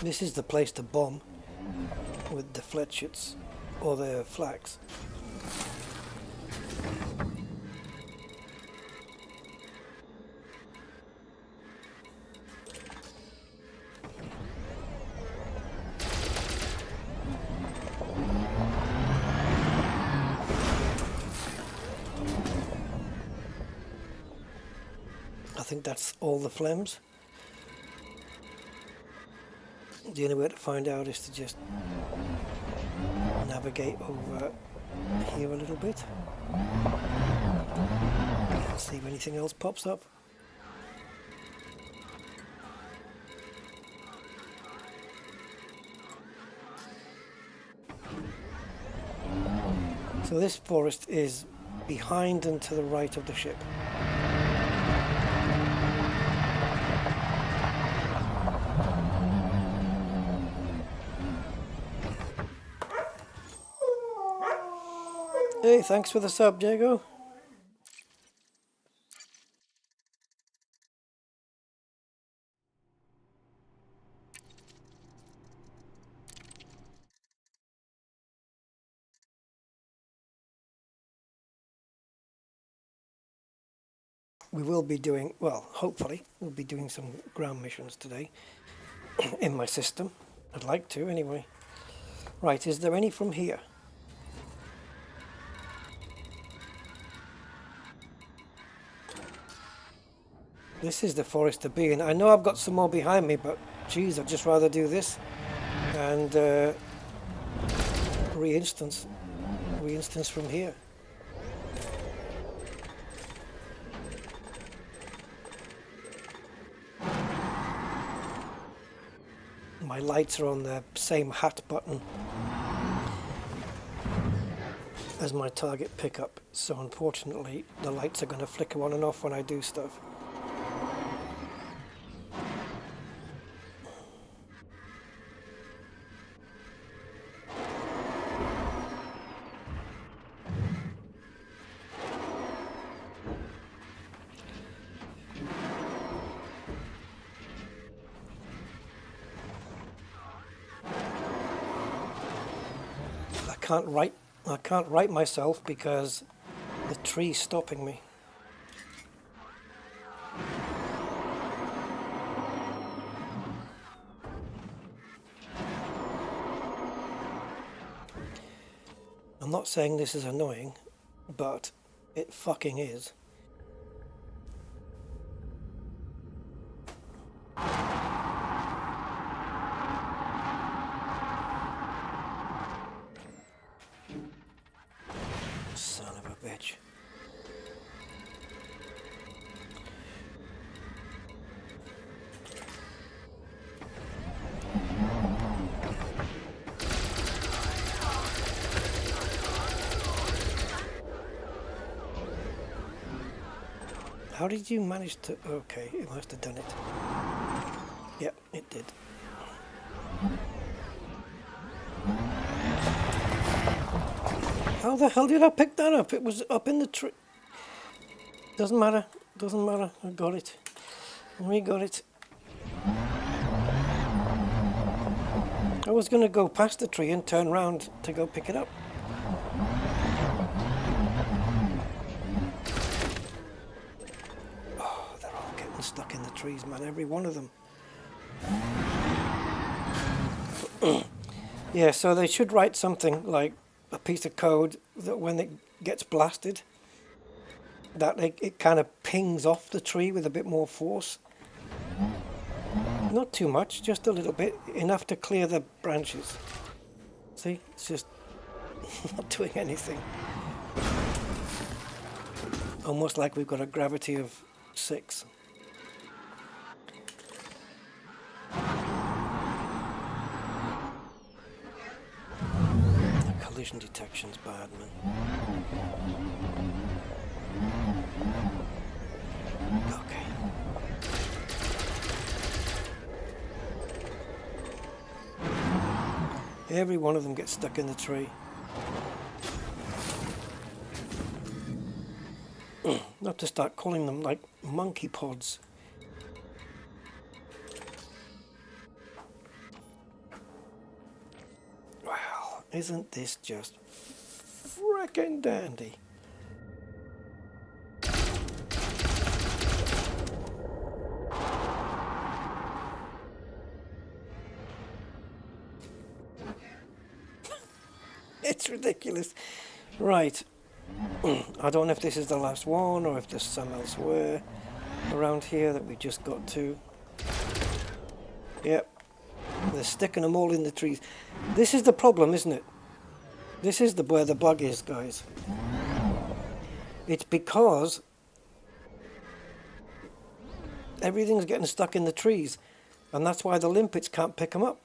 This is the place to bomb with the fletchets or the flags. I think that's all the flames. The only way to find out is to just navigate over here a little bit. See if anything else pops up. So this forest is behind and to the right of the ship. Hey, thanks for the sub, Diego. We will be doing, well, hopefully, we'll be doing some ground missions today in my system. I'd like to, anyway. Right, is there any from here? This is the forest to be in. I know I've got some more behind me, but geez, I'd just rather do this and re-instance from here. My lights are on the same hat button as my target pickup, so unfortunately the lights are going to flicker on and off when I do stuff. I can't right myself because the tree's stopping me. I'm not saying this is annoying, but it fucking is. Son of a bitch. How did you manage to... Okay, it must have done it. Yep, it did. How the hell did I pick that up? It was up in the tree. Doesn't matter. Doesn't matter. I got it. We got it. I was going to go past the tree and turn around to go pick it up. Oh, they're all getting stuck in the trees, man. Every one of them. Yeah, so they should write something like a piece of code that when it gets blasted, that it kind of pings off the tree with a bit more force. Not too much, just a little bit, enough to clear the branches. See, it's just not doing anything. Almost like we've got a gravity of 6. Collision detection's bad, man. Okay. Every one of them gets stuck in the tree. Not to start calling them like monkey pods. Well, isn't this just frickin' dandy? It's ridiculous. Right. I don't know if this is the last one or if there's some elsewhere around here that we just got to. Yep. They're sticking them all in the trees. This is the problem, isn't it? This is where the bug is, guys. It's because everything's getting stuck in the trees, and that's why the limpets can't pick them up.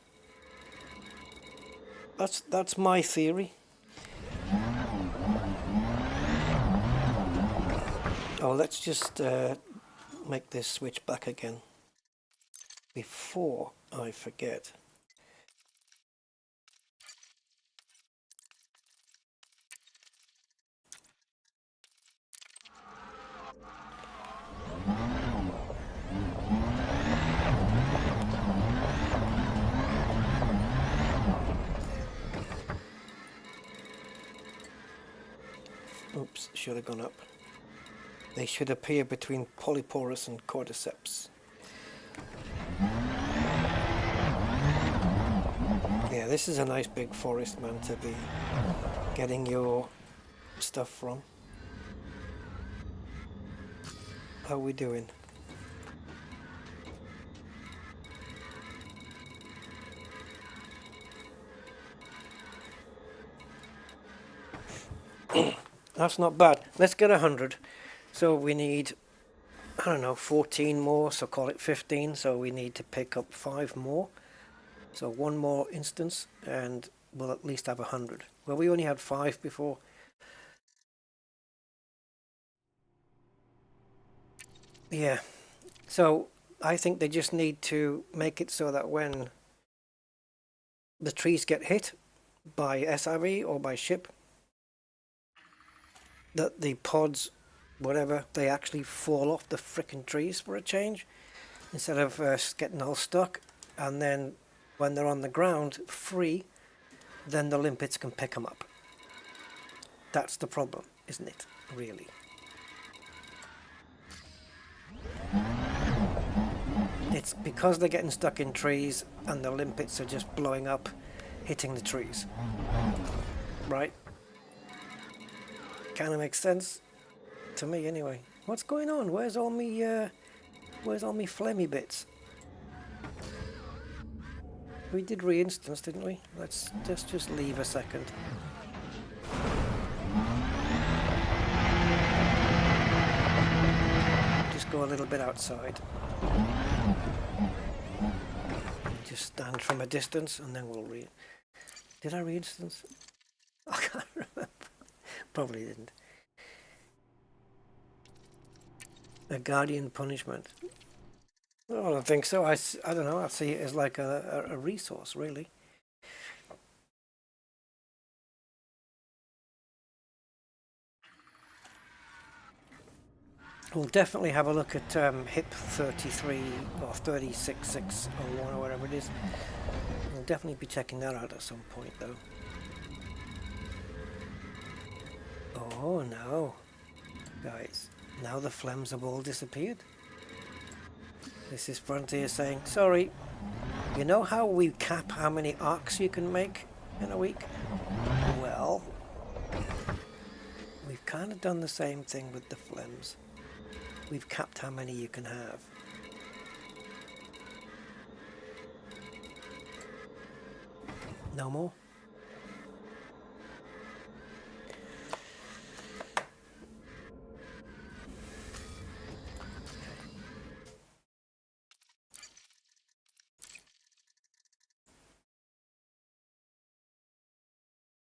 That's my theory. Oh, let's just make this switch back again before I forget. Oops, should have gone up. They should appear between polyporus and cordyceps. Yeah, this is a nice big forest, man, to be getting your stuff from. How are we doing? That's not bad. Let's get 100. So we need, I don't know, 14 more, so call it 15. So we need to pick up 5 more. So 1 more instance, and we'll at least have 100. Well, we only had 5 before. Yeah. So I think they just need to make it so that when the trees get hit by SRE or by ship, that the pods, whatever, they actually fall off the frickin' trees for a change, instead of getting all stuck. And then when they're on the ground free, then the limpets can pick them up. That's the problem, isn't it, really? It's because they're getting stuck in trees and the limpets are just blowing up, hitting the trees. Right? Kind of makes sense to me anyway. What's going on? Where's all me flemmy bits? We did re-instance, didn't we? Let's just leave a second. Just go a little bit outside. Just stand from a distance and then we'll Did I re-instance? I can't remember. Probably didn't. A guardian punishment. Oh, I don't think so. I don't know. I see it as like a resource, really. We'll definitely have a look at HIP 33 or 36601 or whatever it is. We'll definitely be checking that out at some point, though. Oh no, guys! Now the flames have all disappeared. This is Frontier saying, sorry, you know how we cap how many arcs you can make in a week? Well, we've kind of done the same thing with the flames. We've capped how many you can have. No more?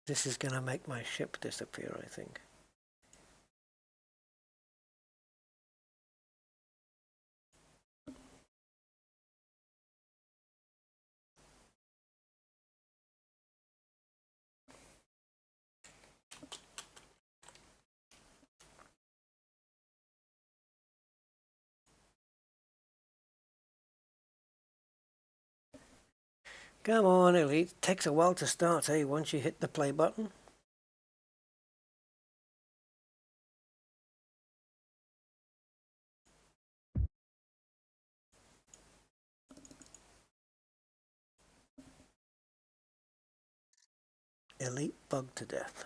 This is going to make my ship disappear, I think. Come on, Elite. It takes a while to start, eh, once you hit the play button. Elite bugged to death.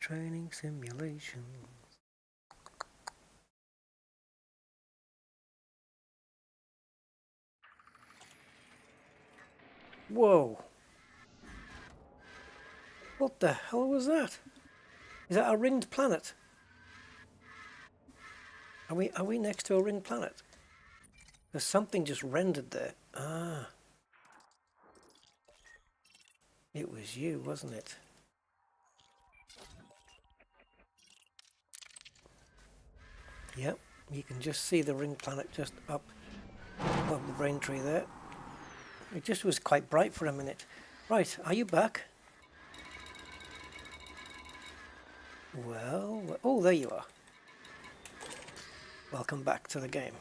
Training simulations. Whoa. What the hell was that? Is that a ringed planet? Are we next to a ringed planet? There's something just rendered there. Ah. It was you, wasn't it? Yep, you can just see the ring planet just up above the brain tree there. It just was quite bright for a minute. Right, are you back? Well, oh, there you are. Welcome back to the game.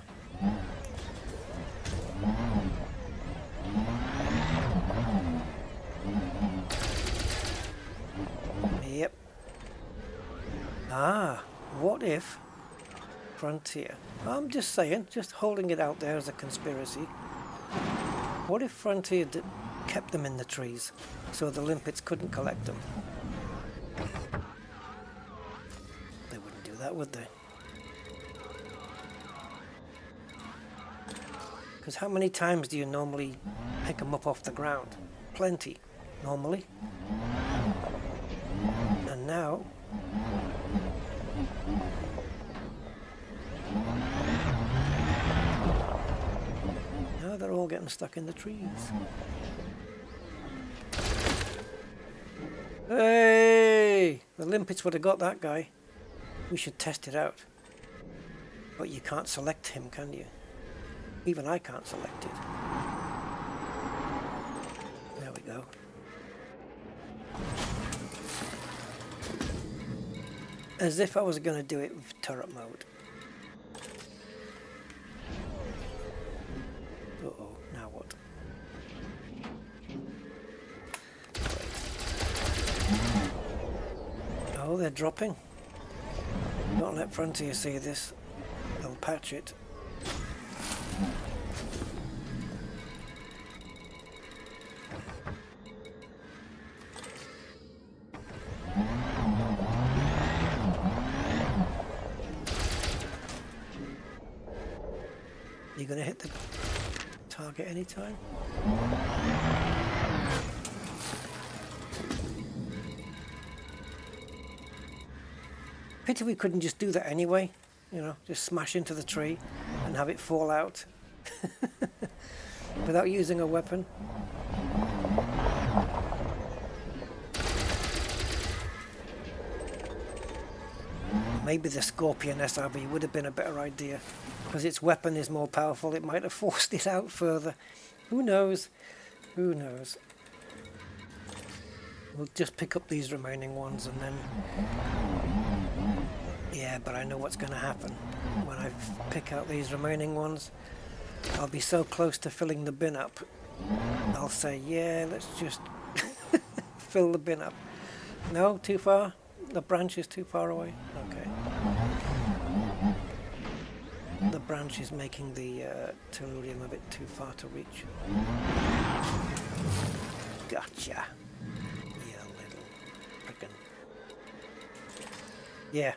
Yep. Ah, what if Frontier, I'm just saying, just holding it out there as a conspiracy. What if Frontier kept them in the trees so the limpets couldn't collect them? They wouldn't do that, would they? Because how many times do you normally pick them up off the ground? Plenty, normally. And now... now they're all getting stuck in the trees. Hey! The limpets would have got that guy. We should test it out. But you can't select him, can you? Even I can't select it. There we go. As if I was going to do it with turret mode. Uh-oh, now what? Oh, they're dropping. Don't let Frontier see this. They'll patch it. You gonna hit the target anytime? Pity we couldn't just do that anyway, you know, just smash into the tree and have it fall out without using a weapon. Maybe the Scorpion SRB would have been a better idea, because its weapon is more powerful. It might have forced it out further. Who knows? Who knows? We'll just pick up these remaining ones and then... yeah, but I know what's going to happen. When I pick out these remaining ones, I'll be so close to filling the bin up. I'll say, yeah, let's just fill the bin up. No, too far? The branch is too far away? Okay. The branch is making the tellurium a bit too far to reach. Gotcha. You little frickin'. Yeah.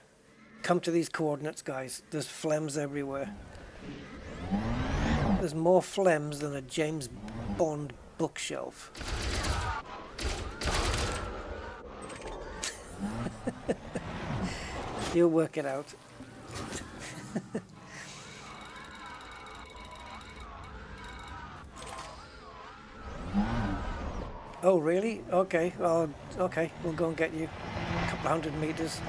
Come to these coordinates, guys. There's phlegms everywhere. There's more phlegms than a James Bond bookshelf. You'll work it out. Oh, really? Okay. Well, okay. We'll go and get you. A couple 100 meters.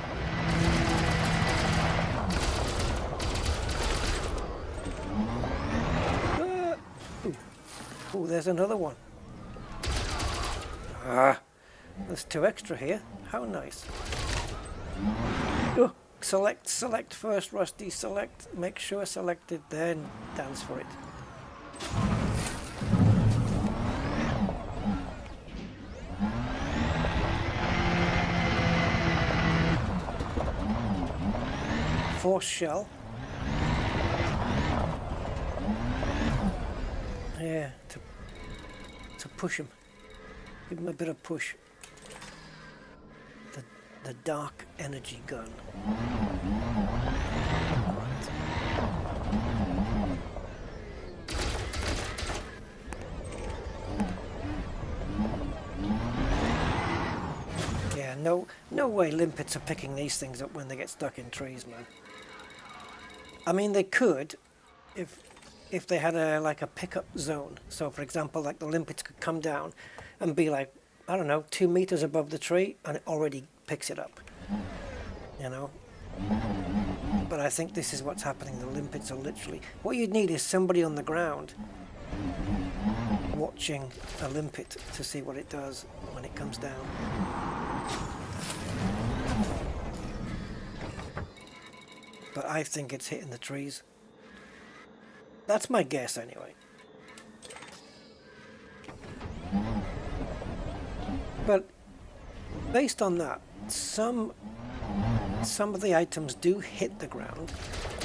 Oh, there's another one. Ah, there's 2 extra here. How nice. Oh, select first, Rusty. Select. Make sure selected, then dance for it. Force shell. Yeah, to push him. Give him a bit of push. The dark energy gun. Right. Yeah, no way limpets are picking these things up when they get stuck in trees, man. I mean, they could, if they had a pickup zone. So, for example, like the limpets could come down and be like, I don't know, 2 meters above the tree, and it already picks it up. You know. But I think this is what's happening. The limpets are literally. What you'd need is somebody on the ground watching a limpet to see what it does when it comes down. But I think it's hitting the trees. That's my guess anyway. But based on that, some of the items do hit the ground.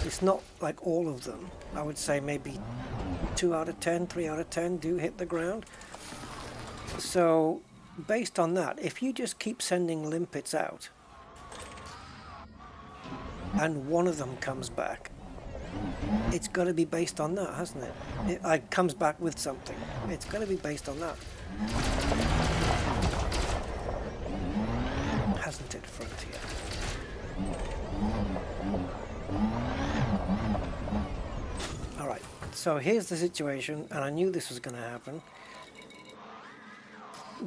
It's not like all of them. I would say maybe 2 out of 10, 3 out of 10 do hit the ground. So based on that, if you just keep sending limpets out and one of them comes back, it's got to be based on that, hasn't it? It comes back with something. It's got to be based on that. Hasn't it, Frontier? Alright, so here's the situation, and I knew this was going to happen.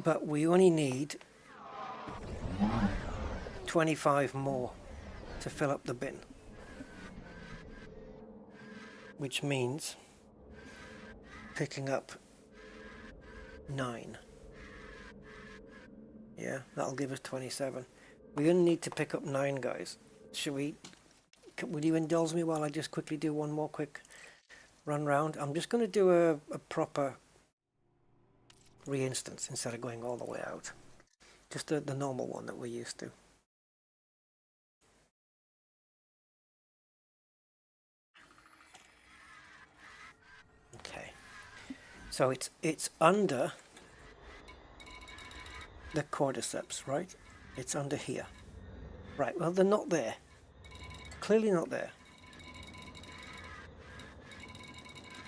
But we only need 25 more to fill up the bin. Which means picking up 9. Yeah, that'll give us 27. We only need to pick up 9, guys. Would you indulge me while I just quickly do one more quick run round? I'm just going to do a proper re-instance instead of going all the way out. Just the normal one that we're used to. Okay. So it's under the quadriceps, right? It's under here. Right, well they're not there. Clearly not there.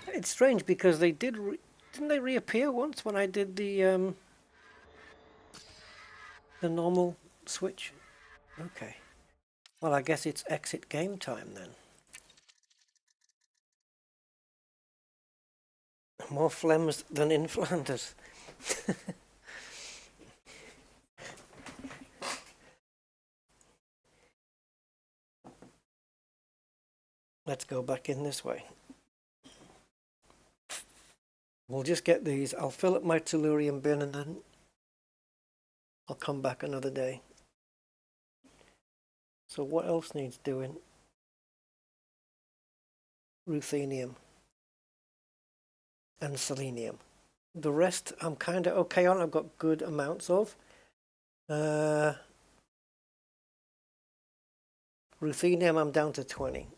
It's strange because they didn't they reappear once when I did the normal switch? Okay. Well, I guess it's exit game time then. More phlegms than in Flanders. Let's go back in this way. We'll just get these. I'll fill up my tellurium bin and then I'll come back another day. So what else needs doing? Ruthenium and selenium. The rest I'm kind of okay on. I've got good amounts of. Ruthenium I'm down to 20.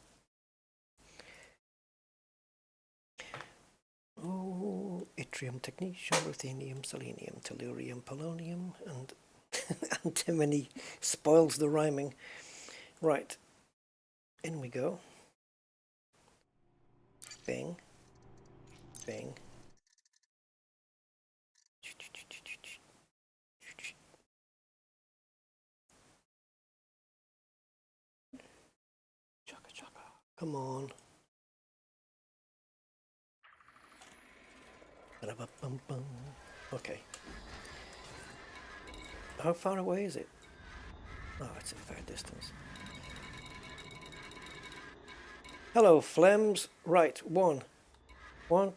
Oh, yttrium, technetium, ruthenium, selenium, tellurium, polonium, and antimony spoils the rhyming. Right, in we go. Bing, bing. Chaka chaka. Come on. Okay. How far away is it? Oh, it's a fair distance. Hello, Flems. Right, 1,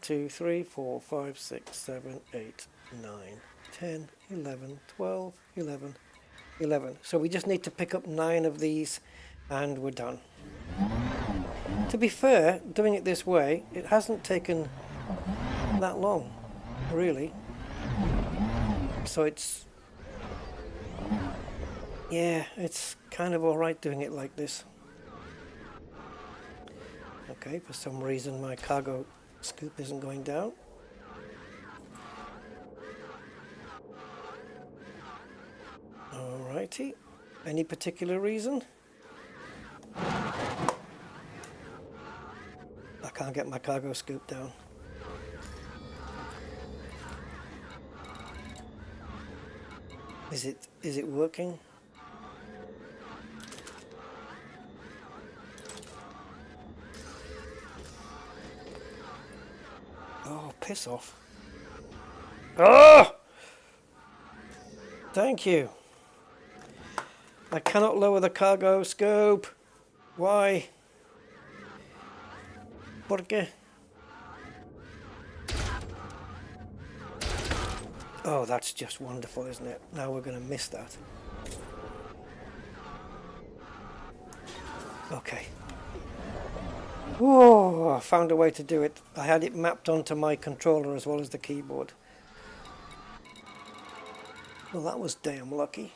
2, 3, 4, 5, 6, 7, 8, 9, 10, 11, 12, 11, 11. So we just need to pick up 9 of these and we're done. To be fair, doing it this way, it hasn't taken that long, really. So it's kind of alright doing it like this. Okay, for some reason my cargo scoop isn't going down. Alrighty. Any particular reason? I can't get my cargo scoop down. Is it working? Oh, piss off. Oh! Thank you. I cannot lower the cargo scope. Why? ¿Por qué? Oh, that's just wonderful, isn't it? Now we're going to miss that. Okay. Oh, I found a way to do it. I had it mapped onto my controller as well as the keyboard. Well, that was damn lucky.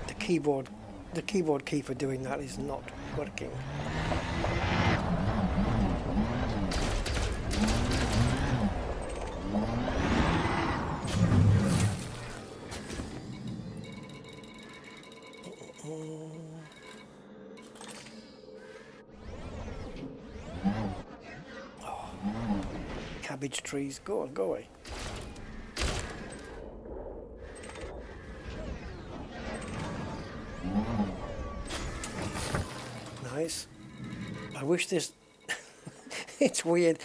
The keyboard key for doing that is not working. cabbage trees. Go on, go away. Nice. I wish this... it's weird.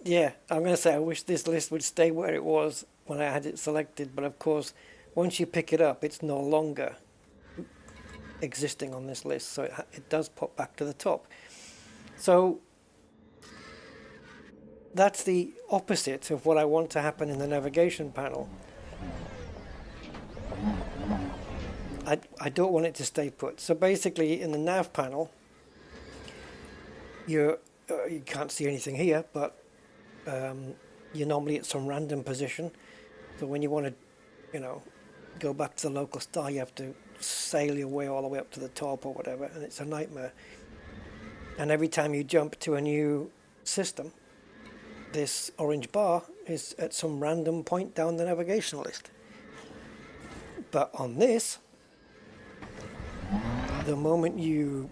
Yeah, I'm going to say I wish this list would stay where it was when I had it selected, but of course, once you pick it up, it's no longer existing on this list, so it does pop back to the top. So that's the opposite of what I want to happen in the navigation panel. I don't want it to stay put. So basically in the nav panel, you can't see anything here, but you're normally at some random position. So when you want to, you know, go back to the local star, you have to sail your way all the way up to the top or whatever, and it's a nightmare. And every time you jump to a new system, this orange bar is at some random point down the navigation list. But on this, the moment you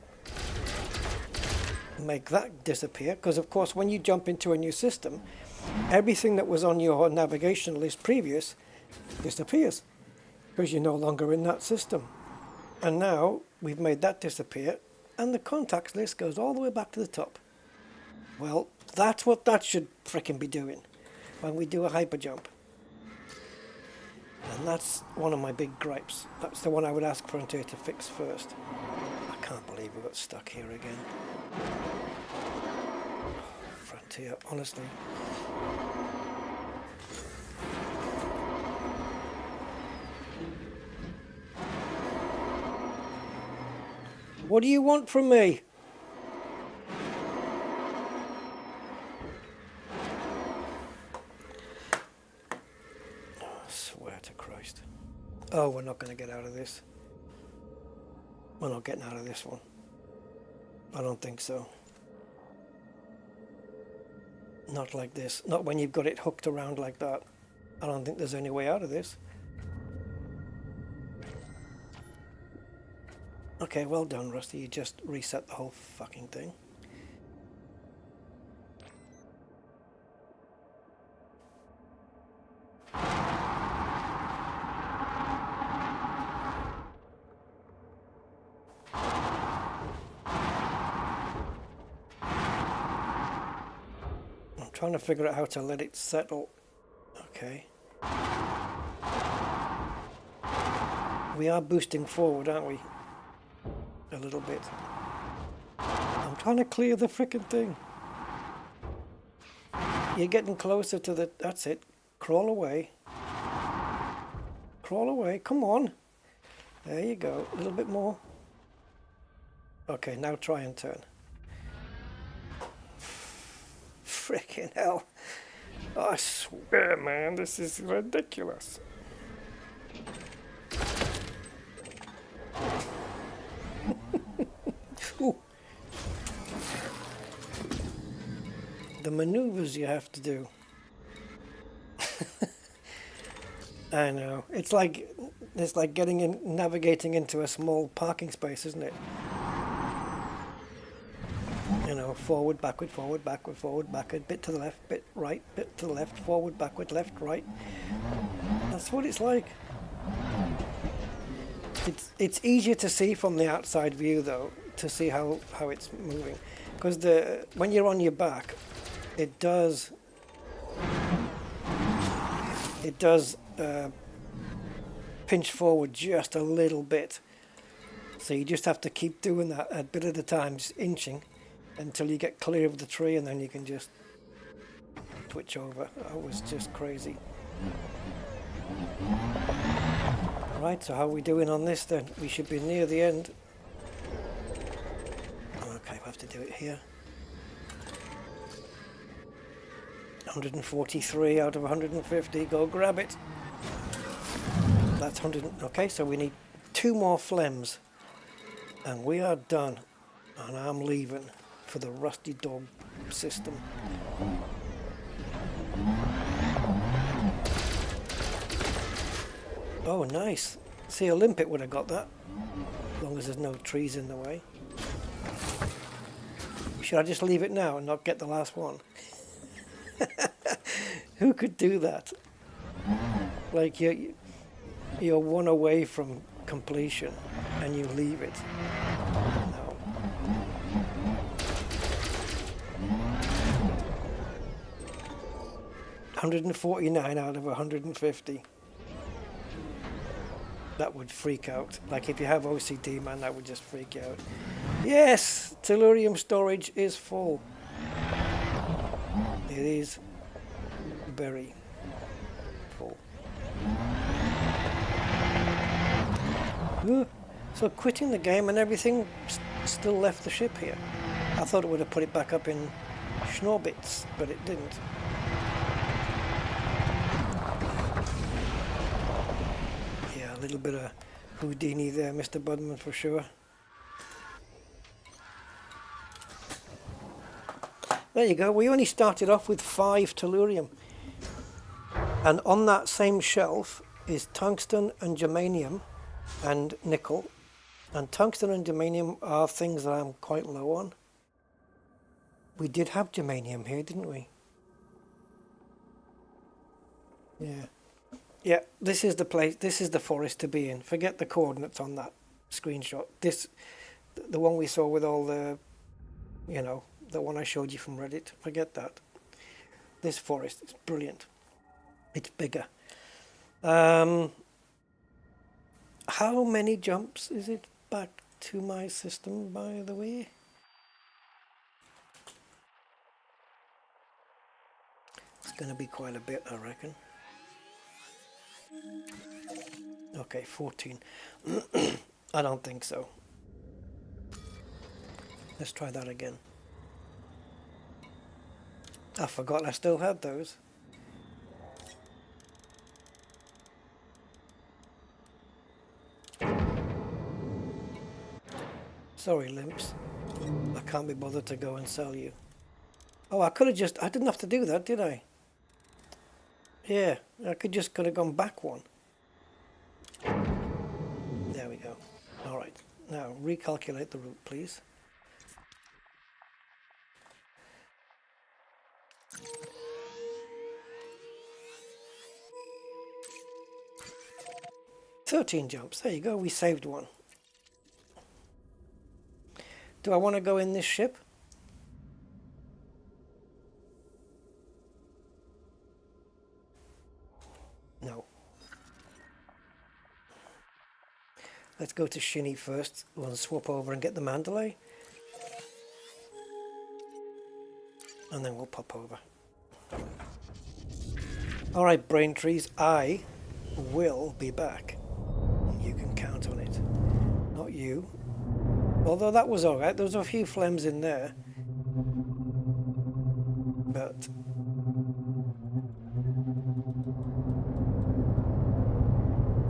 make that disappear, because of course when you jump into a new system, everything that was on your navigation list previous disappears because you're no longer in that system. And now we've made that disappear and the contacts list goes all the way back to the top. Well, that's what that should frickin' be doing when we do a hyper jump. And that's one of my big gripes. That's the one I would ask Frontier to fix first. I can't believe we got stuck here again. Frontier, honestly. What do you want from me? I swear to Christ. Oh, we're not going to get out of this. We're not getting out of this one. I don't think so. Not like this. Not when you've got it hooked around like that. I don't think there's any way out of this. Okay, well done, Rusty. You just reset the whole fucking thing. I'm trying to figure out how to let it settle. Okay. We are boosting forward, aren't we? A little bit. I'm trying to clear the frickin' thing. You're getting closer to the... That's it. Crawl away. Crawl away. Come on. There you go. A little bit more. Okay, now try and turn. Frickin' hell. I swear, man, this is ridiculous. Ooh. The maneuvers you have to do. I know. It's like navigating into a small parking space, isn't it? You know, forward, backward, forward, backward, forward, backward, bit to the left, bit right, bit to the left, forward, backward, left, right. That's what it's like. It's easier to see from the outside view though, to see how it's moving, because when you're on your back, it does pinch forward just a little bit, so you just have to keep doing that a bit at a time, just inching until you get clear of the tree, and then you can just twitch over. That was just crazy. Right, so how are we doing on this then? We should be near the end. Okay, we'll have to do it here. 143 out of 150, go grab it. That's 100, okay, so we need 2 more flems. And we are done. And I'm leaving for the Rusty Dog system. Oh, nice. See, Olympic would have got that, as long as there's no trees in the way. Should I just leave it now and not get the last one? Who could do that? Like you're one away from completion and you leave it. No. $149 out of 150. That would freak out. Like if you have OCD, man, that would just freak you out. Yes, tellurium storage is full. It is very full. So quitting the game and everything still left the ship here. I thought it would have put it back up in Schnorbits, but it didn't. Yeah, a little bit of Houdini there, Mr. Budman, for sure. There you go. We only started off with 5 tellurium. And on that same shelf is tungsten and germanium and nickel. And tungsten and germanium are things that I'm quite low on. We did have germanium here, didn't we? Yeah. Yeah, this is the place, this is the forest to be in. Forget the coordinates on that screenshot. This, the one we saw with all the, you know, the one I showed you from Reddit. Forget that. This forest is brilliant. It's bigger. How many jumps is it back to my system, by the way? It's going to be quite a bit, I reckon. Okay, 14. I don't think so. Let's try that again. I forgot I still had those. Sorry, Limps. I can't be bothered to go and sell you. Oh, I could have just... I didn't have to do that, did I? Yeah, I could have gone back one. There we go. Alright, now recalculate the route, please. $13 jumps, there you go, we saved one. Do I want to go in this ship? No. Let's go to Shinny first. We'll swap over and get the Mandalay. And then we'll pop over. Alright, brain trees, I will be back. You can count on it. Not you. Although that was alright, there was a few flames in there. But...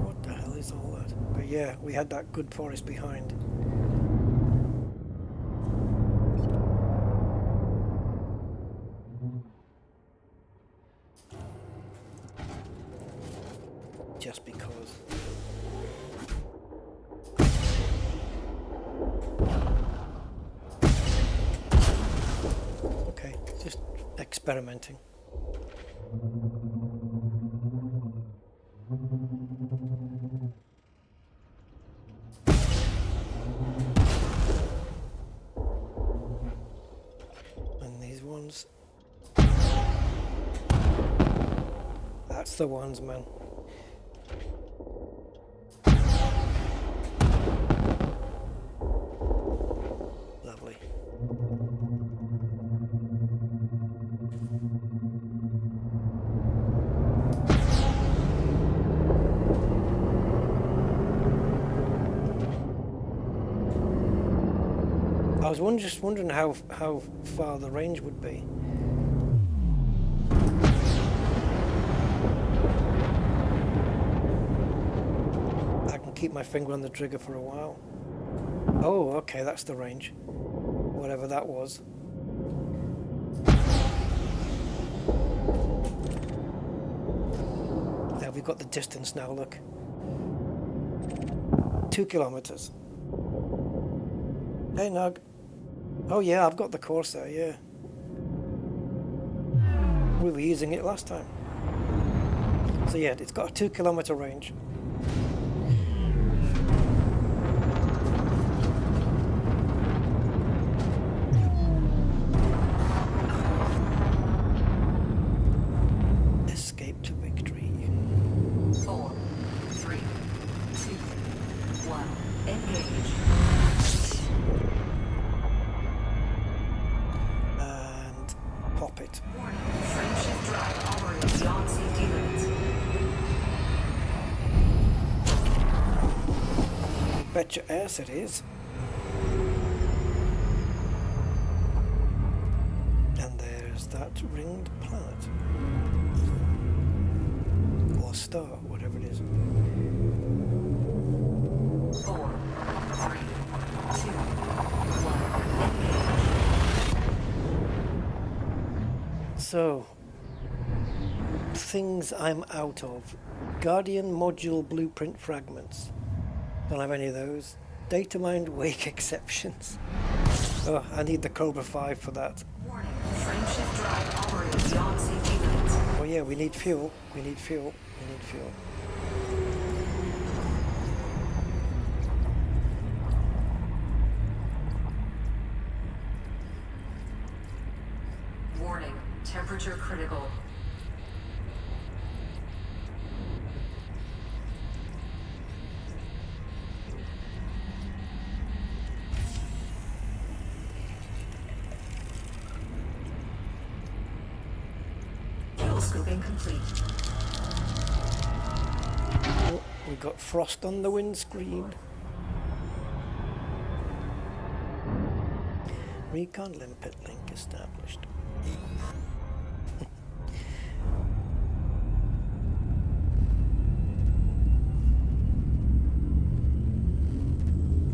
what the hell is all that? But yeah, we had that good forest behind. Just because. Okay, just experimenting. And these ones. That's the ones, man. Lovely. I was just wondering how far the range would be. I can keep my finger on the trigger for a while. Oh, okay, that's the range. Whatever that was. There, we've got the distance now, look. 2 kilometers. Hey, Nug. Oh yeah, I've got the Corsair, yeah. we were using it last time. So yeah, it's got a 2 kilometer range. Escape to victory. 4, 3, 2, 1. Engage. And pop it. Warning. Frame shift drive operating beyond safety limits. Bet your ass it is. And there's that ringed planet. Or star, whatever it is. 4, 3, 2, 1. So, things I'm out of. Guardian module blueprint fragments. Don't have any of those. Data mined wake exceptions. Oh, I need the Cobra 5 for that. Warning. Frame shift drive operating beyond safety limits. Oh yeah, we need fuel. We need fuel. We need fuel. Warning. Temperature critical. Fuel scooping complete. Oh, we got frost on the windscreen. Recon limpet link established.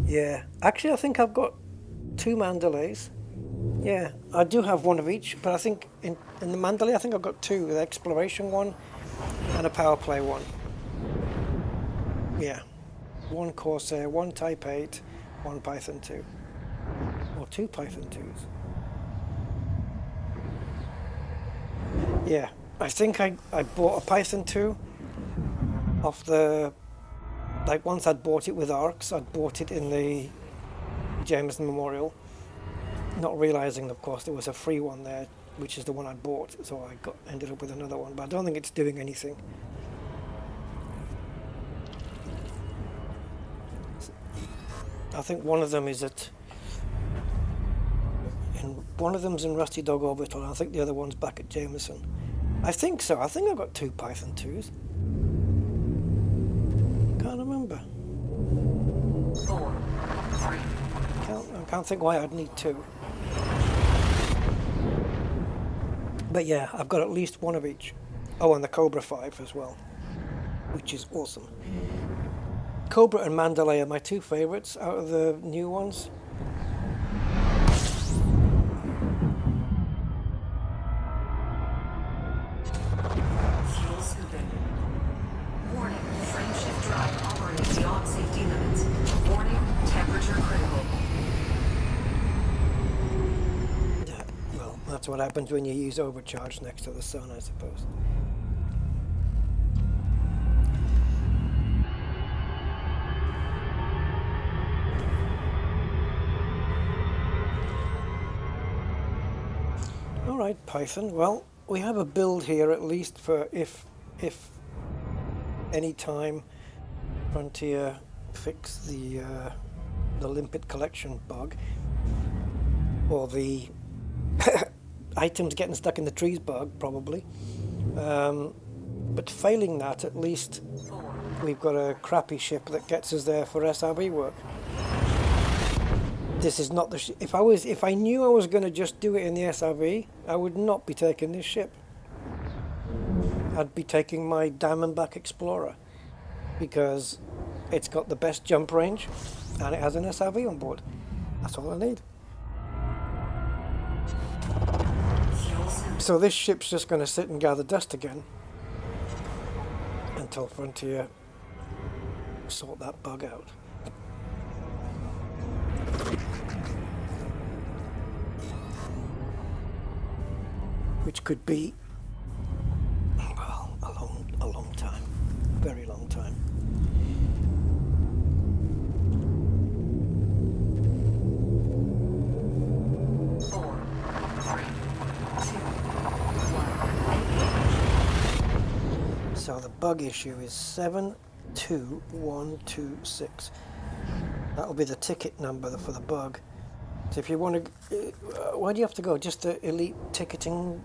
Yeah, actually I think I've got 2 Mandalays. Yeah, I do have one of each, but I think in the Mandalay I think I've got 2, the exploration one and a power play one. Yeah, 1 Corsair, 1 Type 8, 1 Python 2. Or 2 Python 2s. Yeah, I think I bought a Python 2 off the... Like once I'd bought it with ARCs, I'd bought it in the Jameson Memorial. Not realizing, of course, there was a free one there, which is the one I bought, so I ended up with another one, but I don't think it's doing anything. I think one of them is one of them's in Rusty Dog Orbital, and I think the other one's back at Jameson. I think so. I think I've got 2 Python 2s. Can't remember. 4, 3. I can't think why I'd need 2. But yeah, I've got at least 1 of each. Oh, and the Cobra 5 as well, which is awesome. Cobra and Mandalay are my 2 favorites out of the new ones. Fuel scooping. Warning. Frame shift drive operating beyond safety limits. Warning. Temperature critical. Yeah, well, that's what happens when you use overcharge next to the sun, I suppose. All right, Python. Well, we have a build here at least for if any time Frontier fix the limpet collection bug or the items getting stuck in the trees bug, probably. But failing that, at least we've got a crappy ship that gets us there for SRV work. This is not the if I knew I was going to just do it in the SRV, I would not be taking this ship. I'd be taking my Diamondback Explorer because it's got the best jump range and it has an SRV on board. That's all I need. So this ship's just going to sit and gather dust again until Frontier sort that bug out. Which could be bug issue is 72126. That'll be the ticket number for the bug. So if you want to, where do you have to go? Just the Elite ticketing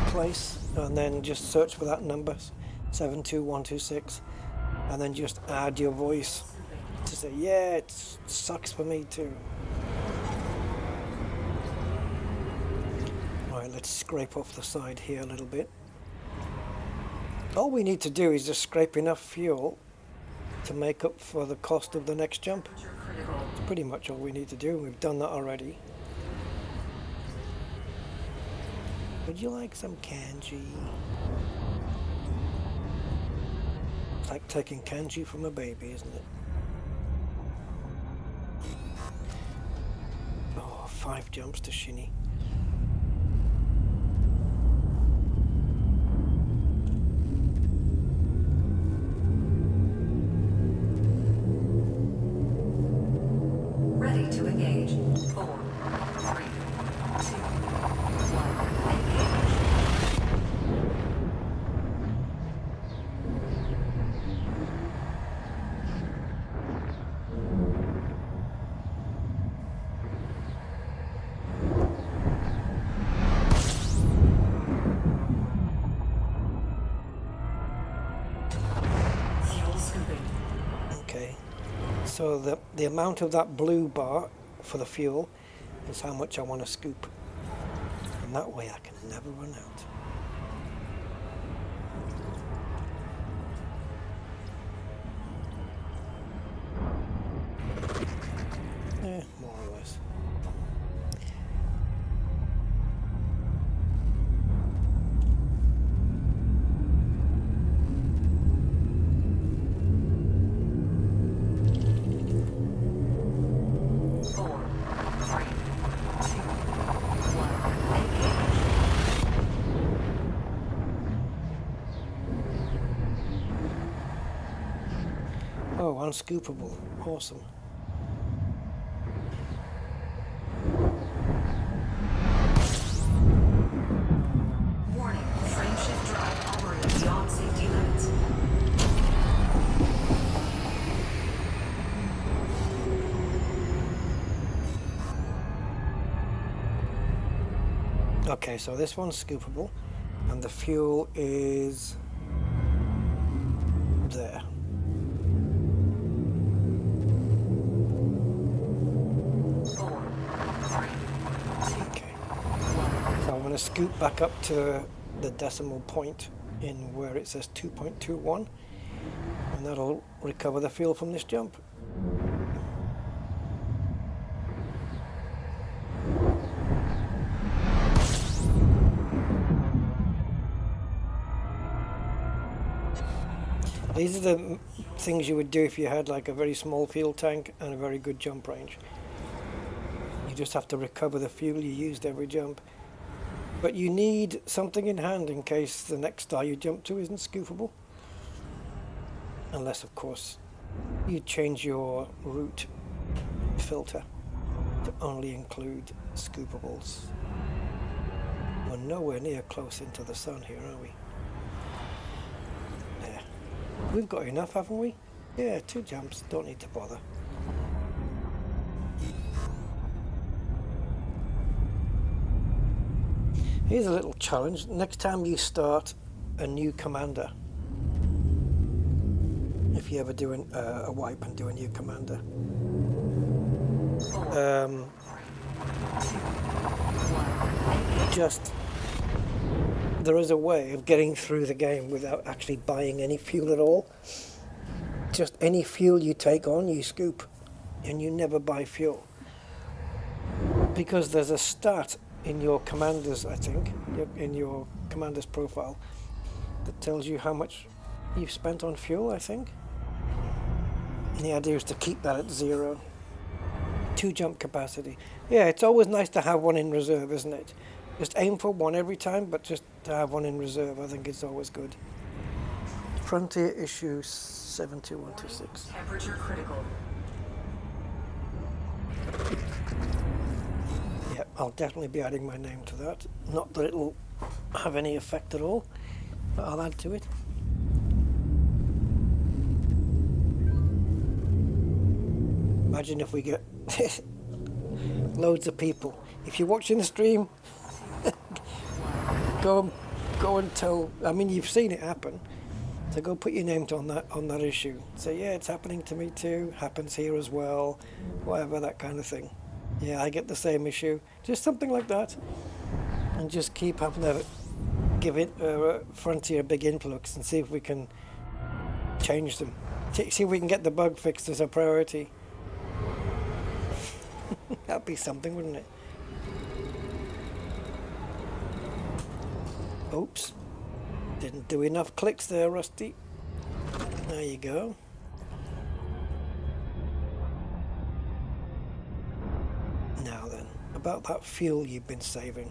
place, and then just search for that number, 72126, and then just add your voice to say, yeah, it sucks for me too. Right, let's scrape off the side here a little bit. All we need to do is just scrape enough fuel to make up for the cost of the next jump. It's pretty much all we need to do. We've done that already. Would you like some kanji? It's like taking kanji from a baby, isn't it? Oh, 5 jumps to Shinny. Ready to engage. 4, 3, 2, 1, engage. Fuel scooping. Okay. So the amount of that blue bar for the fuel is how much I want to scoop. And that way I can never run out. More or less. Oh, unscoopable. Awesome. Warning, frame shift drive operating beyond safety limits. Okay, so this one's scoopable, and the fuel is there. Okay, so I'm going to scoop back up to the decimal point in where it says 2.21, and that'll recover the fuel from this jump. These are the things you would do if you had like a very small fuel tank and a very good jump range. You just have to recover the fuel you used every jump. But you need something in hand in case the next star you jump to isn't scoopable. Unless, of course, you change your route filter to only include scoopables. We're nowhere near close into the sun here, are we? There. We've got enough, haven't we? Yeah, 2 jumps, don't need to bother. Here's a little challenge. Next time you start a new commander, if you ever do a wipe and do a new commander, there is a way of getting through the game without actually buying any fuel at all. Just any fuel you take on, you scoop, and you never buy fuel. Because there's a stat in your commanders, I think, in your commander's profile, that tells you how much you've spent on fuel, I think. And the idea is to keep that at 0. 2 jump capacity. Yeah, it's always nice to have one in reserve, isn't it? Just aim for one every time, but just to have one in reserve, I think it's always good. Frontier issue 72126. Temperature critical. Yeah, I'll definitely be adding my name to that. Not that it'll have any effect at all, but I'll add to it. Imagine if we get loads of people. If you're watching the stream, go and tell. I mean, you've seen it happen. So go put your name on that issue. Say, yeah, it's happening to me too. Happens here as well. Whatever, that kind of thing. Yeah, I get the same issue. Just something like that. And just keep having to give it Frontier a big influx and see if we can change them. See if we can get the bug fixed as a priority. That'd be something, wouldn't it? Oops. Didn't do enough clicks there, Rusty. There you go. Now then, about that fuel you've been saving.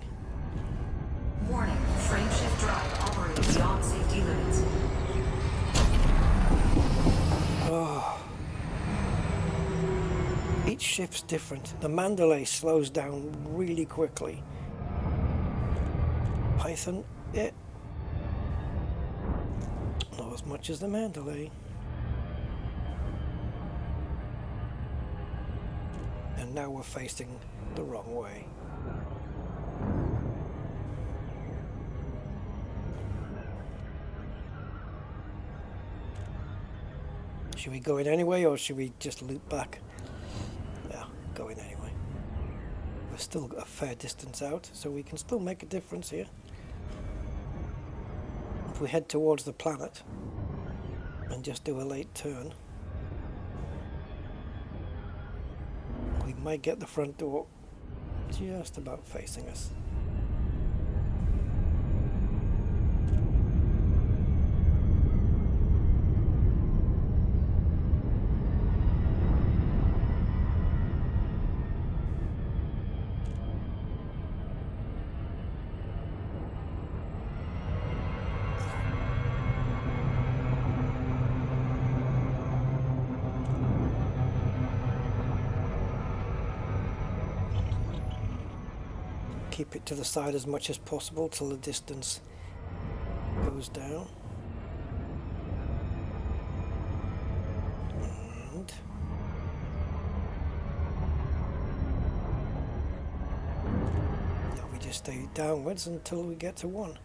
Warning, frame shift drive operating beyond safety limits. Each shift's different. The Mandalay slows down really quickly. Python, not as much as the Mandalay. And now we're facing the wrong way. Should we go in anyway, or should we just loop back? Yeah, go in anyway. We're still a fair distance out, so we can still make a difference here. If we head towards the planet and just do a late turn, we might get the front door just about facing us. Keep it to the side as much as possible till the distance goes down. And now we just stay downwards until we get to 1.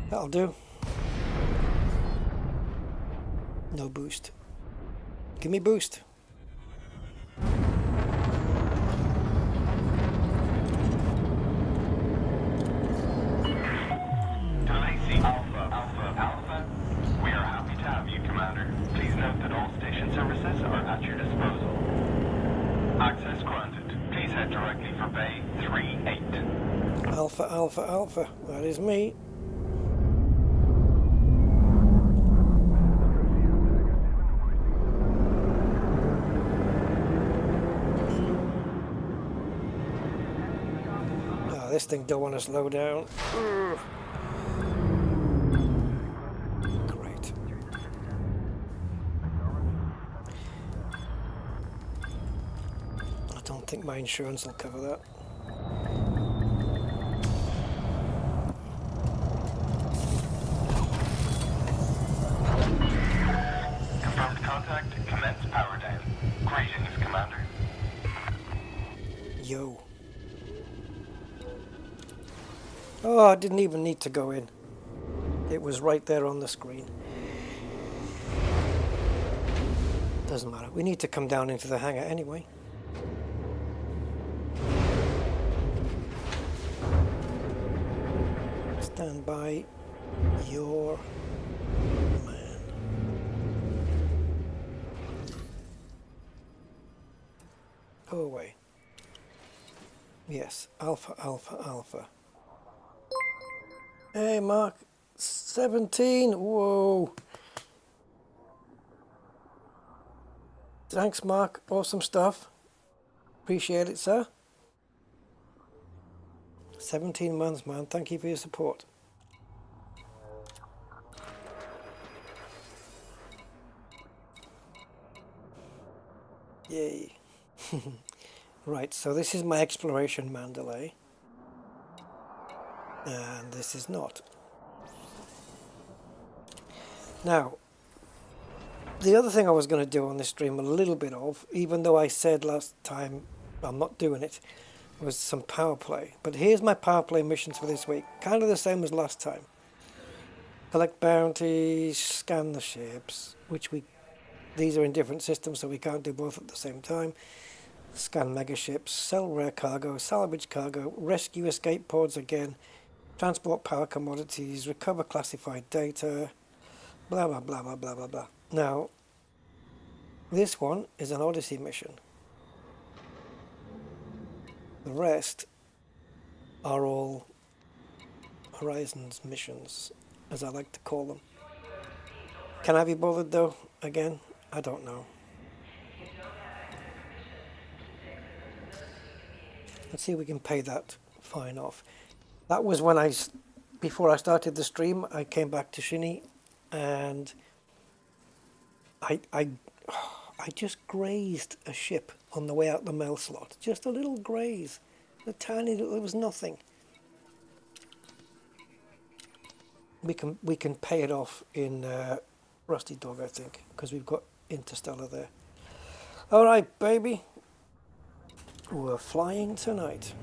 That'll do. No boost. Give me boost. Lacey Alpha. We are happy to have you, Commander. Please note that all station services are at your disposal. Access granted. Please head directly for Bay 38. Alpha. That is me. This thing don't want to slow down. Great. I don't think my insurance will cover that. Confirmed contact. Commence power down. Greetings, Commander. Yo. Oh, I didn't even need to go in. It was right there on the screen. Doesn't matter. We need to come down into the hangar anyway. Stand by your man. Go away. Yes, Alpha. Hey, Mark. 17. Whoa. Thanks, Mark. Awesome stuff. Appreciate it, sir. 17 months, man. Thank you for your support. Yay. Right, so this is my exploration Mandalay. And this is not. Now, the other thing I was going to do on this stream a little bit of, even though I said last time I'm not doing it, was some power play. But here's my power play missions for this week. Kind of the same as last time. Collect bounties, scan the ships, these are in different systems, so we can't do both at the same time. Scan mega ships, sell rare cargo, salvage cargo, rescue escape pods again, transport power commodities, recover classified data, blah blah blah blah blah blah blah. Now, this one is an Odyssey mission. The rest are all Horizon's missions, as I like to call them. Can I be bothered though? Again, I don't know. Let's see if we can pay that fine off. That was when before I started the stream, I came back to Shinny and I just grazed a ship on the way out the mail slot. Just a little graze. There was nothing. We can pay it off in Rusty Dog, I think, because we've got Interstellar there. All right, baby. We're flying tonight.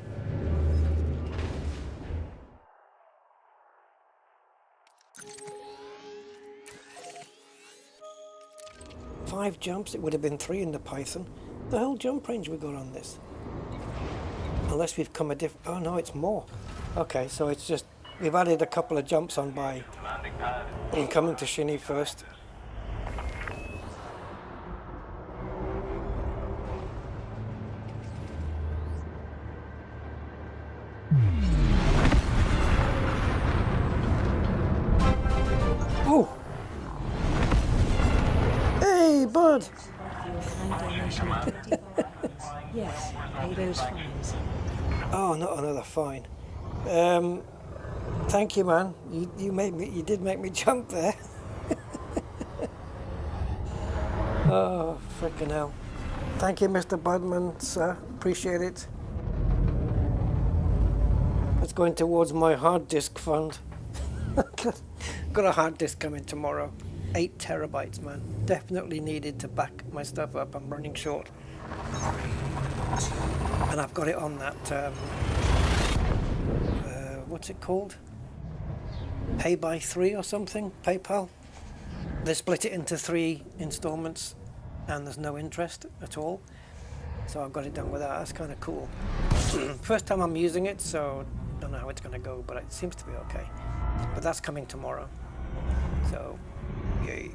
Five jumps, it would have been 3 in the Python. The whole jump range we got on this. Unless we've come a different... Oh no, it's more. Okay, so it's just... We've added a couple of jumps on by coming to Shinny first. Oh! Hey, bud! Yes, pay those fines. Oh, not another fine. Thank you, man. You did make me jump there. Oh, frickin' hell. Thank you, Mr. Budman, sir. Appreciate it. It's going towards my hard disk fund. Got a hard disk coming tomorrow. 8 terabytes, man. Definitely needed to back my stuff up. I'm running short. And I've got it on that, what's it called? Pay by 3 or something? PayPal? They split it into 3 installments and there's no interest at all. So I've got it done with that. That's kind of cool. First time I'm using it, so don't know how it's going to go, but it seems to be okay. But that's coming tomorrow. So, yay.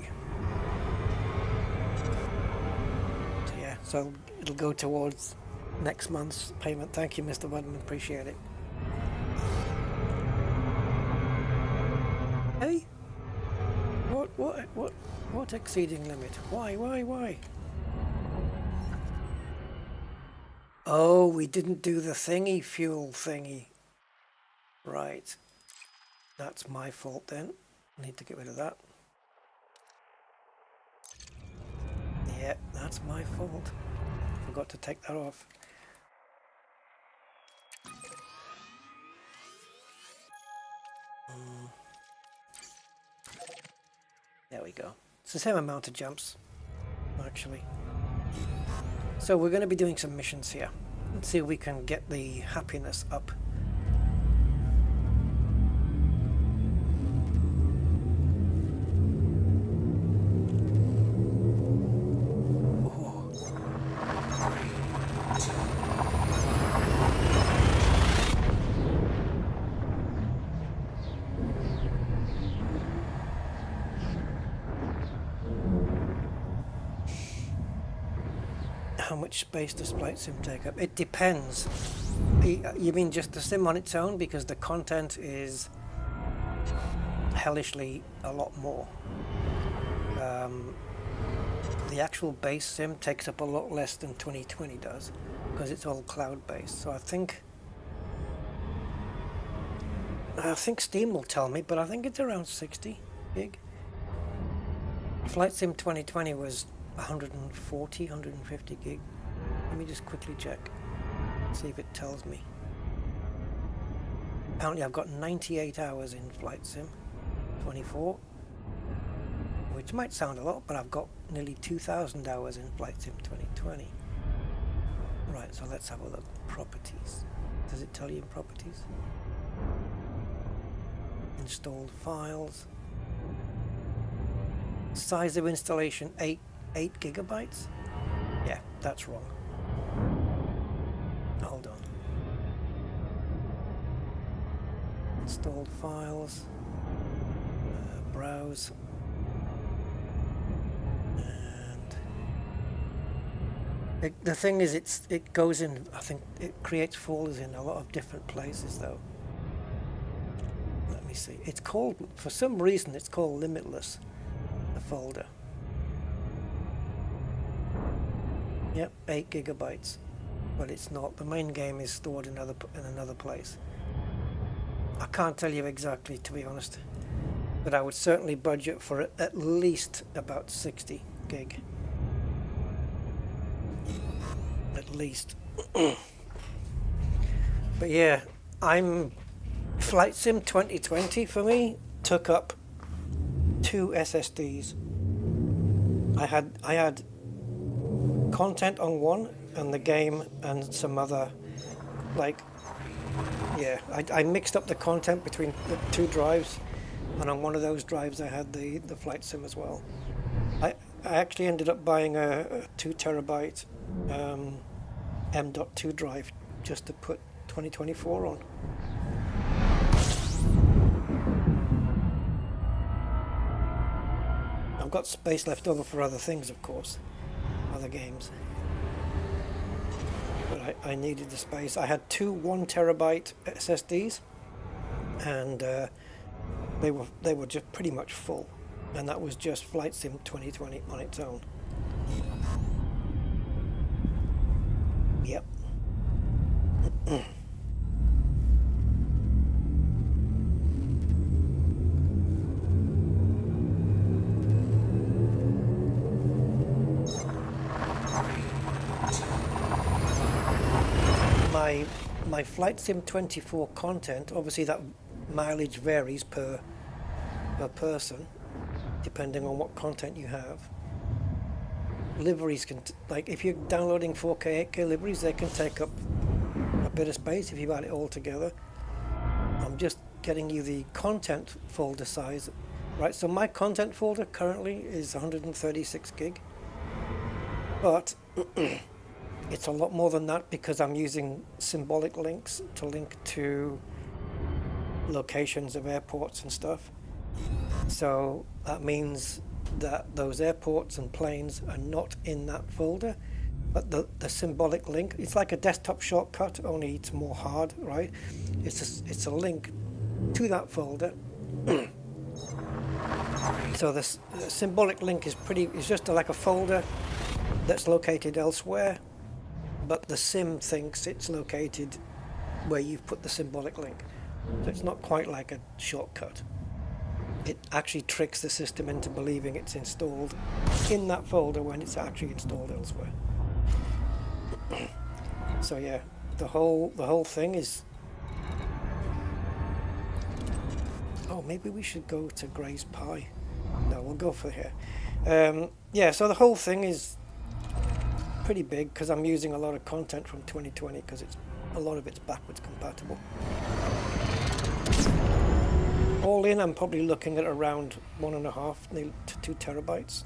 So yeah, so it'll go towards next month's payment. Thank you, Mr. Budman. Appreciate it. Hey? What exceeding limit? Why? Oh, we didn't do the thingy fuel thingy. Right. That's my fault then. I need to get rid of that. Yeah, that's my fault. Forgot to take that off. There we go. It's the same amount of jumps, actually. So we're going to be doing some missions here. Let's see if we can get the happiness up. How much space does Flight Sim take up? It depends. You mean just the sim on its own? Because the content is hellishly a lot more. The actual base sim takes up a lot less than 2020 does, because it's all cloud-based. So I think Steam will tell me, but I think it's around 60 gig. Flight Sim 2020 was 140, 150 gig. Let me just quickly check, see if it tells me. Apparently I've got 98 hours in Flight Sim 24. which might sound a lot, but I've got nearly 2,000 hours in Flight Sim 2020. Right, so let's have a look. Properties. Does it tell you in properties? Installed files. Size of installation 8 gigabytes? Yeah, that's wrong. Hold on. Installed files. Browse. And the thing is, it goes in. I think it creates folders in a lot of different places, though. Let me see. It's called, for some reason, it's called Limitless. The folder. Yep, 8 gigabytes, but it's not. The main game is stored in another place. I can't tell you exactly, to be honest, but I would certainly budget for at least about 60 gig. At least. But yeah, Flight Sim 2020 for me took up 2 SSDs. I had content on one and the game and some other, like, yeah, I mixed up the content between the 2 drives, and on one of those drives I had the Flight Sim as well. I actually ended up buying a 2 terabyte M.2 drive just to put 2024 on. I've got space left over for other things, of course, other games. But I needed the space. I had 2 1 terabyte SSDs, and they were just pretty much full, and that was just Flight Sim 2020 on its own. Yep. My Flight Sim 24 content, obviously that mileage varies per person, depending on what content you have. Liveries can, like if you're downloading 4K, 8K liveries, they can take up a bit of space if you add it all together. I'm just getting you the content folder size, right? So my content folder currently is 136 gig, but it's a lot more than that because I'm using symbolic links to link to locations of airports and stuff. So that means that those airports and planes are not in that folder, but the symbolic link, it's like a desktop shortcut, only it's more hard, right? It's a link to that folder. So the symbolic link is just like a folder that's located elsewhere, but the sim thinks it's located where you've put the symbolic link. So it's not quite like a shortcut. It actually tricks the system into believing it's installed in that folder when it's actually installed elsewhere. So yeah, the whole thing is. Oh, maybe we should go to Gray's Pie. No, we'll go for here. Yeah, so the whole thing is pretty big because I'm using a lot of content from 2020 because a lot of it's backwards compatible. All in, I'm probably looking at around 1.5 to 2 terabytes.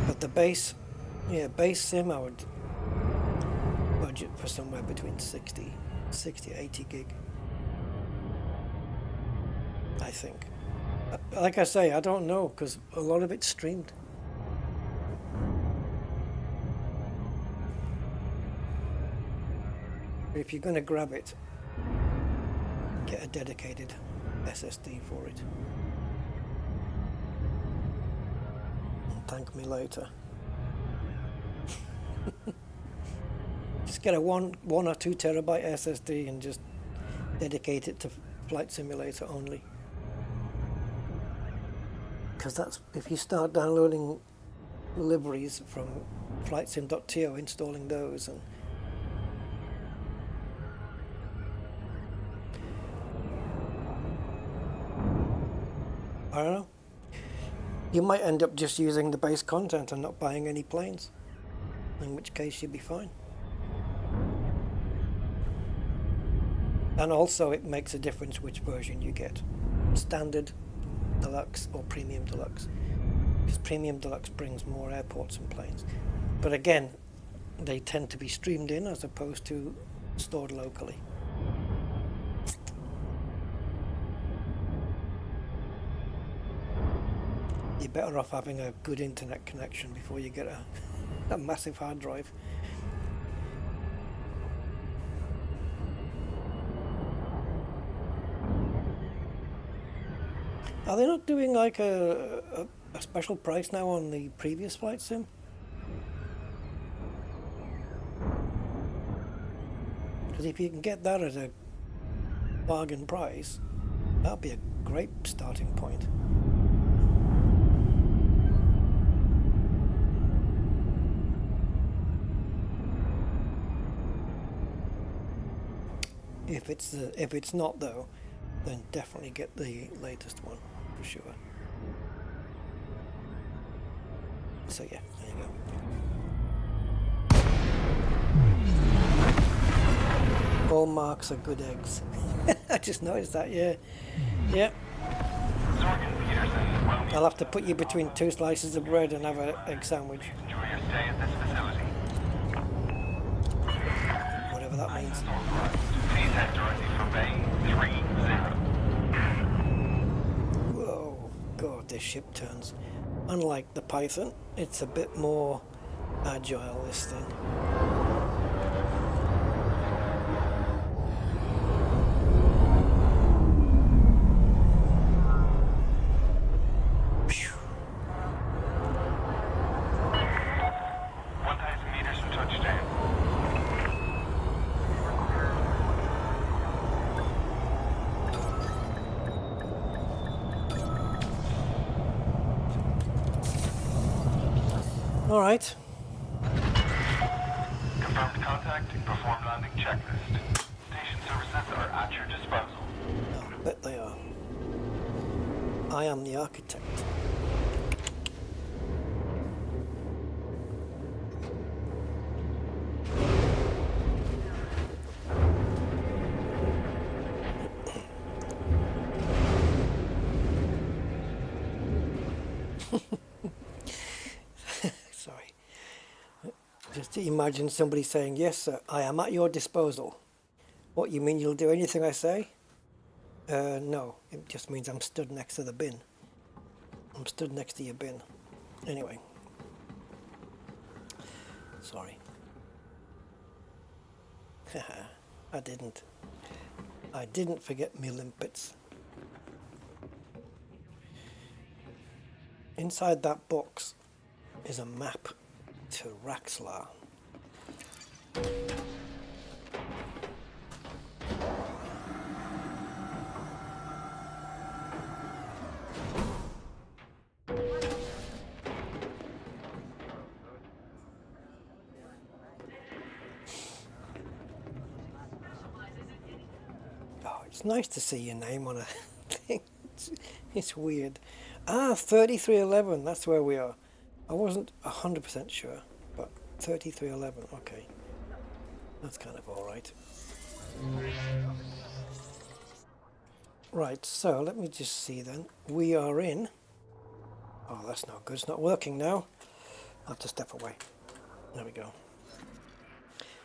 But the base sim, I would budget for somewhere between 60, 80 gig. I think. Like I say, I don't know because a lot of it's streamed. If you're going to grab it, get a dedicated SSD for it. And thank me later. Just get a 1 or 2 terabyte SSD and just dedicate it to Flight Simulator only. Because that's, if you start downloading liveries from flightsim.to, installing those, and You might end up just using the base content and not buying any planes, in which case you'd be fine. And also it makes a difference which version you get, standard, deluxe or premium deluxe, because premium deluxe brings more airports and planes. But again, they tend to be streamed in as opposed to stored locally. You're better off having a good internet connection before you get a massive hard drive. Are they not doing like a special price now on the previous flight sim? Because if you can get that at a bargain price, that'd be a great starting point. If it's not though, then definitely get the latest one for sure. So yeah, there you go. All marks are good eggs. I just noticed that, yeah. Yeah. Zorgan Peterson, well, I'll have to put you between two slices of bread and have an egg sandwich. enjoy your stay at this facility. Whatever that means. Please head directly for Bay 30. Whoa, God, this ship turns. Unlike the Python, it's a bit more agile, this thing. Phew. 1,000 meters from touchdown. All right. Confirmed contact, perform landing checklist. Station services are at your disposal. I bet they are. I am the architect. Sorry. Just to imagine somebody saying, "Yes, sir, I am at your disposal." What, you mean you'll do anything I say? No, it just means I'm stood next to the bin. I'm stood next to your bin. Anyway. Sorry. I didn't. I didn't forget me limpets. Inside that box is a map to Raxlar. Oh, it's nice to see your name on a thing. It's weird. Ah, 3311, that's where we are. I wasn't 100% sure, but 3311, okay. That's kind of alright. Right, so let me just see then. We are in... Oh, that's not good. It's not working now. I'll have to step away. There we go.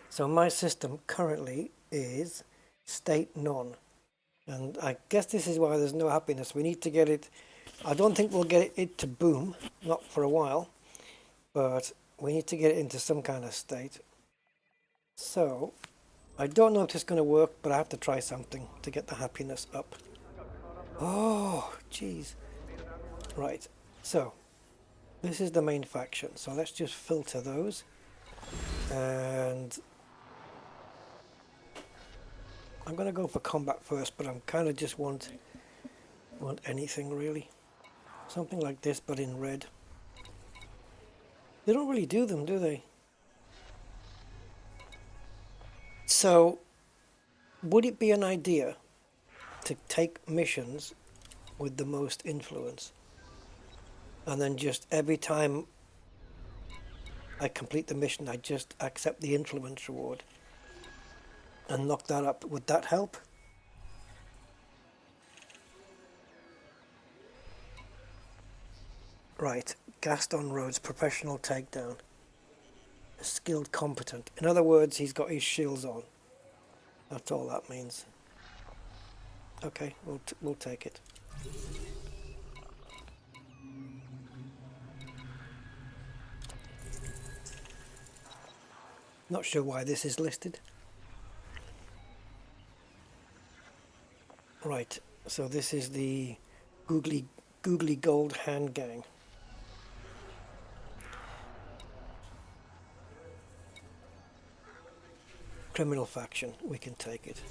So my system currently is state none. And I guess this is why there's no happiness. We need to get it... I don't think we'll get it to boom, not for a while. But we need to get it into some kind of state. So, I don't know if it's going to work, but I have to try something to get the happiness up. Oh, jeez. Right, so, this is the main faction. So let's just filter those. And I'm going to go for combat first, but I'm kind of just want anything really. Something like this, but in red. They don't really do them, do they? So, would it be an idea to take missions with the most influence? and then just every time I complete the mission, I just accept the influence reward and knock that up. Would that help? Right, Gaston Rhodes, professional takedown. Skilled, competent. In other words, he's got his shields on. That's all that means. Okay, we'll take it. Not sure why this is listed. Right, so this is the googly gold hand gang. Criminal faction, we can take it.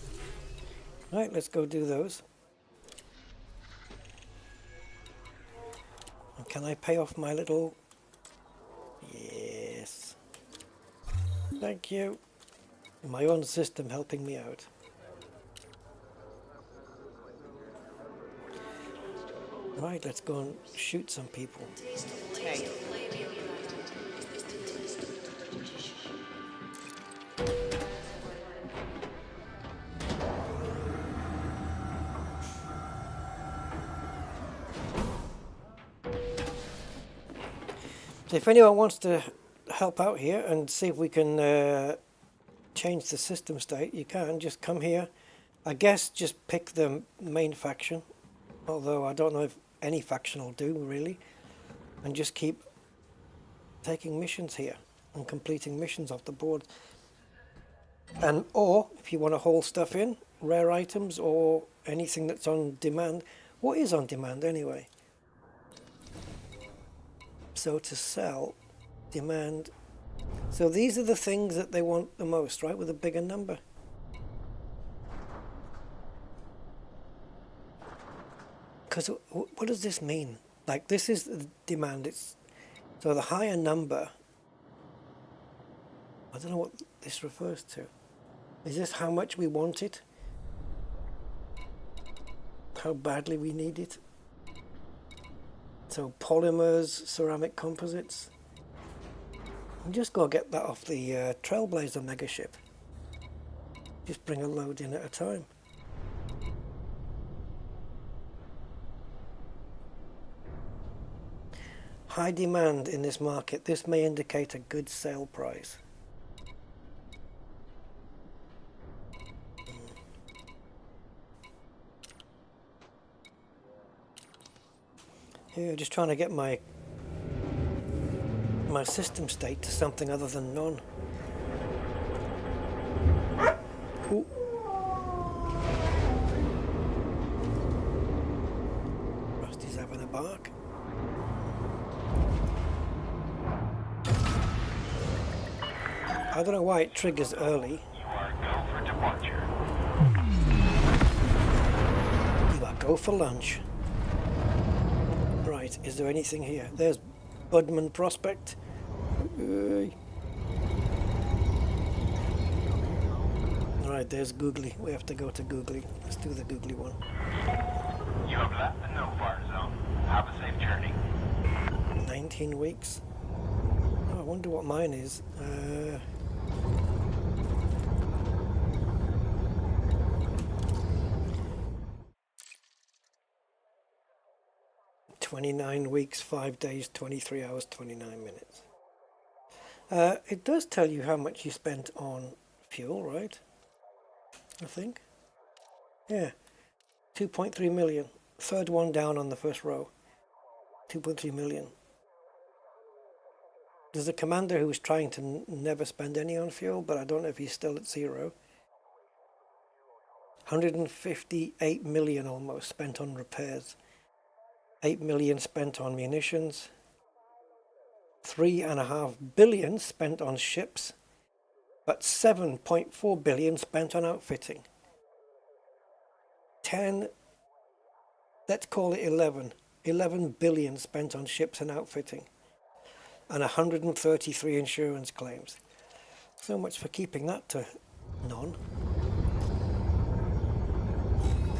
Right, let's go do those. And can I pay off my little... Yes. Thank you. My own system helping me out. Right, let's go and shoot some people. Hey. So if anyone wants to help out here and see if we can change the system state, you can just come here. I guess just pick the main faction, although I don't know if any faction will do really, and just keep taking missions here and completing missions off the board. And or if you want to haul stuff in, rare items or anything that's on demand. What is on demand anyway? So to sell, demand. So these are the things that they want the most, right? With a bigger number. Because what does this mean? Like this is the demand. It's so the higher number. I don't know what this refers to. Is this how much we want it? How badly we need it? So polymers, ceramic composites. I'm just gotta get that off the Trailblazer megaship. Just bring a load in at a time. High demand in this market. This may indicate a good sale price. Here, just trying to get my system state to something other than none. Ooh. Rusty's having a bark. I don't know why it triggers early. You are go for departure. You are go for lunch. Right, is there anything here? There's Budman Prospect. Alright, there's Googly. We have to go to Googly. Let's do the Googly one. You have left the no-fire zone. Have a safe journey. 19 weeks. Oh, I wonder what mine is. 29 weeks, 5 days, 23 hours, 29 minutes. It does tell you how much you spent on fuel, right? I think. Yeah. 2.3 million. Third one down on the first row. 2.3 million. There's a commander who was trying to never spend any on fuel, but I don't know if he's still at zero. 158 million almost spent on repairs. 8 million spent on munitions. 3.5 billion spent on ships. But 7.4 billion spent on outfitting. 10, let's call it 11. 11 billion spent on ships and outfitting. And 133 insurance claims. So much for keeping that to none.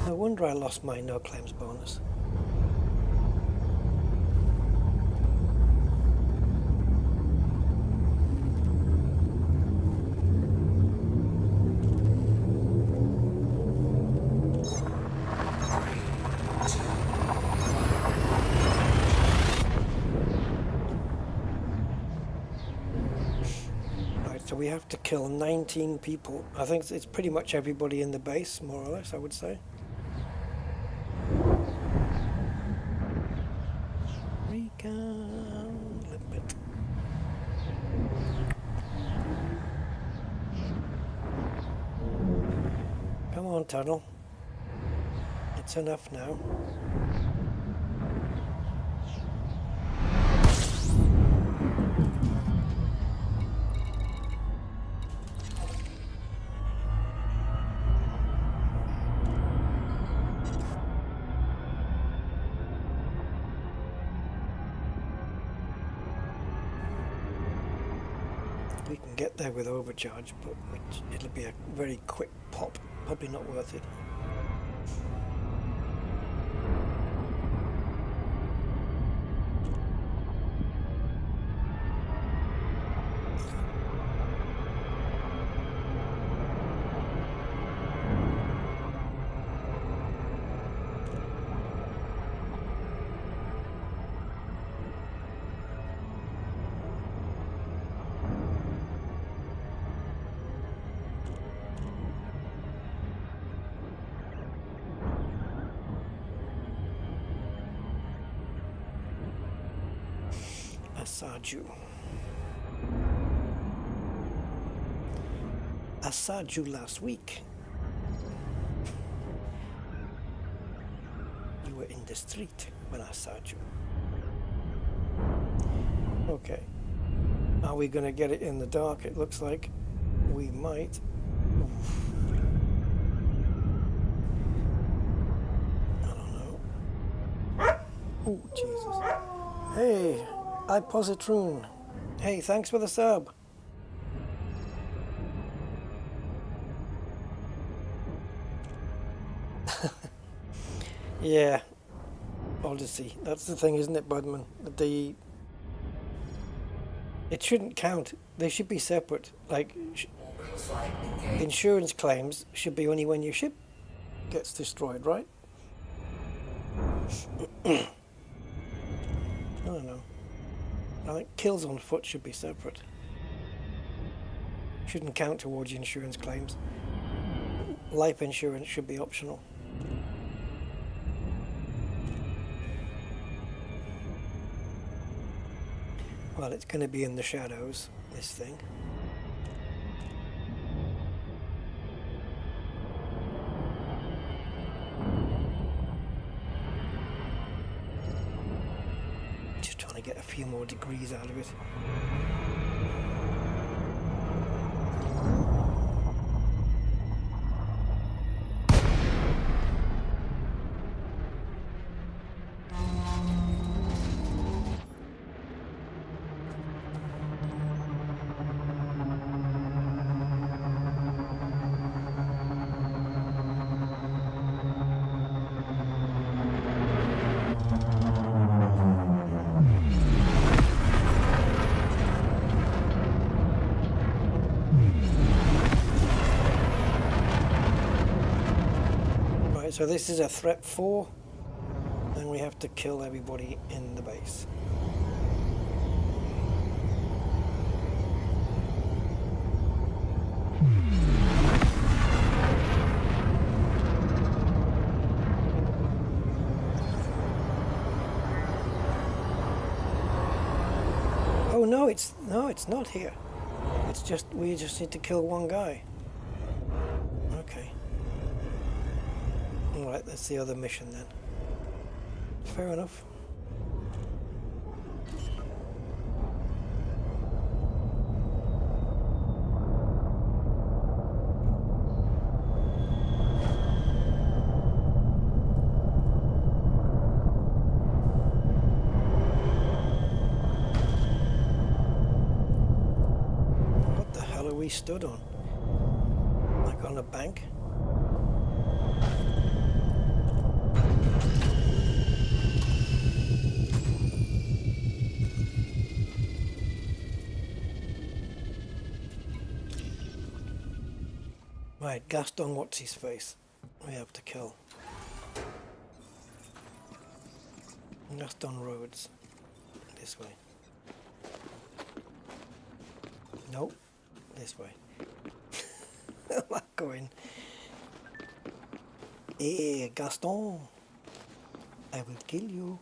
No wonder I lost my no claims bonus. we have to kill 19 people. I think it's pretty much everybody in the base, more or less, I would say. Recon limit. Come on, tunnel. It's enough now. We can get there with overcharge, but it'll be a very quick pop. Probably not worth it. I saw you last week. You were in the street when I saw you. Okay. Are we going to get it in the dark? It looks like we might. I don't know. Oh, Jesus. Hey, iPositron. Hey, thanks for the sub. Yeah, Odyssey. That's the thing, isn't it, Budman? It shouldn't count. They should be separate. Like, insurance claims should be only when your ship gets destroyed, right? I don't know. I think kills on foot should be separate. Shouldn't count towards your insurance claims. Life insurance should be optional. Well, it's going to be in the shadows, this thing. Just trying to get a few more degrees out of it. So this is a threat 4, and we have to kill everybody in the base. Oh no, it's not here. It's just we just need to kill one guy. Okay. Alright, that's the other mission then. Fair enough. What the hell are we stood on? Like on a bank? Right, Gaston, what's his face? We have to kill. Gaston Rhodes. This way. Nope. this way. I'm not going. Hey, Gaston, I will kill you.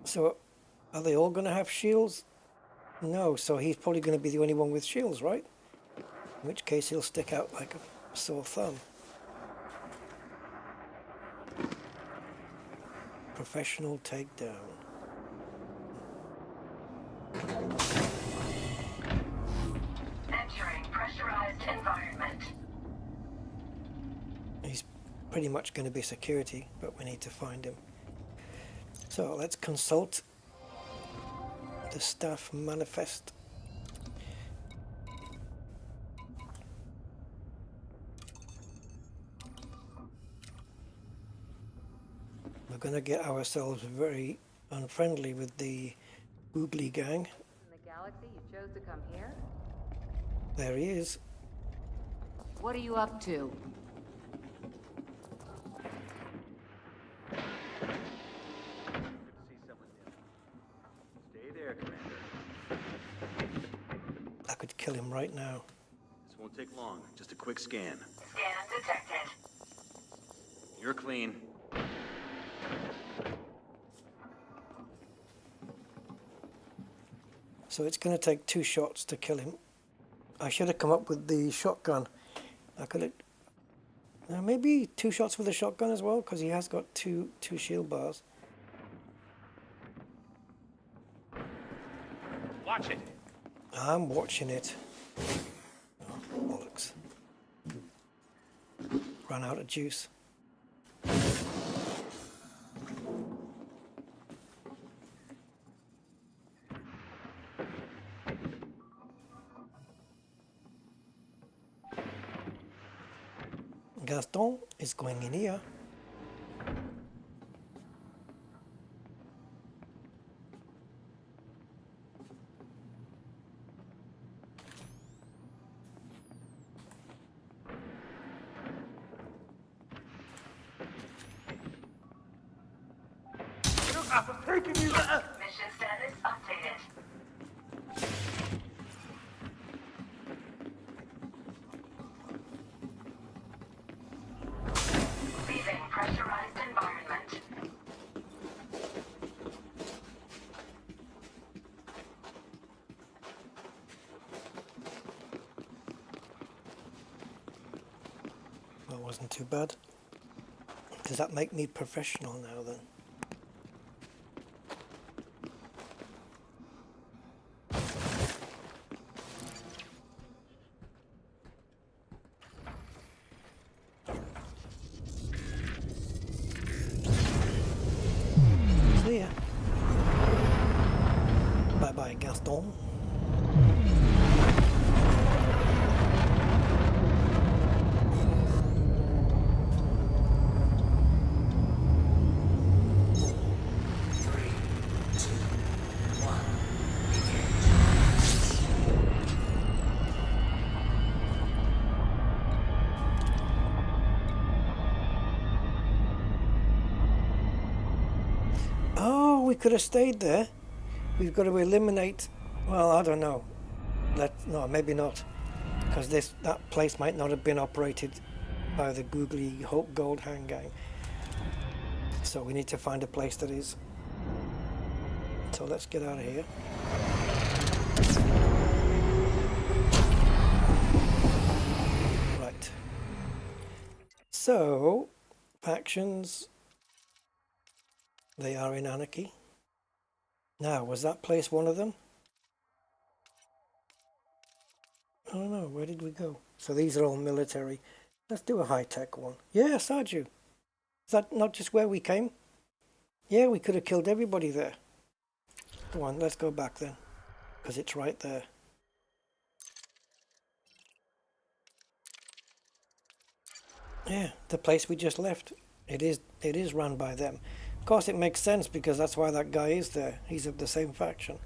So, are they all going to have shields? No, so he's probably going to be the only one with shields, right? In which case he'll stick out like a sore thumb. Professional takedown. Entering pressurized environment. He's pretty much going to be security, but we need to find him. So let's consult the staff manifest. We're going to get ourselves very unfriendly with the googly gang. In the galaxy, you chose to come here? There he is. What are you up to? Stay there, Commander. I could kill him right now. This won't take long. Just a quick scan. Scan detected. You're clean. So it's going to take 2 shots to kill him. I should have come up with the shotgun. I could have... maybe 2 shots with the shotgun as well, because he has got two shield bars. Watch it. I'm watching it. Oh, bollocks. Ran out of juice. Gaston is going in here. Mission status updated. Leaving pressurized environment. That wasn't too bad. Does that make me professional now then? See ya. Bye bye, Gaston. Oh, we could have stayed there. We've got to eliminate. Well, I don't know. No, maybe not, because that place might not have been operated by the googly Hope Gold Hand Gang. So we need to find a place that is. So let's get out of here. Right. So, factions. They are in anarchy. Now, was that place one of them? I don't know. Where did we go? So these are all military. Let's do a high-tech one. Yeah, Sarju. Is that not just where we came? Yeah, we could have killed everybody there. Go on, let's go back then. Because it's right there. Yeah, the place we just left. It is run by them. Of course, it makes sense because that's why that guy is there. He's of the same faction.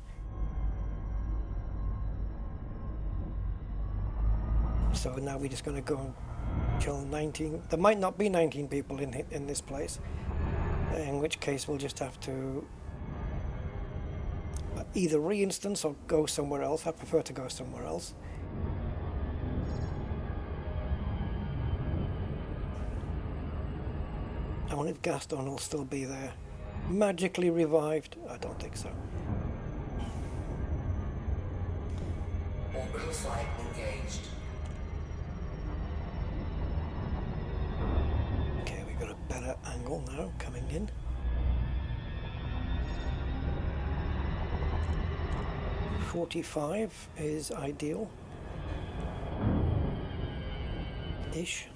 So now we're just going to go and kill 19. There might not be 19 people in this place. In which case, we'll just have to either re-instance or go somewhere else. I prefer to go somewhere else. I wonder if Gaston will still be there. Magically revived? I don't think so. Orbital flight engaged. Okay, we've got a better angle now coming in. .45 is ideal. Ish.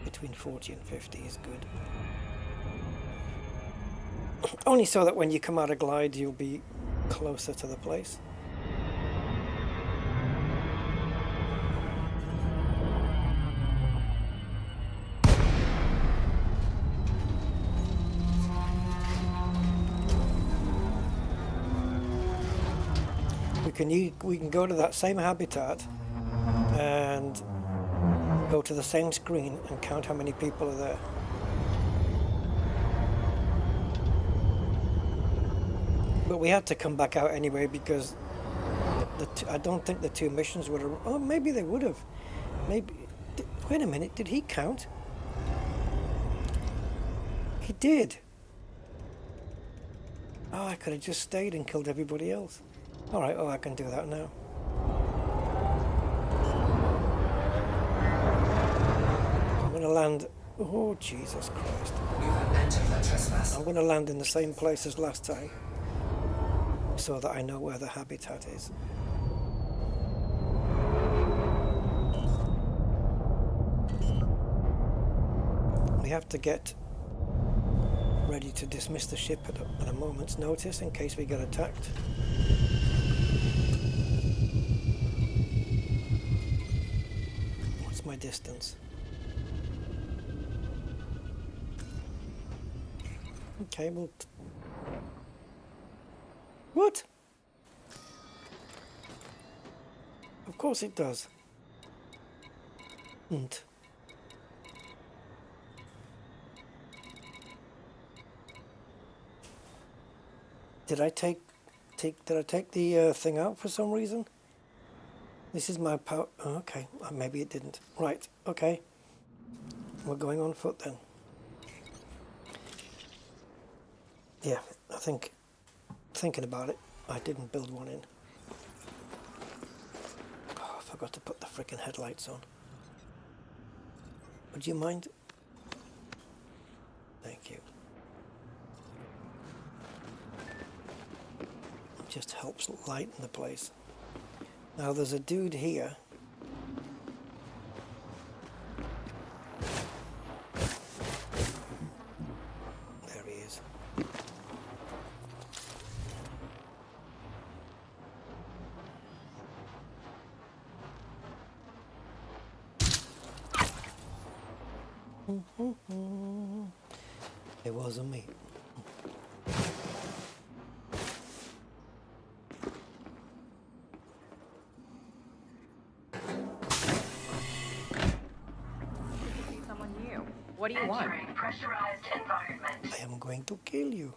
Between 40 and 50 is good. Only so that when you come out of glide, you'll be closer to the place. We can go to that same habitat and go to the same screen and count how many people are there. But we had to come back out anyway because I don't think the two missions would have. Oh, maybe they would have. Maybe. Wait a minute. Did he count? He did. Oh, I could have just stayed and killed everybody else. All right. Oh, I can do that now. I'm going to land. Oh, Jesus Christ. You have entered the trespass. I'm going to land in the same place as last time, so that I know where the habitat is. We have to get ready to dismiss the ship at a moment's notice in case we get attacked. What's my distance? Okay, well... What? Of course it does. And did I take the thing out for some reason? This is my power. Oh, okay, maybe it didn't. Right. Okay. We're going on foot then. Yeah, I think. Thinking about it, I didn't build one in. Oh, I forgot to put the frickin' headlights on. Would you mind? Thank you. It just helps lighten the place. Now there's a dude here. There he is. It wasn't me. Someone new. What do you want? Pressurized environment. I am going to kill you.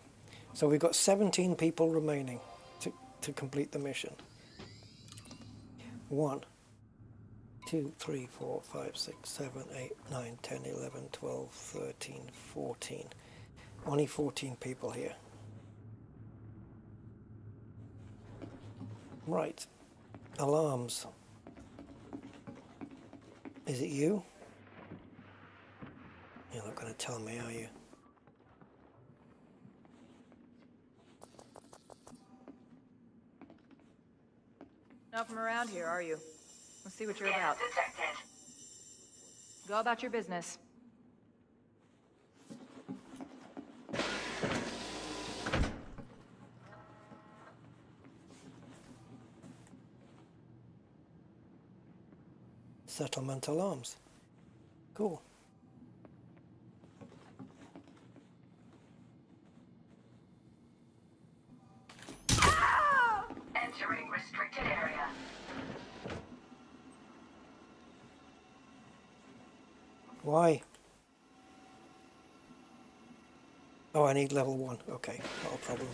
So we've got 17 people remaining to complete the mission. 1, 2, 3, 4, 5, 6, 7, 8, 9, 10, 11, 12, 13, 14. Only 14 people here. Right. Alarms. Is it you? You're not going to tell me, are you? Not from around here, are you? Let's see what you're about. Detected. Go about your business. Settlement alarms. Cool. Entering restricted area. Why? Oh, I need level 1. Okay, not a problem.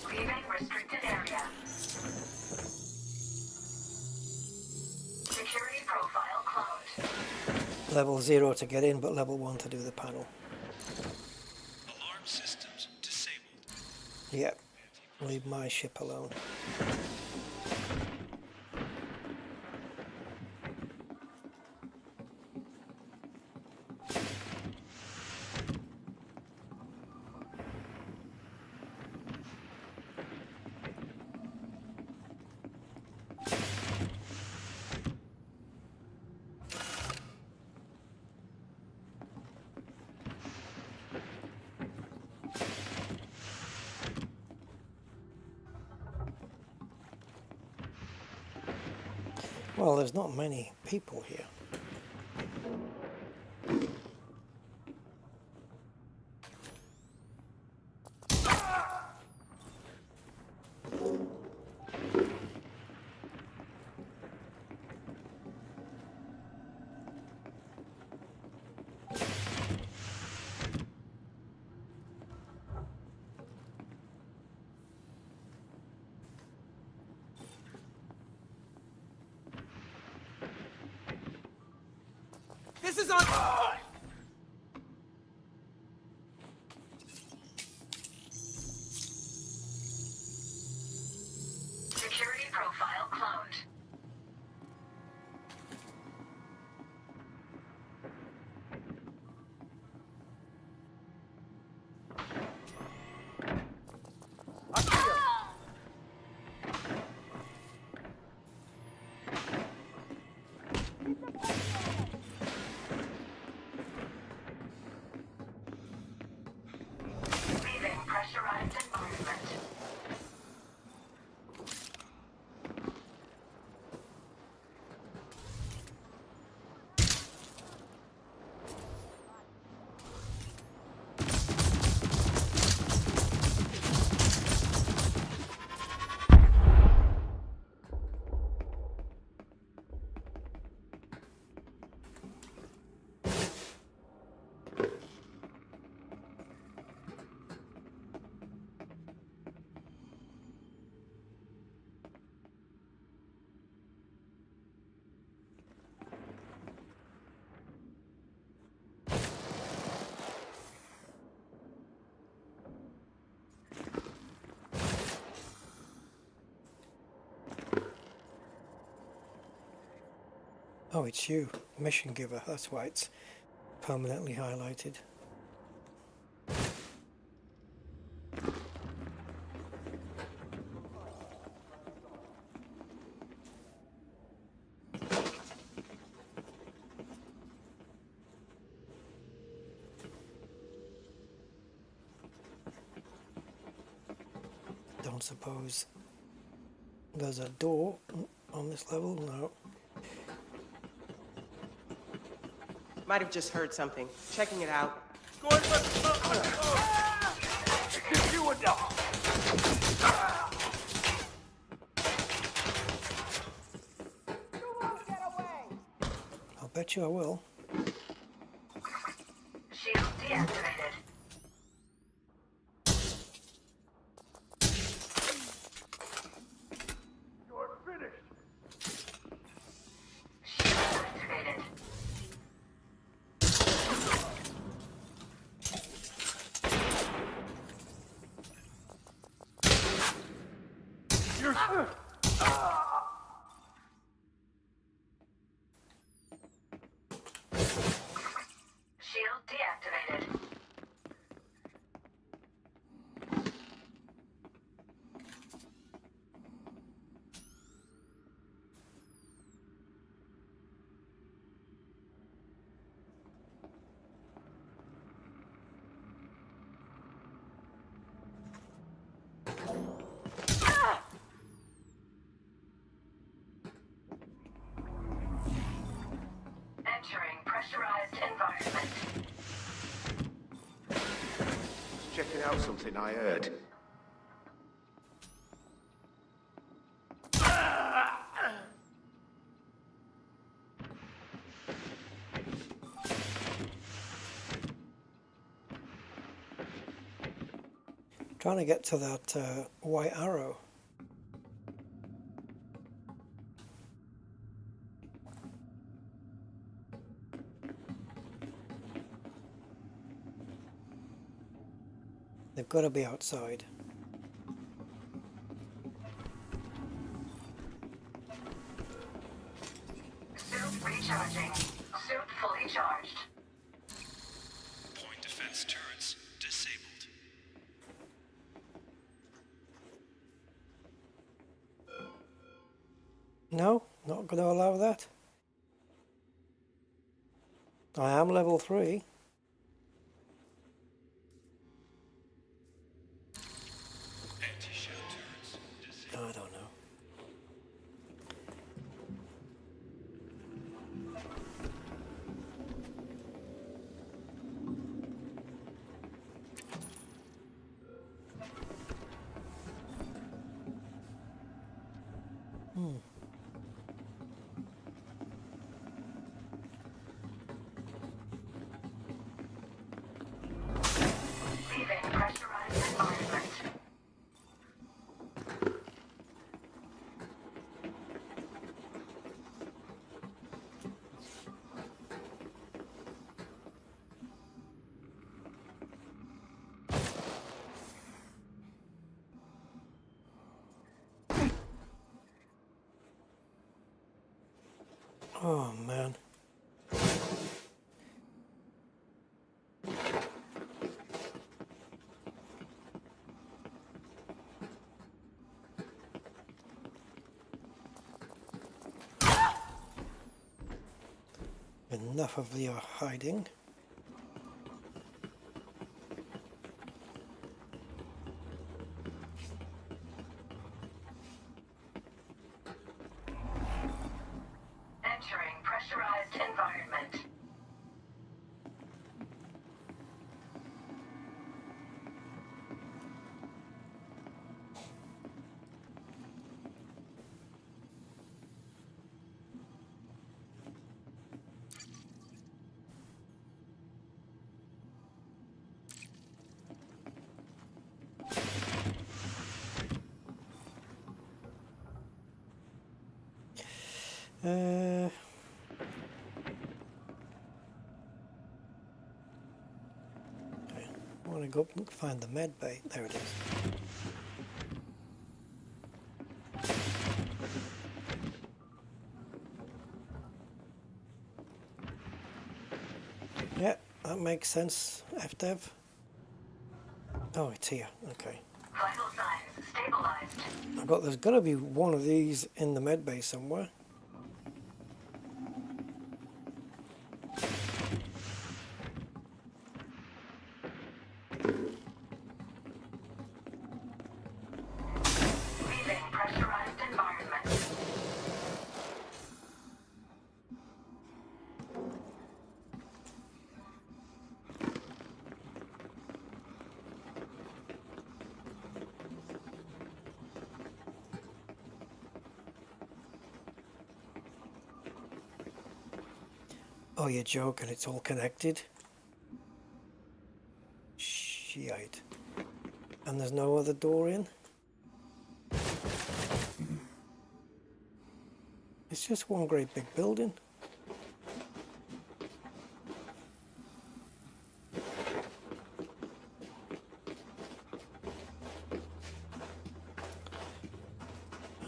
Leaving restricted area. Security profile cloned. Level 0 to get in, but level 1 to do the panel. Alarm systems disabled. Yep. Leave my ship alone. Well, there's not many people here. This is on. Security profile cloned. Leaving pressurized environment. Oh, it's you, mission giver. That's why it's permanently highlighted. Don't suppose there's a door on this level? No. Might have just heard something. Checking it out. You a dog! I'll bet you I will. Shield deactivated. You're finished! Shield activated. You're... Shield deactivated. Entering pressurized environment. Checking out something I heard. Trying to get to that white arrow. They've got to be outside. Suit recharging. Suit fully charged. Point defense turrets disabled. No, not going to allow that. I am level 3. Anti-shell turrets disabled. I don't know. Leaving pressurized environment. Oh man. Enough of your hiding. Entering pressurized environment. Okay. I want to go up and find the med bay. There it is. Yeah, that makes sense, FDev. Oh, it's here. Okay. Vital signs stabilized. There's got to be one of these in the med bay somewhere. Leaving pressurized environment. Oh, you're joking, it's all connected? Shite. And there's no other door in? It's just one great big building.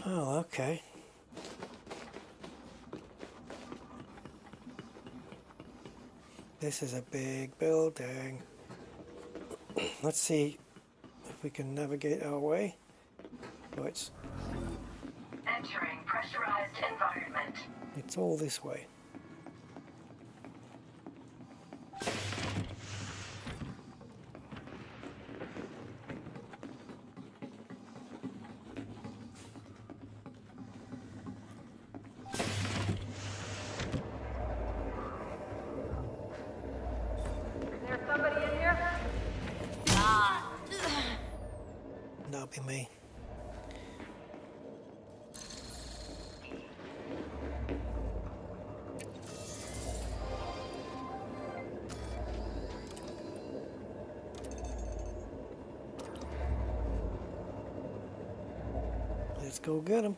Oh, okay. This is a big building. Let's see if we can navigate our way. Oh, it's Entering pressurized environment. all this way. Is there somebody in here? That'll be me. Let's go get him.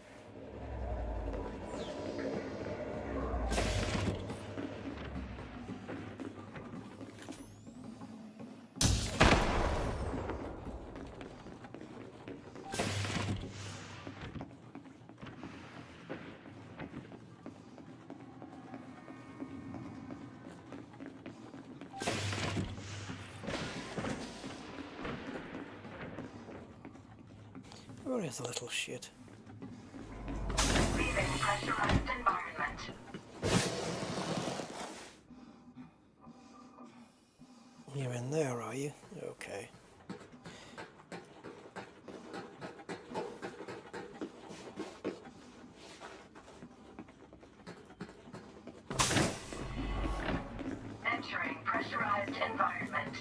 Where is the little shit? Leaving pressurized environment. You're in there, are you? Okay. Entering pressurized environment.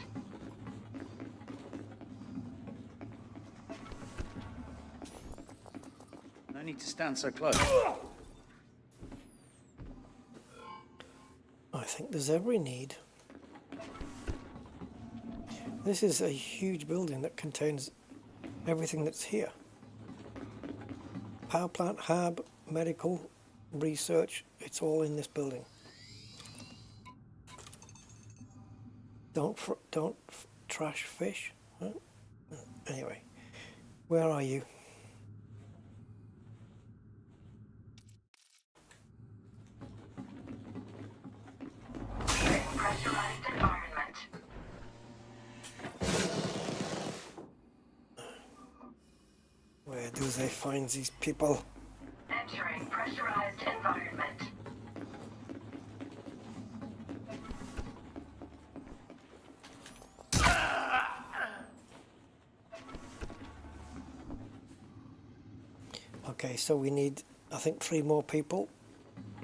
No need to stand so close. I think there's every need. This is a huge building that contains everything that's here. Power plant, hub, medical, research, it's all in this building. Don't trash fish. Huh? Anyway, where are you? Leaving pressurized environment. Where do they find these people? Entering pressurized environment. Okay, so we need, I think, 3 more people,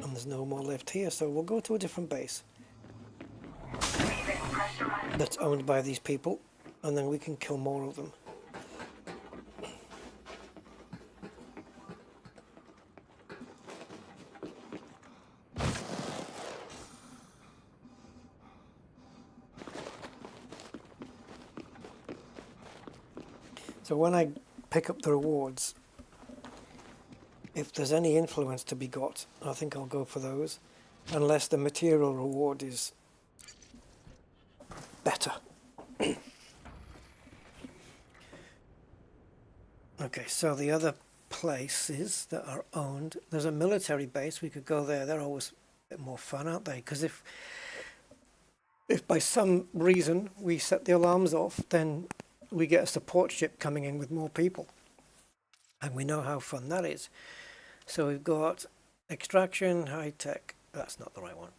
and there's no more left here, so we'll go to a different base Leaving pressurized. that's owned by these people, and then we can kill more of them. So when I pick up the rewards, if there's any influence to be got, I think I'll go for those, unless the material reward is better. Okay, so the other places that are owned, there's a military base, we could go there. They're always a bit more fun, aren't they? Because if by some reason we set the alarms off, then we get a support ship coming in with more people. And we know how fun that is. So we've got extraction, high-tech, that's not the right one.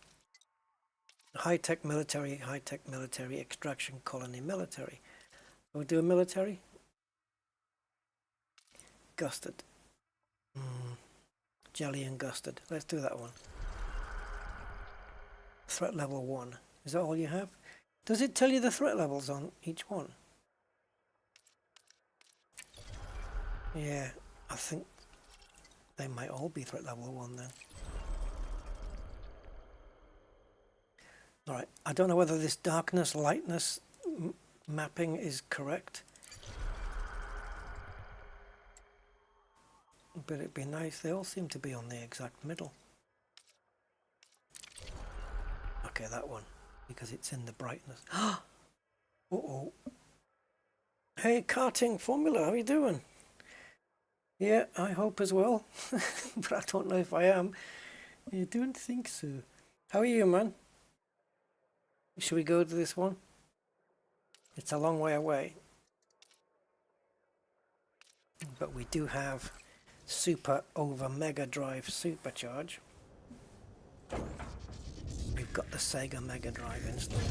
High-tech military, extraction, colony, military. We'll do a military. Gusted. Jelly and gusted. Let's do that one. Threat level 1. Is that all you have? Does it tell you the threat levels on each one? Yeah, I think they might all be threat level 1 then. Alright, I don't know whether this darkness, lightness mapping is correct. But it'd be nice, they all seem to be on the exact middle. Okay, that one, because it's in the brightness. Uh-oh. Hey, karting formula, how you doing? Yeah, I hope as well, but I don't know if I am. I don't think so. How are you, man? Should we go to this one? It's a long way away. But we do have Super over Mega Drive Supercharge. We've got the Sega Mega Drive installed.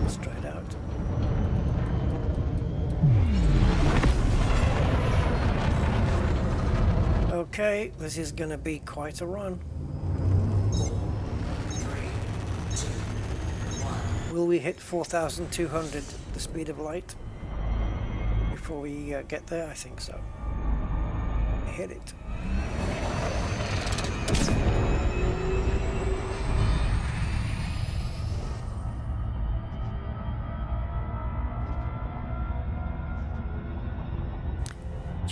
Straight out. Okay, this is going to be quite a run. 4, 3, 2, 1. Will we hit 4,200, the speed of light, before we get there? I think so. Hit it.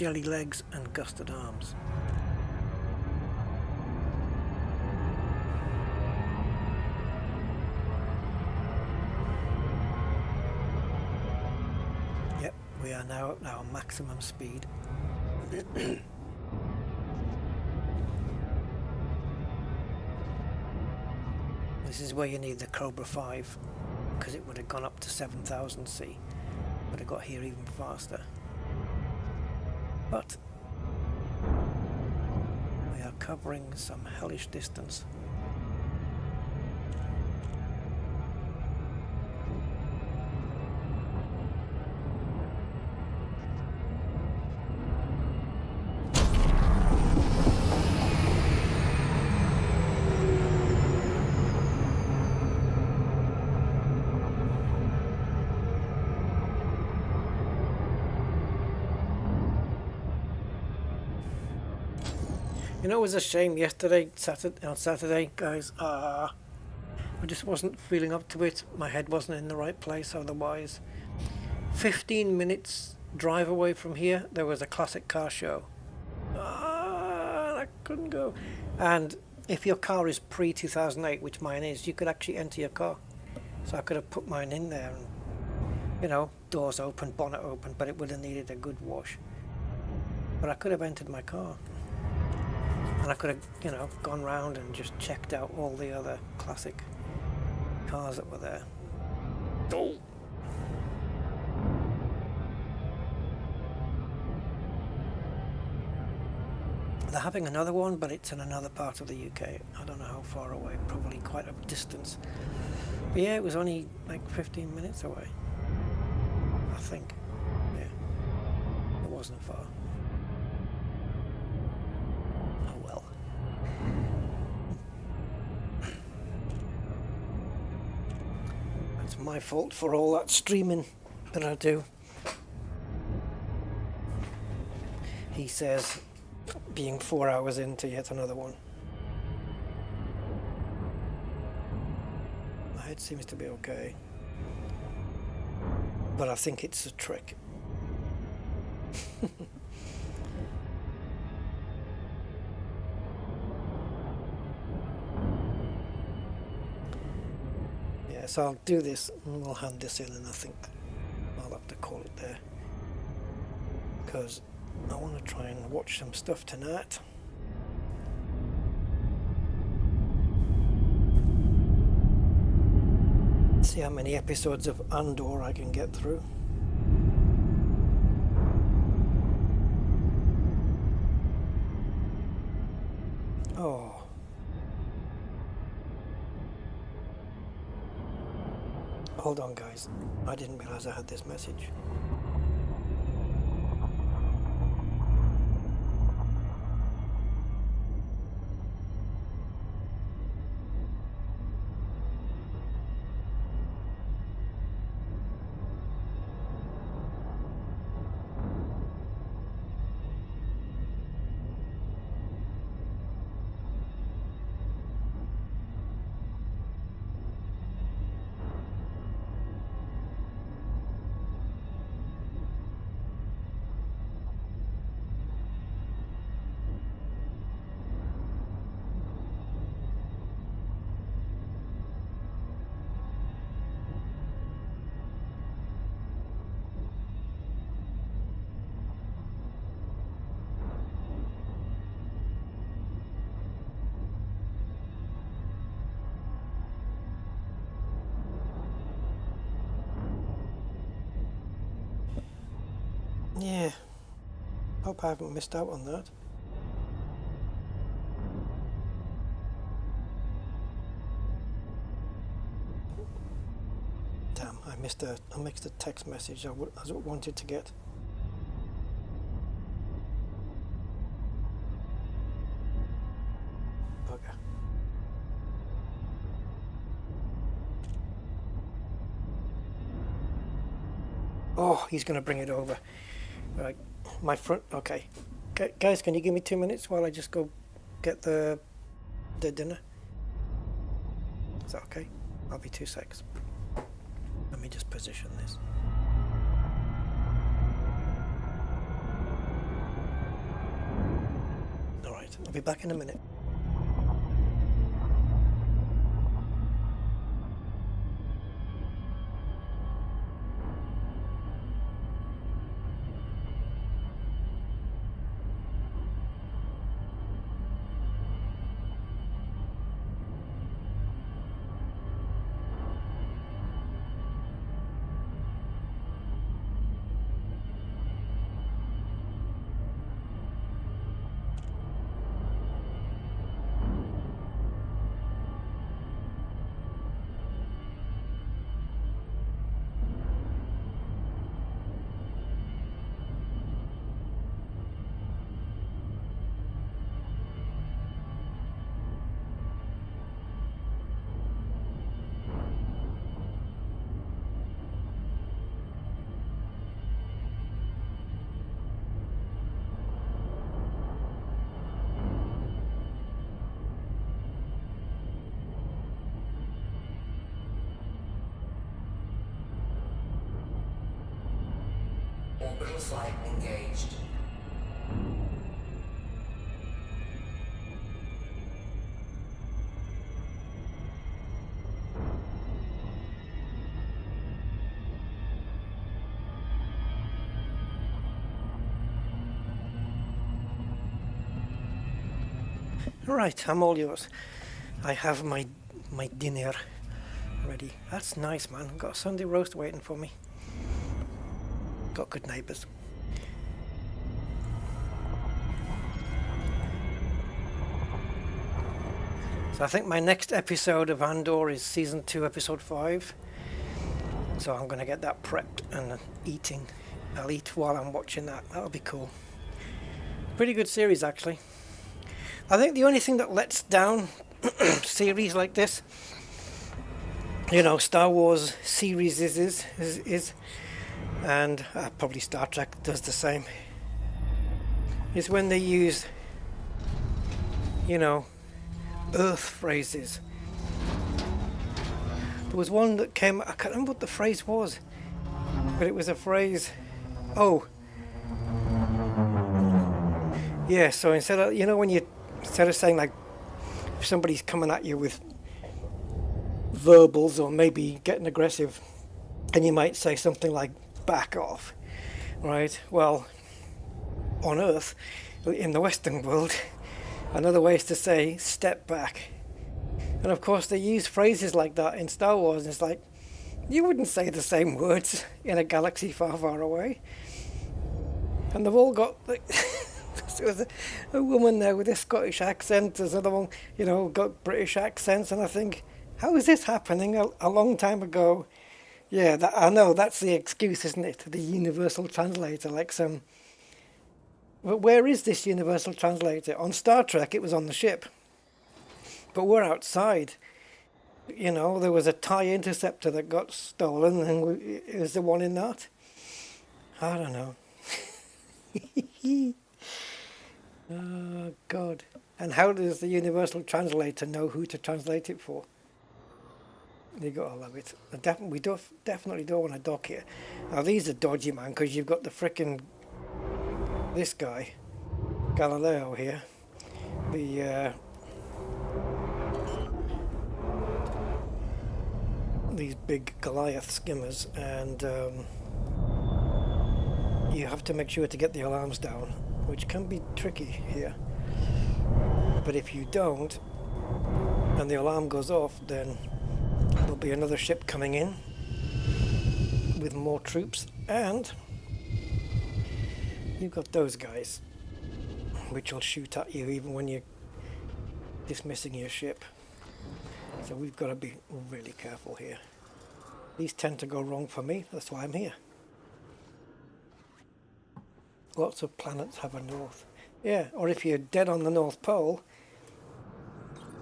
jelly legs and gusted arms. Yep, we are now at our maximum speed. This is where you need the Cobra 5, because it would have gone up to 7000 C. Would have got here even faster. But we are covering some hellish distance. You know, it was a shame yesterday, on Saturday, guys. I just wasn't feeling up to it. My head wasn't in the right place otherwise. 15 minutes drive away from here, there was a classic car show. I couldn't go. And if your car is pre-2008, which mine is, you could actually enter your car. So I could have put mine in there and, you know, doors open, bonnet open, but it would have needed a good wash. But I could have entered my car. And I could have, you know, gone round and just checked out all the other classic cars that were there. Oh. They're having another one, but it's in another part of the UK. I don't know how far away, probably quite a distance. But yeah, it was only like 15 minutes away, I think. Yeah, it wasn't far. My fault for all that streaming that I do. He says, being 4 hours into yet another one. My head seems to be okay, but I think it's a trick. So I'll do this and we'll hand this in, and I think I'll have to call it there because I want to try and watch some stuff tonight. See how many episodes of Andor I can get through. Oh. Hold on, guys. I didn't realize I had this message. Yeah, hope I haven't missed out on that. Damn, I missed a text message I wanted to get. Bugger. Oh, he's going to bring it over. Right, my front. Okay, guys, can you give me 2 minutes while I just go get the dinner? Is that okay? I'll be 2 seconds. Let me just position this. I'll be back in a minute. Orbital flight engaged. Right, I'm all yours. I have my dinner ready. That's nice, man. Got a Sunday roast waiting for me. Got good neighbours. So I think my next episode of Andor is season 2, episode 5. So I'm going to get that prepped and eating. I'll eat while I'm watching that. That'll be cool. Pretty good series, actually. I think the only thing that lets down series like this, you know, Star Wars series is and probably Star Trek does the same, is when they use, you know, Earth phrases. There was one that came, I can't remember what the phrase was, but it was a phrase, oh, yeah, so instead of, you know, when you, instead of saying like, if somebody's coming at you with verbals or maybe getting aggressive, and you might say something like, back off, right? Well, on Earth, in the Western world, another way is to say step back. And of course they use phrases like that in Star Wars, and it's like, you wouldn't say the same words in a galaxy far, far away. And they've all got, like, there was a woman there with a Scottish accent, there's another one, you know, got British accents, and I think, how is this happening a long time ago? Yeah, that, I know, that's the excuse, isn't it? The universal translator, like some... But where is this universal translator? On Star Trek, it was on the ship. But we're outside. You know, there was a TIE interceptor that got stolen, and it was the one in that. I don't know. Oh, God. And how does the universal translator know who to translate it for? You gotta love it. We definitely don't want to dock here. Now these are dodgy, man, because you've got the frickin' this guy, Galileo here, these big Goliath skimmers, and you have to make sure to get the alarms down, which can be tricky here. But if you don't, and the alarm goes off, then there'll be another ship coming in with more troops, and you've got those guys which will shoot at you even when you're dismissing your ship. So we've got to be really careful here. These tend to go wrong for me, that's why I'm here. Lots of planets have a north. Yeah, or if you're dead on the North Pole,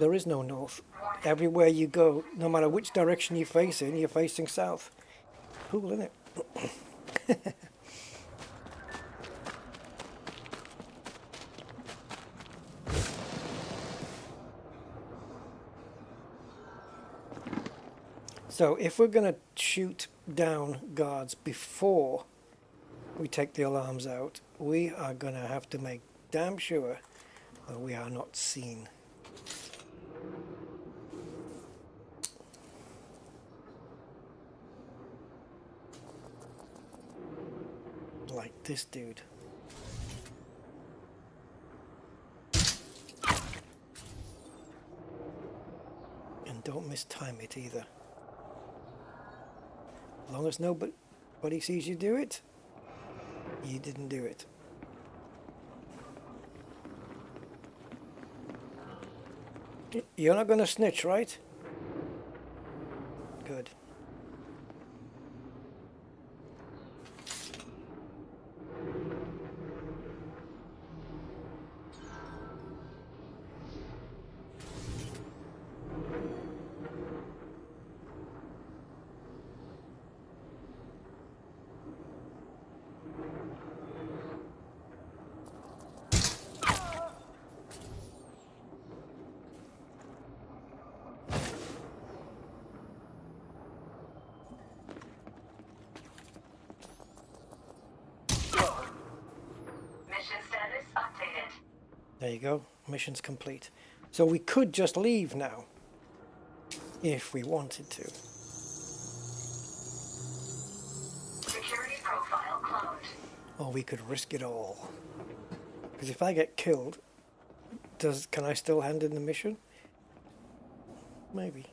there is no north. Everywhere you go, no matter which direction you face in, you're facing south. Cool, isn't it? So if we're going to shoot down guards before we take the alarms out, we are going to have to make damn sure But we are not seen. Like this dude. And don't mistime it either. As long as nobody sees you do it, you didn't do it. You're not going to snitch, right? Good. There you go, mission's complete. So we could just leave now, if we wanted to. Security profile cloned. Or we could risk it all. Because if I get killed, can I still hand in the mission? Maybe.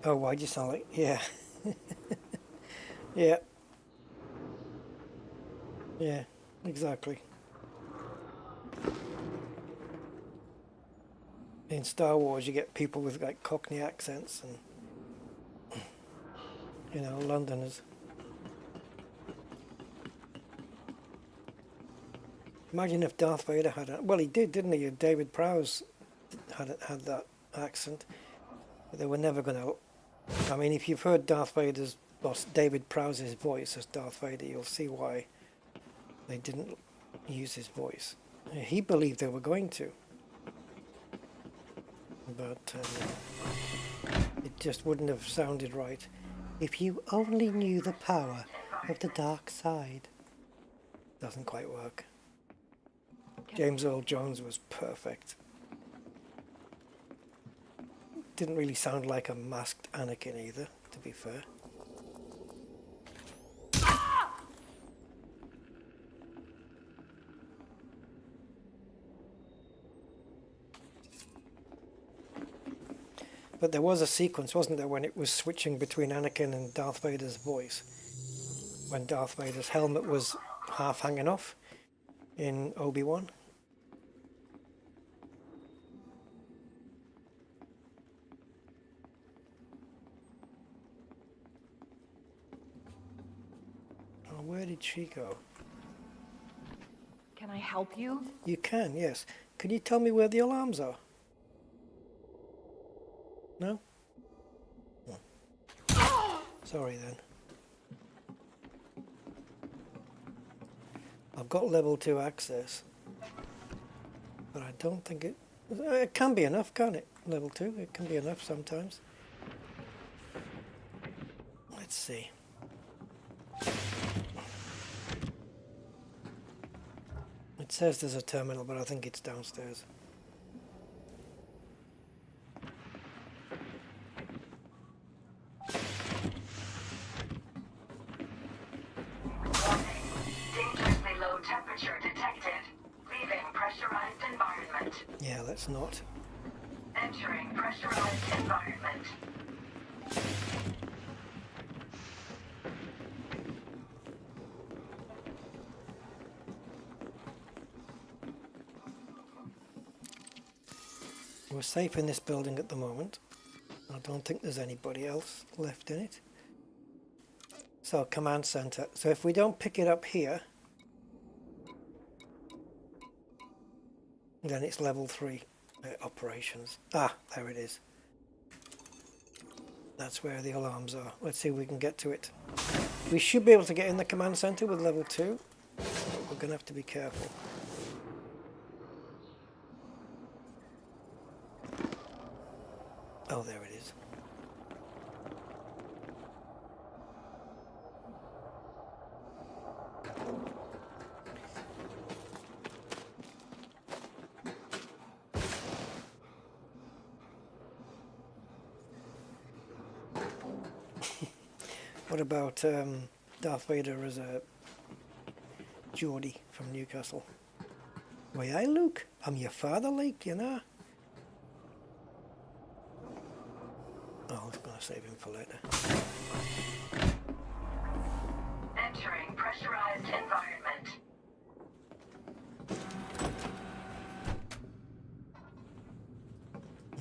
Oh, why'd you sound like... Yeah. Yeah. Yeah, exactly. In Star Wars, you get people with like Cockney accents and, you know, Londoners. Imagine if Darth Vader had a... Well, he did, didn't he? David Prowse had that accent. But they were never going to... I mean, if you've heard Darth Vader's... David Prowse's voice as Darth Vader, you'll see why they didn't use his voice. He believed they were going to, but it just wouldn't have sounded right. If you only knew the power of the dark side. Doesn't quite work. James Earl Jones was perfect. Didn't really sound like a masked Anakin either, to be fair. But there was a sequence, wasn't there, when it was switching between Anakin and Darth Vader's voice. When Darth Vader's helmet was half hanging off in Obi-Wan. Oh, where did she go? Can I help you? You can, yes. Can you tell me where the alarms are? No? Oh. Sorry then. I've got level 2 access. But I don't think it can be enough, can't it? Level 2, it can be enough sometimes. Let's see. It says there's a terminal, but I think it's downstairs. Yeah, let's not. Entering pressurized environment. We're safe in this building at the moment. I don't think there's anybody else left in it. So, command center. So if we don't pick it up here, then it's level 3 operations. Ah, there it is. That's where the alarms are. Let's see if we can get to it. We should be able to get in the command center with level 2, but we're going to have to be careful. Oh, there it is. What about Darth Vader as a Geordie from Newcastle? Why, I Luke, I'm your father, like, you know. Oh, I was going to save him for later. Entering pressurized environment.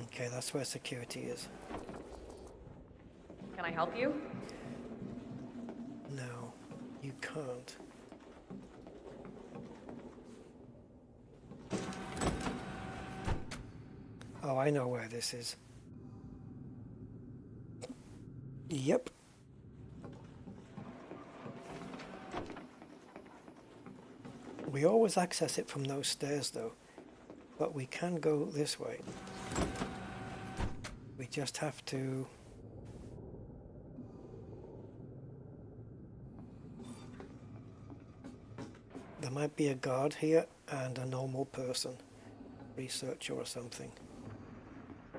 Okay, that's where security is. Can I help you? No, you can't. Oh, I know where this is. Yep. We always access it from those stairs though, but we can go this way. We just have to... There might be a guard here and a normal person, researcher or something.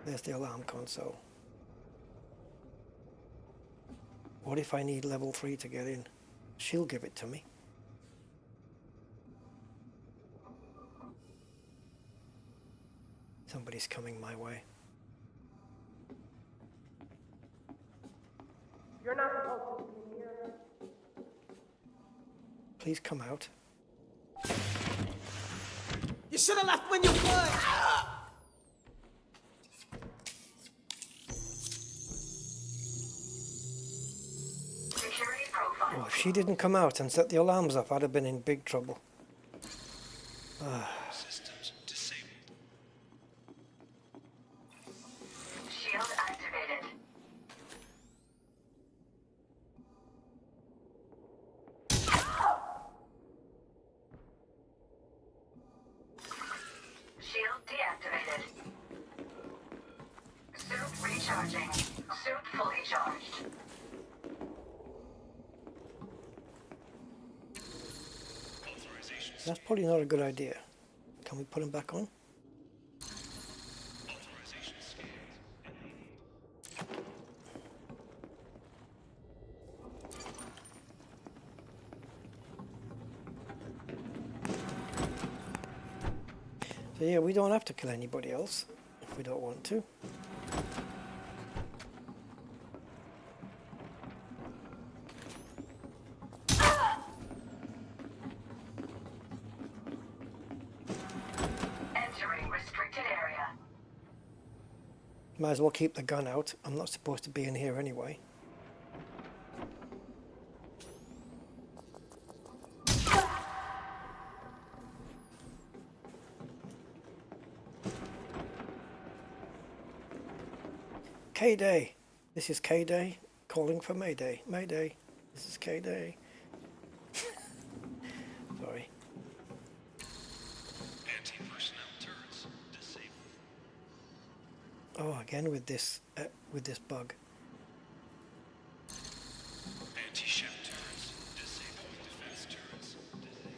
There's the alarm console. What if I need level 3 to get in? She'll give it to me. Somebody's coming my way. You're not supposed to be here. Please come out. You should have left when you could. Security profile. Oh, if she didn't come out and set the alarms off, I'd have been in big trouble. Systems disabled. Shield activated. Shield deactivated. Suit recharging. Suit fully charged. Authorizations. That's probably not a good idea. Can we put him back on? Authorization scanned. So yeah, we don't have to kill anybody else if we don't want to. Entering restricted area. Might as well keep the gun out. I'm not supposed to be in here anyway. K-Day. This is K-Day calling for Mayday. Mayday. This is K-Day. Sorry. Anti-personnel turrets disabled. Oh, again with this bug. Anti-ship turrets disabled. Defense turrets disabled.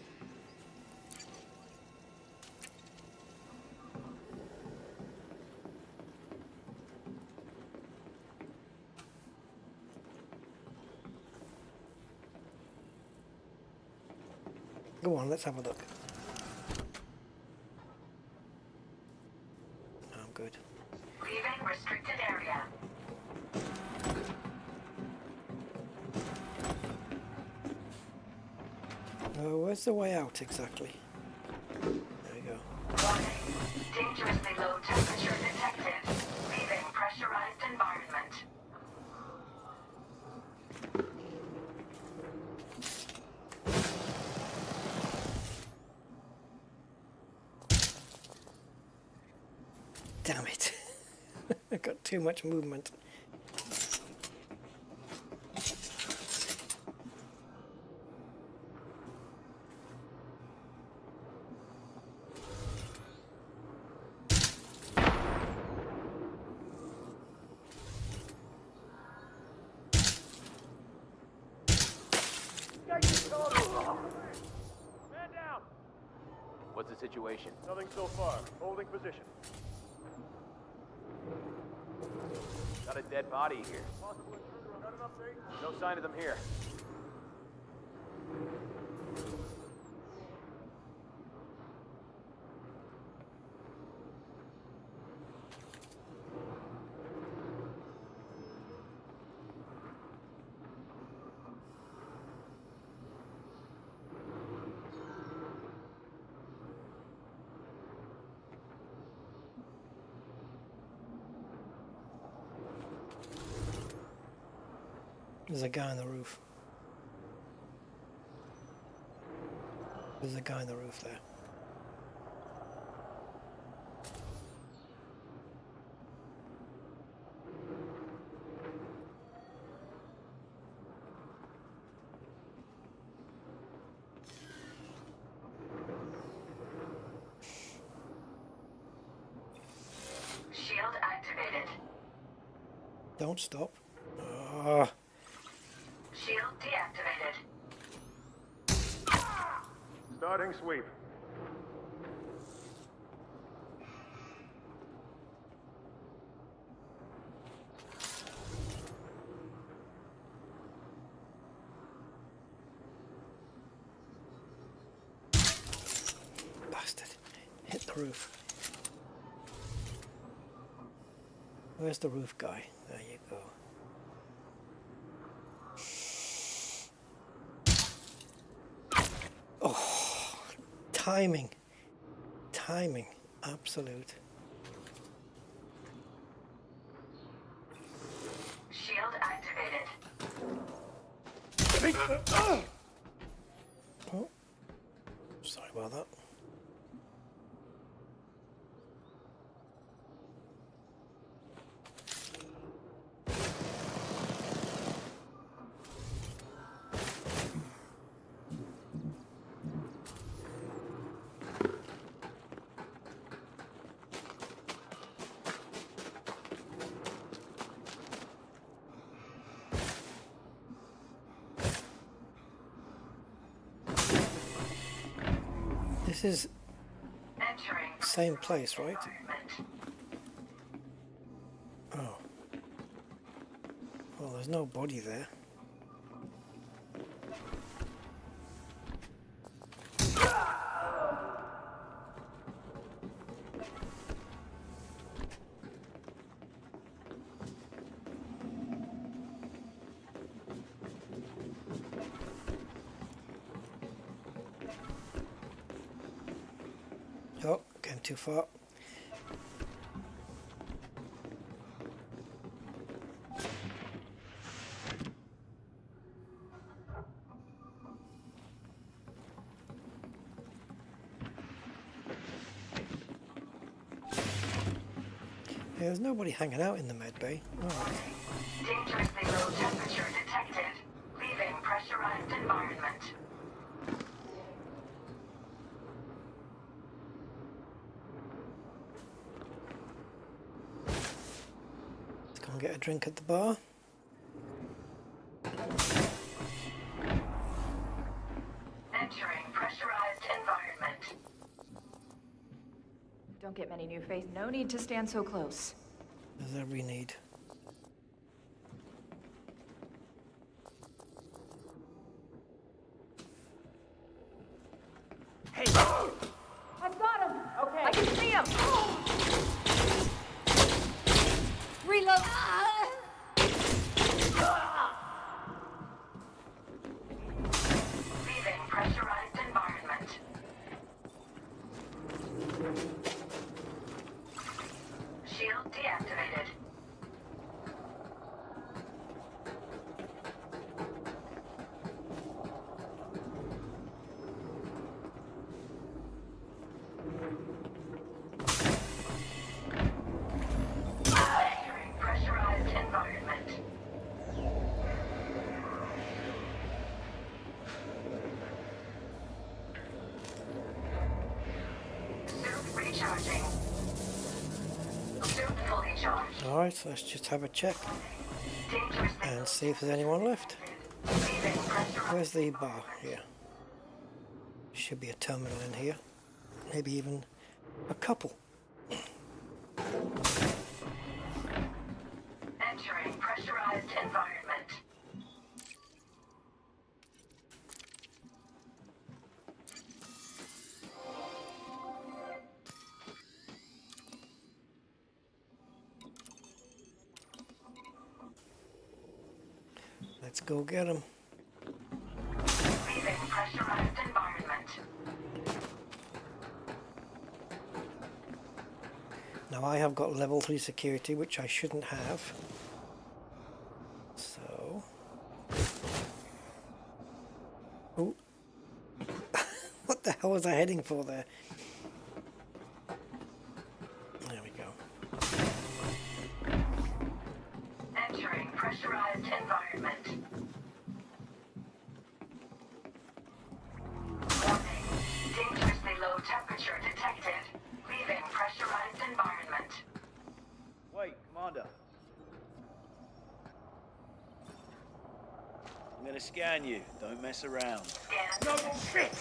Go on, let's have a look. I'm good. Leaving restricted area. Where's the way out exactly? There we go. Warning. Dangerously low temperature detected. Leaving pressurized environment. Damn it. I got too much movement. Man down! What's the situation? Nothing so far. Holding position. Got a dead body here. No sign of them here. There's a guy on the roof. There's a guy on the roof there. Shield activated. Don't stop. Ah. Shield deactivated. Starting sweep. Bastard. Hit the roof. Where's the roof guy? There you go. Oh, timing. Timing. Absolute. Shield activated. Oh. Sorry about that. This is Entering. same place, right? Oh. Well, there's no body there. Oh, came too far. Yeah, there's nobody hanging out in the med bay. Oh. Dangerously low temperature detected. Leaving pressurized environment. Let's go and get a drink at the bar. Entering pressurized environment. Don't get many new faces. No need to stand so close. There's every need. Hey! I've got him! Okay. I can see him! Reload! Leaving pressurized environment. Shield deactivated. Entering pressurized environment. Suit recharging. Suit fully charged. Alright, let's just have a check Dangerously and see if there's anyone left. leaving pressurized. Where's the bar? Here. Should be a terminal in here. Maybe even a couple. Let's go get him. Leaving pressurized environment. Now I have got level 3 security, which I shouldn't have. So... Oh. What the hell was I heading for there? There we go. Entering pressurized environment. Warning. Dangerously low temperature detected. Leaving pressurized environment. Wait, Commander. I'm gonna scan you. Don't mess around. Scan. No shit!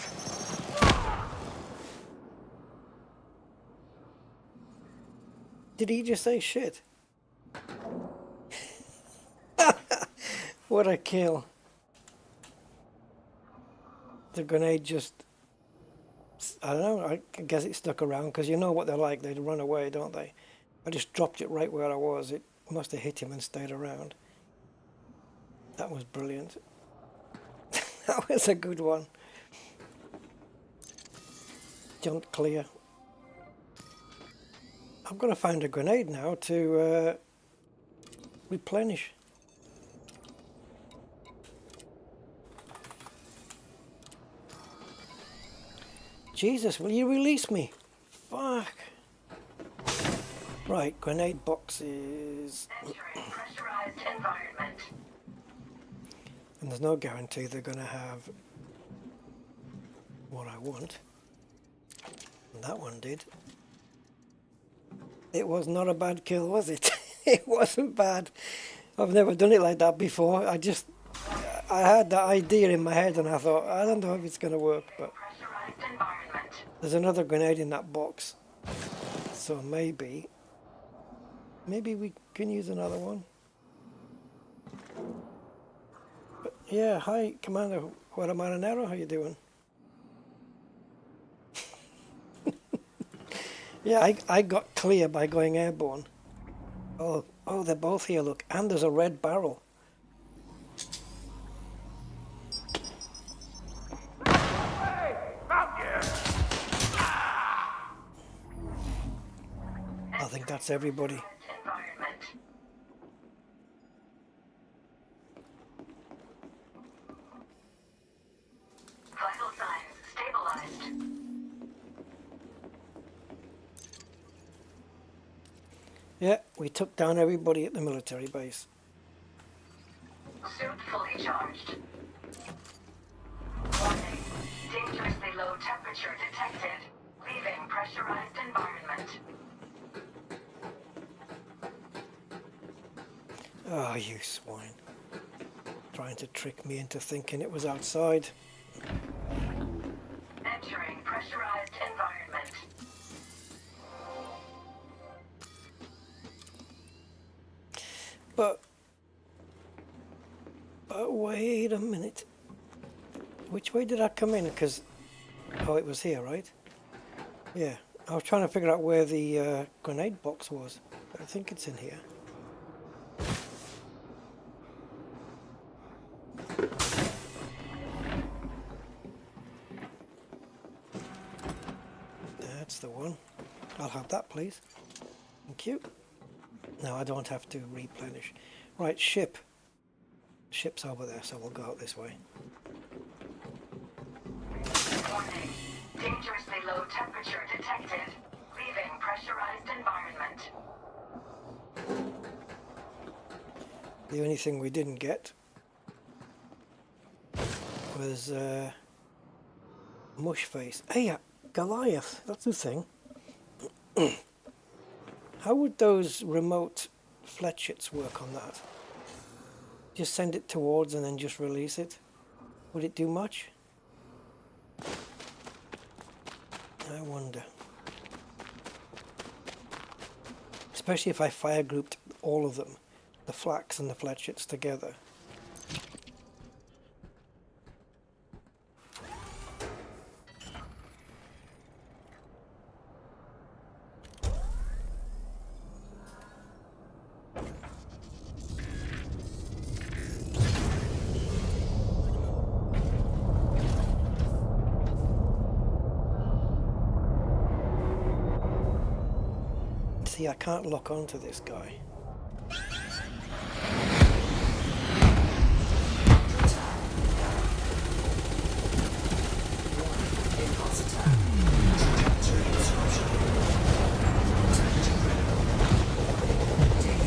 Did he just say shit? What a kill. The grenade just... I don't know, I guess it stuck around, because you know what they're like, they'd run away, don't they? I just dropped it right where I was. It must have hit him and stayed around. That was brilliant. That was a good one. Jumped clear. I've got to find a grenade now to replenish. Jesus, will you release me? Fuck. Right, grenade boxes. Entering pressurized environment. And there's no guarantee they're going to have what I want. And that one did. It was not a bad kill, was it? It wasn't bad. I've never done it like that before. I had that idea in my head and I thought, I don't know if it's going to work, but there's another grenade in that box. So maybe we can use another one. But yeah, hi Commander Guadamaranero, how you doing? Yeah, I got clear by going airborne. Oh, they're both here, look. And there's a red barrel. I think that's everybody. Vital signs stabilized. Yeah, we took down everybody at the military base. Suit fully charged. Warning. Dangerously low temperature detected. Leaving pressurized environment. Oh, you swine. Trying to trick me into thinking it was outside. Entering pressurized environment. But wait a minute. Which way did I come in? Because, oh, it was here, right? Yeah, I was trying to figure out where the grenade box was. I think it's in here. That's the one. I'll have that, please. Thank you. No, I don't have to replenish. Right, ship. Ship's over there, so we'll go out this way. Warning. Dangerously low temperature detected. Leaving pressurized environment. The only thing we didn't get was mush face. Hey, Goliath, that's the thing. How would those remote fletchets work on that? Just send it towards and then just release it? Would it do much? I wonder. Especially if I fire grouped all of them, the flax and the fletchets together. See, I can't lock onto this guy.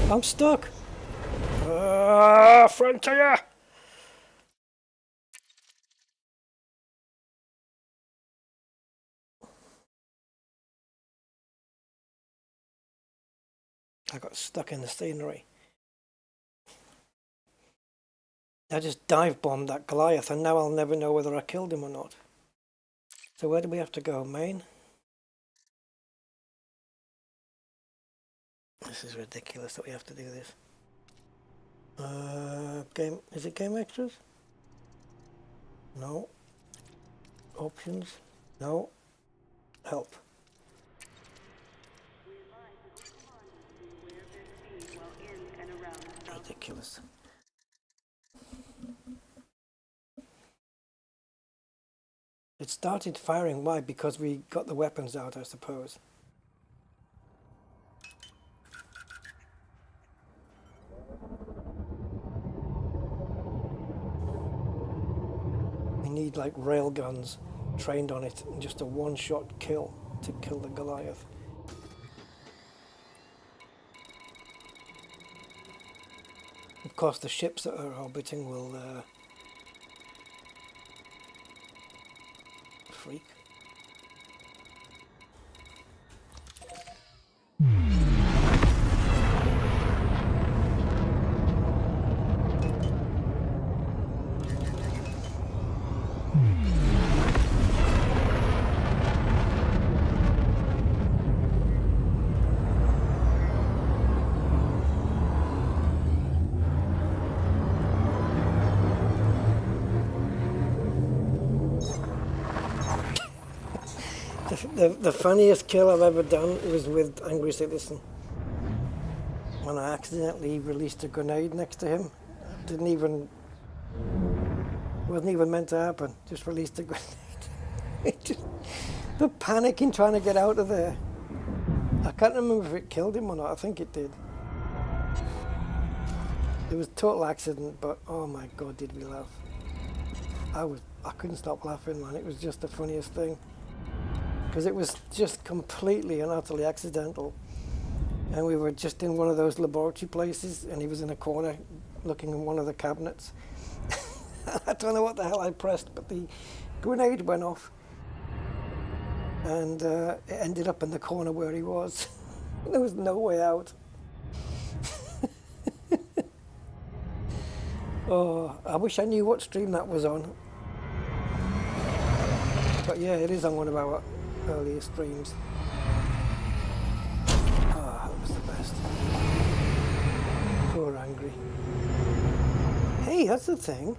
I'm stuck. Frontier! I got stuck in the scenery. I just dive bombed that Goliath, and now I'll never know whether I killed him or not. So where do we have to go? Main? This is ridiculous that we have to do this. Game, is it game extras? No. Options? No. Help. Ridiculous. It started firing. Why? Because we got the weapons out, I suppose. We need like rail guns trained on it and just a one-shot kill to kill the Goliath. Of course, the ships that are orbiting will freak. The funniest kill I've ever done was with Angry Citizen. When I accidentally released a grenade next to him. Wasn't even meant to happen. Just released a grenade. The panic in trying to get out of there. I can't remember if it killed him or not. I think it did. It was a total accident, but oh my god, did we laugh. I couldn't stop laughing, man. It was just the funniest thing. Because it was just completely and utterly accidental. And we were just in one of those laboratory places, and he was in a corner looking in one of the cabinets. I don't know what the hell I pressed, but the grenade went off. And it ended up in the corner where he was. There was no way out. Oh, I wish I knew what stream that was on. But yeah, it is on one of our earlier streams. Oh, that was the best. Poor Angry. Hey, that's the thing.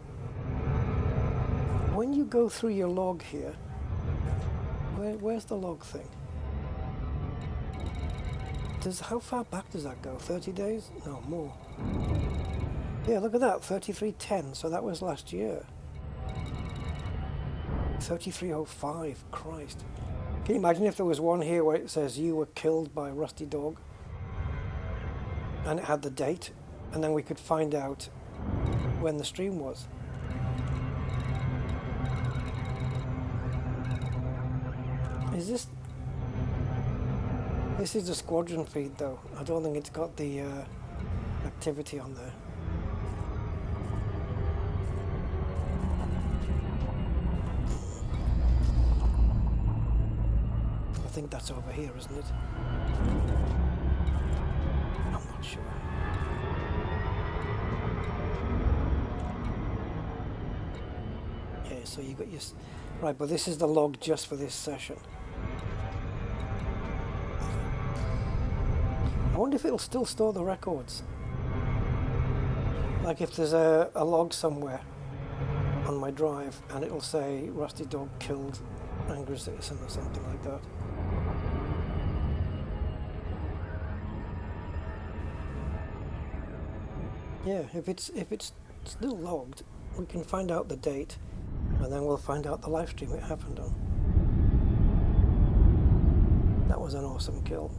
When you go through your log here, where's the log thing? How far back does that go? 30 days? No, more. Yeah, look at that, 3310, so that was last year. 3305, Christ. Can you imagine if there was one here where it says you were killed by Rusty Dog? And it had the date, and then we could find out when the stream was. Is this... This is the squadron feed though. I don't think it's got the activity on there. I think that's over here, isn't it? I'm not sure. Yeah, so you got your... Right, but this is the log just for this session. I wonder if it'll still store the records. Like if there's a log somewhere on my drive and it'll say Rusty Dog killed Angry Citizen or something like that. Yeah, if it's still logged, we can find out the date, and then we'll find out the live stream it happened on. That was an awesome kill.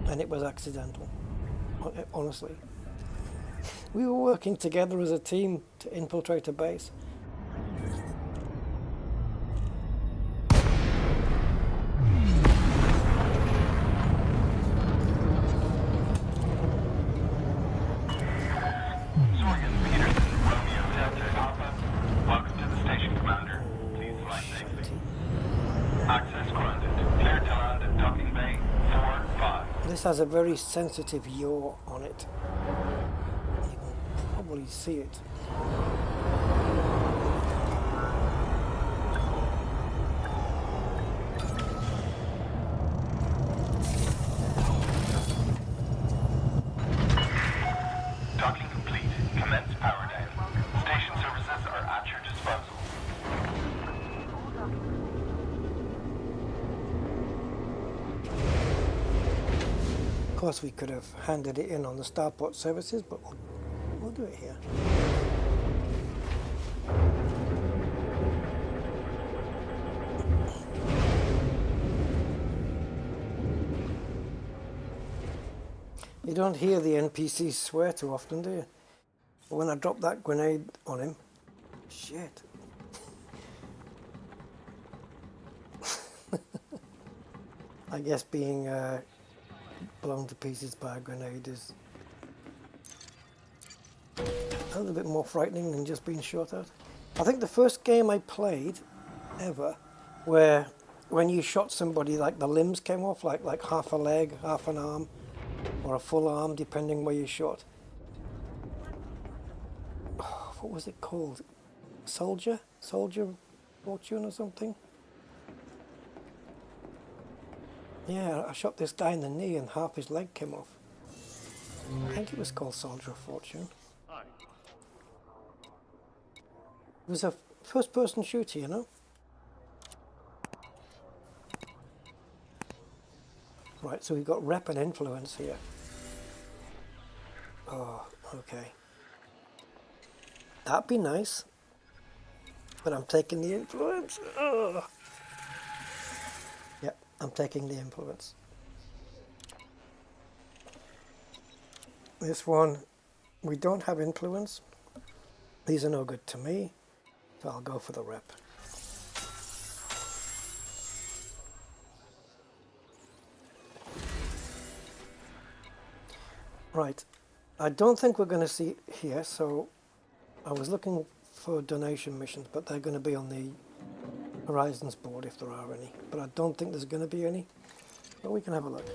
And it was accidental, honestly. We were working together as a team to infiltrate a base. Welcome to the station, Commander. Please fly safely. Access granted. Clear to land at docking bay 4-5. This has a very sensitive yaw on it. You can probably see it. Docking complete. Commence power down. Station services are at your disposal. Of course, we could have handed it in on the starport services, but we'll do it here. You don't hear the NPCs swear too often, do you? But when I dropped that grenade on him, shit. I guess being blown to pieces by a grenade is a little bit more frightening than just being shot at. I think the first game I played ever where when you shot somebody, like the limbs came off, like half a leg, half an arm, or a full arm, depending where you shot. Oh, what was it called? Soldier Fortune or something? Yeah, I shot this guy in the knee and half his leg came off. I think it was called Soldier of Fortune. It was a first-person shooter, you know? Right, so we've got rep and influence here. Oh, okay. That'd be nice. But I'm taking the influence. Ugh. Yep, I'm taking the influence. This one, we don't have influence. These are no good to me, so I'll go for the rep. Right, I don't think we're going to see it here, so I was looking for donation missions, but they're going to be on the Horizons board if there are any. But I don't think there's going to be any, but we can have a look.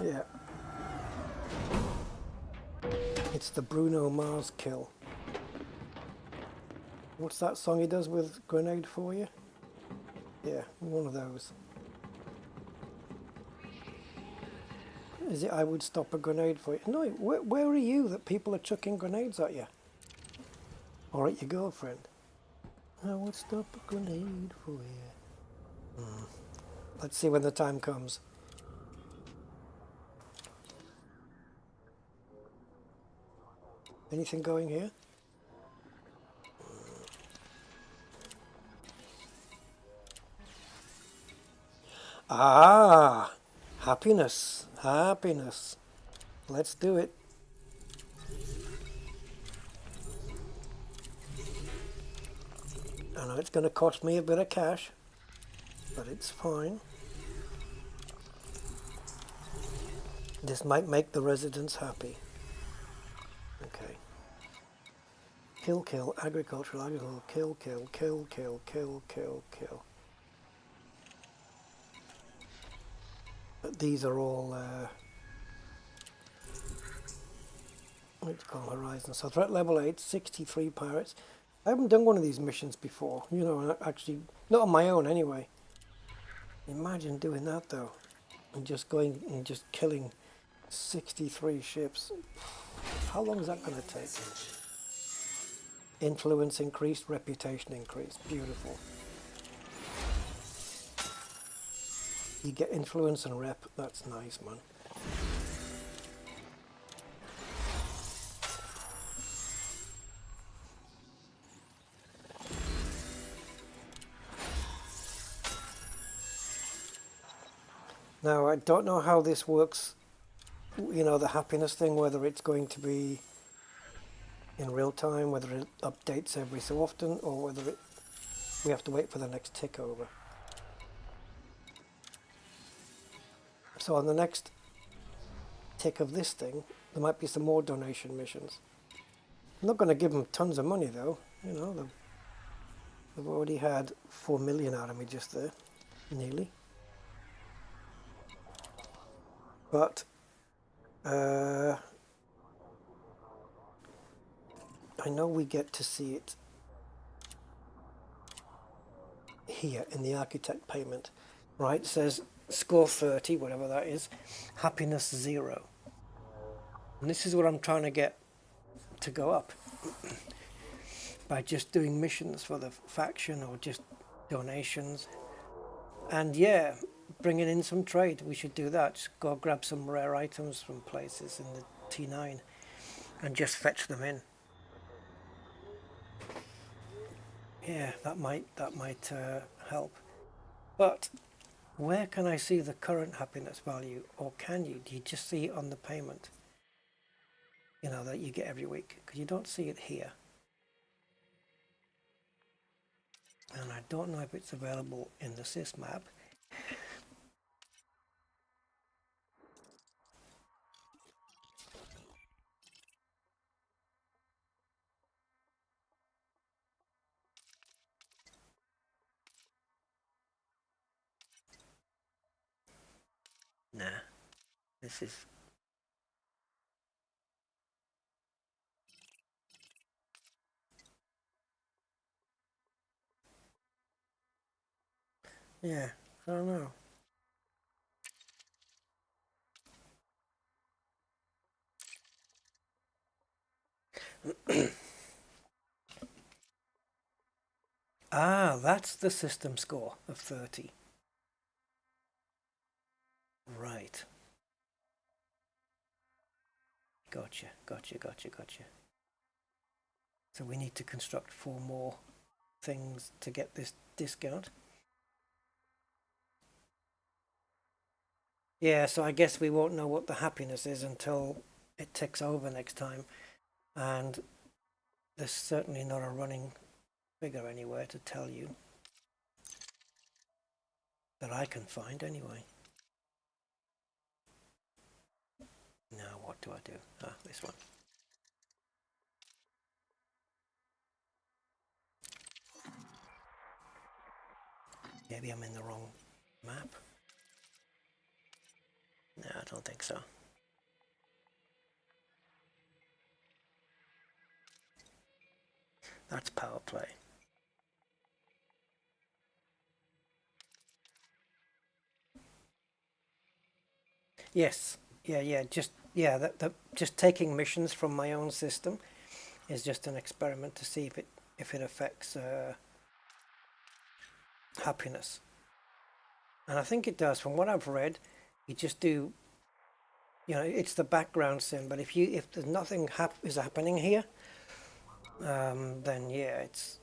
Yeah. It's the Bruno Mars kill. What's that song he does with Grenade for You? Yeah, one of those. Is it I would stop a grenade for you? No, where are you that people are chucking grenades at you? Or at your girlfriend? I would stop a grenade for you. Let's see when the time comes. Anything going here? Ah! Happiness. Happiness. Let's do it. I know it's going to cost me a bit of cash, but it's fine. This might make the residents happy. Okay. Kill, kill, agricultural, kill, kill, kill, kill, kill, kill, kill. But these are all, what do you call Horizon? So threat level 8, 63 pirates. I haven't done one of these missions before, you know, actually, not on my own anyway. Imagine doing that though, and just going and just killing 63 ships. How long is that going to take? Influence increased, reputation increased. Beautiful. You get influence and rep. That's nice, man. Now, I don't know how this works, you know, the happiness thing, whether it's going to be in real time, whether it updates every so often, or whether we have to wait for the next tick over. So on the next tick of this thing, there might be some more donation missions. I'm not going to give them tons of money though, you know, they've already had 4 million out of me just there, nearly. But I know we get to see it here in the architect payment, right? It says score 30, whatever that is, happiness 0. And this is what I'm trying to get to go up by just doing missions for the faction or just donations. And yeah, bringing in some trade. We should do that. Just go grab some rare items from places in the T9 and just fetch them in. Yeah, that might help. But where can I see the current happiness value, or can you? Do you just see it on the payment? You know, that you get every week, because you don't see it here. And I don't know if it's available in the sys map. Nah, this is... Yeah, I don't know. Ah, that's the system score of 30. Right. Gotcha. So we need to construct 4 more things to get this discount. Yeah, so I guess we won't know what the happiness is until it ticks over next time. And there's certainly not a running figure anywhere to tell you. That I can find anyway. Now what do I do? Ah, this one. Maybe I'm in the wrong map. No, I don't think so. That's power play. Yes. Yeah. Just taking missions from my own system is just an experiment to see if it affects happiness. And I think it does. From what I've read, you just do, you know, it's the background sim. But if there's nothing is happening here, then yeah, it's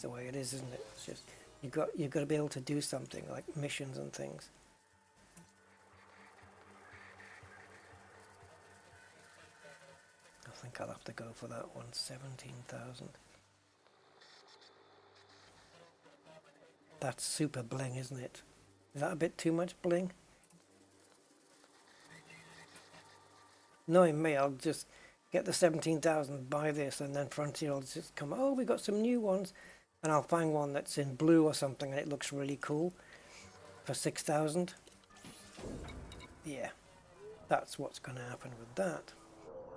the way it is, isn't it? It's just you've got to be able to do something like missions and things. I think I'll have to go for that one. 17,000. That's super bling, isn't it? Is that a bit too much bling? Knowing me, I'll just get the 17,000, buy this, and then Frontier will just come, oh, we got some new ones, and I'll find one that's in blue or something and it looks really cool for 6,000. Yeah, that's what's going to happen with that.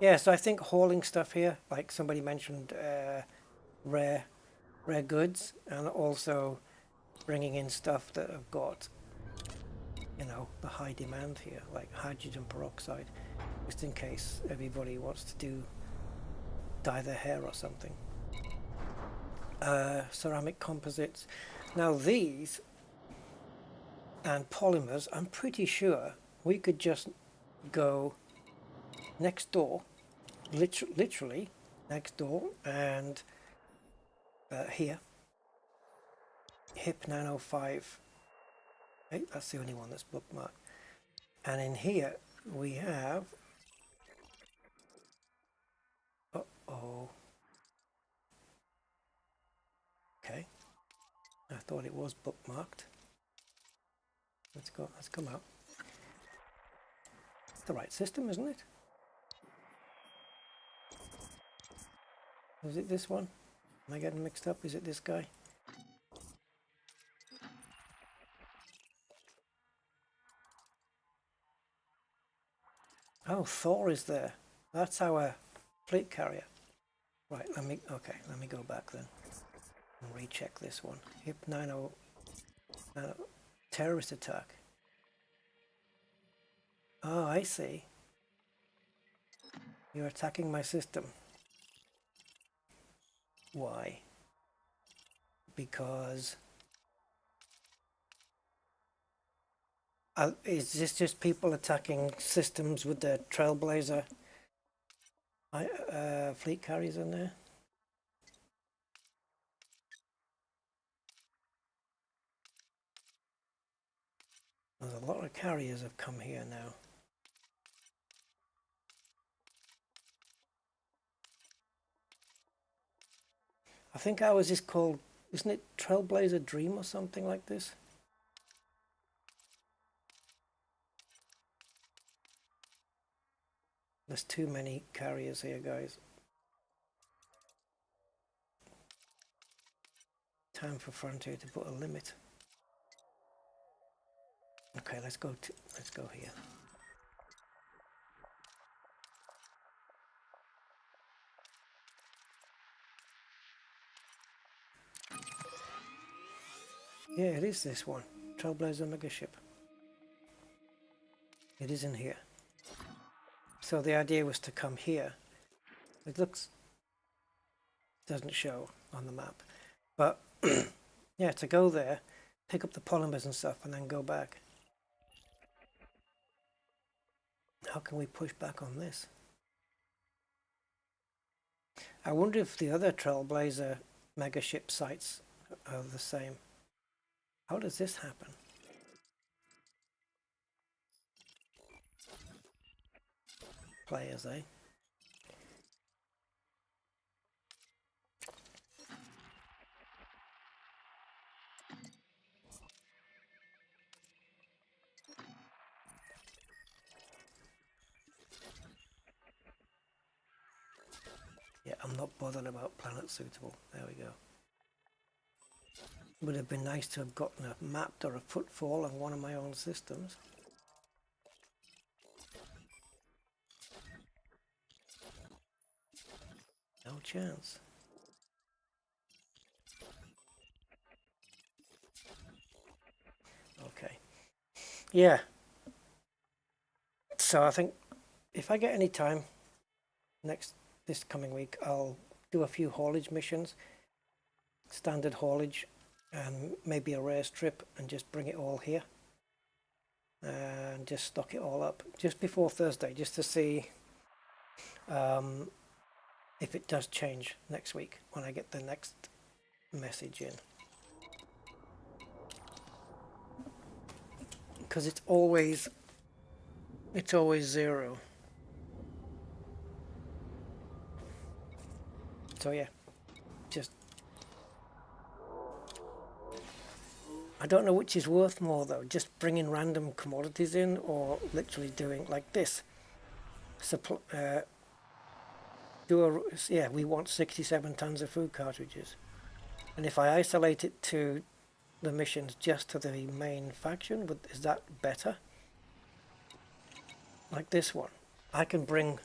Yeah, so I think hauling stuff here, like somebody mentioned, rare goods, and also bringing in stuff that have got, you know, the high demand here, like hydrogen peroxide, just in case everybody wants to dye their hair or something. Ceramic composites. Now these and polymers, I'm pretty sure we could just go next door, literally next door, and here, HIP 905 Okay, that's the only one that's bookmarked. And in here we have, uh-oh. Okay, I thought it was bookmarked. Let's come out. It's the right system, isn't it? Is it this one? Am I getting mixed up? Is it this guy? Oh, Thor is there. That's our fleet carrier. Right, let me go back then and recheck this one. HIP 90 terrorist attack. Oh, I see. You're attacking my system. Why? Because is this just people attacking systems with their Trailblazer fleet carriers in there? There's a lot of carriers have come here now. I think ours is called, isn't it Trailblazer Dream or something like this? There's too many carriers here, guys. Time for Frontier to put a limit. Okay, let's go here. Yeah, it is this one. Trailblazer Megaship. It is in here. So the idea was to come here. It doesn't show on the map. But yeah, to go there, pick up the polymers and stuff, and then go back. How can we push back on this? I wonder if the other Trailblazer Megaship sites are the same. How does this happen? Players, eh? Yeah, I'm not bothered about planet suitable. There we go. Would have been nice to have gotten a mapped or a footfall on one of my own systems. No chance. Okay. Yeah. So I think if I get any time this coming week, I'll do a few haulage missions, standard haulage, and maybe a race trip, and just bring it all here and just stock it all up just before Thursday, just to see if it does change next week when I get the next message in, because it's always 0. So yeah, just I don't know which is worth more though, just bringing random commodities in, or literally doing like this. We want 67 tons of food cartridges, and if I isolate it to the missions just to the main faction, is that better? Like this one, I can bring,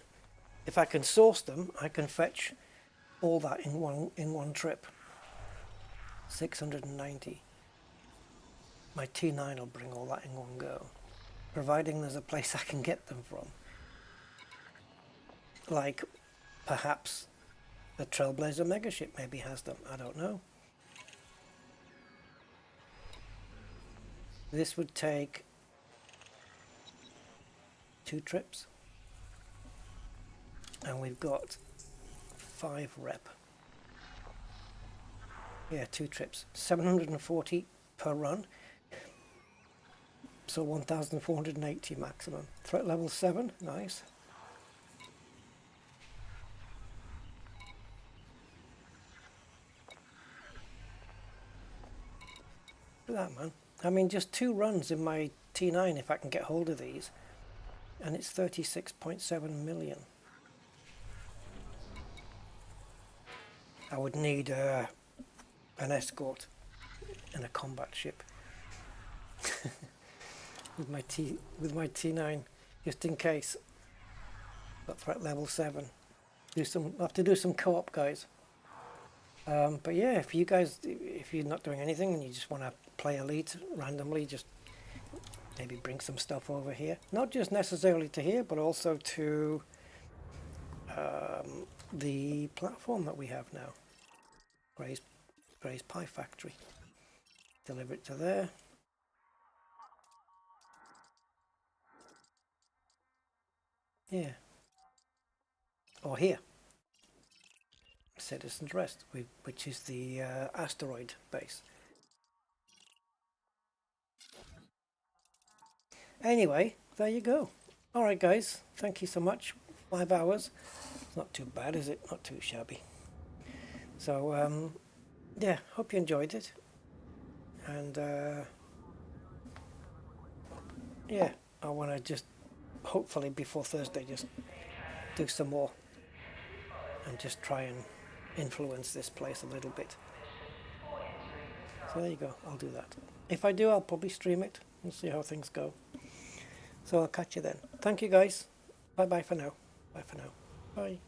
if I can source them, I can fetch all that in one trip. 690. My T9 will bring all that in one go, providing there's a place I can get them from. Like perhaps the Trailblazer Megaship maybe has them, I don't know. This would take 2 trips, and we've got 5 rep. Yeah, 2 trips, 740 per run. So 1480 maximum. Threat level 7, nice. Look at that, man. I mean, just 2 runs in my T9 if I can get hold of these. And it's 36.7 million. I would need an escort and a combat ship with my T9, just in case. But threat level 7. I'll have to do some co-op, guys. But yeah, if you're not doing anything and you just want to play Elite randomly, just maybe bring some stuff over here. Not just necessarily to here, but also to the platform that we have now. Gray's Pie Factory. Deliver it to there. Yeah. Or here. Citizen's Rest, which is the asteroid base. Anyway, there you go. Alright guys, thank you so much. 5 hours. It's not too bad, is it? Not too shabby. So, yeah, hope you enjoyed it. And, yeah, I want to just, hopefully before Thursday, just do some more. And just try and influence this place a little bit. So there you go, I'll do that. If I do, I'll probably stream it and see how things go. So I'll catch you then. Thank you guys. Bye bye for now. Bye for now. Bye.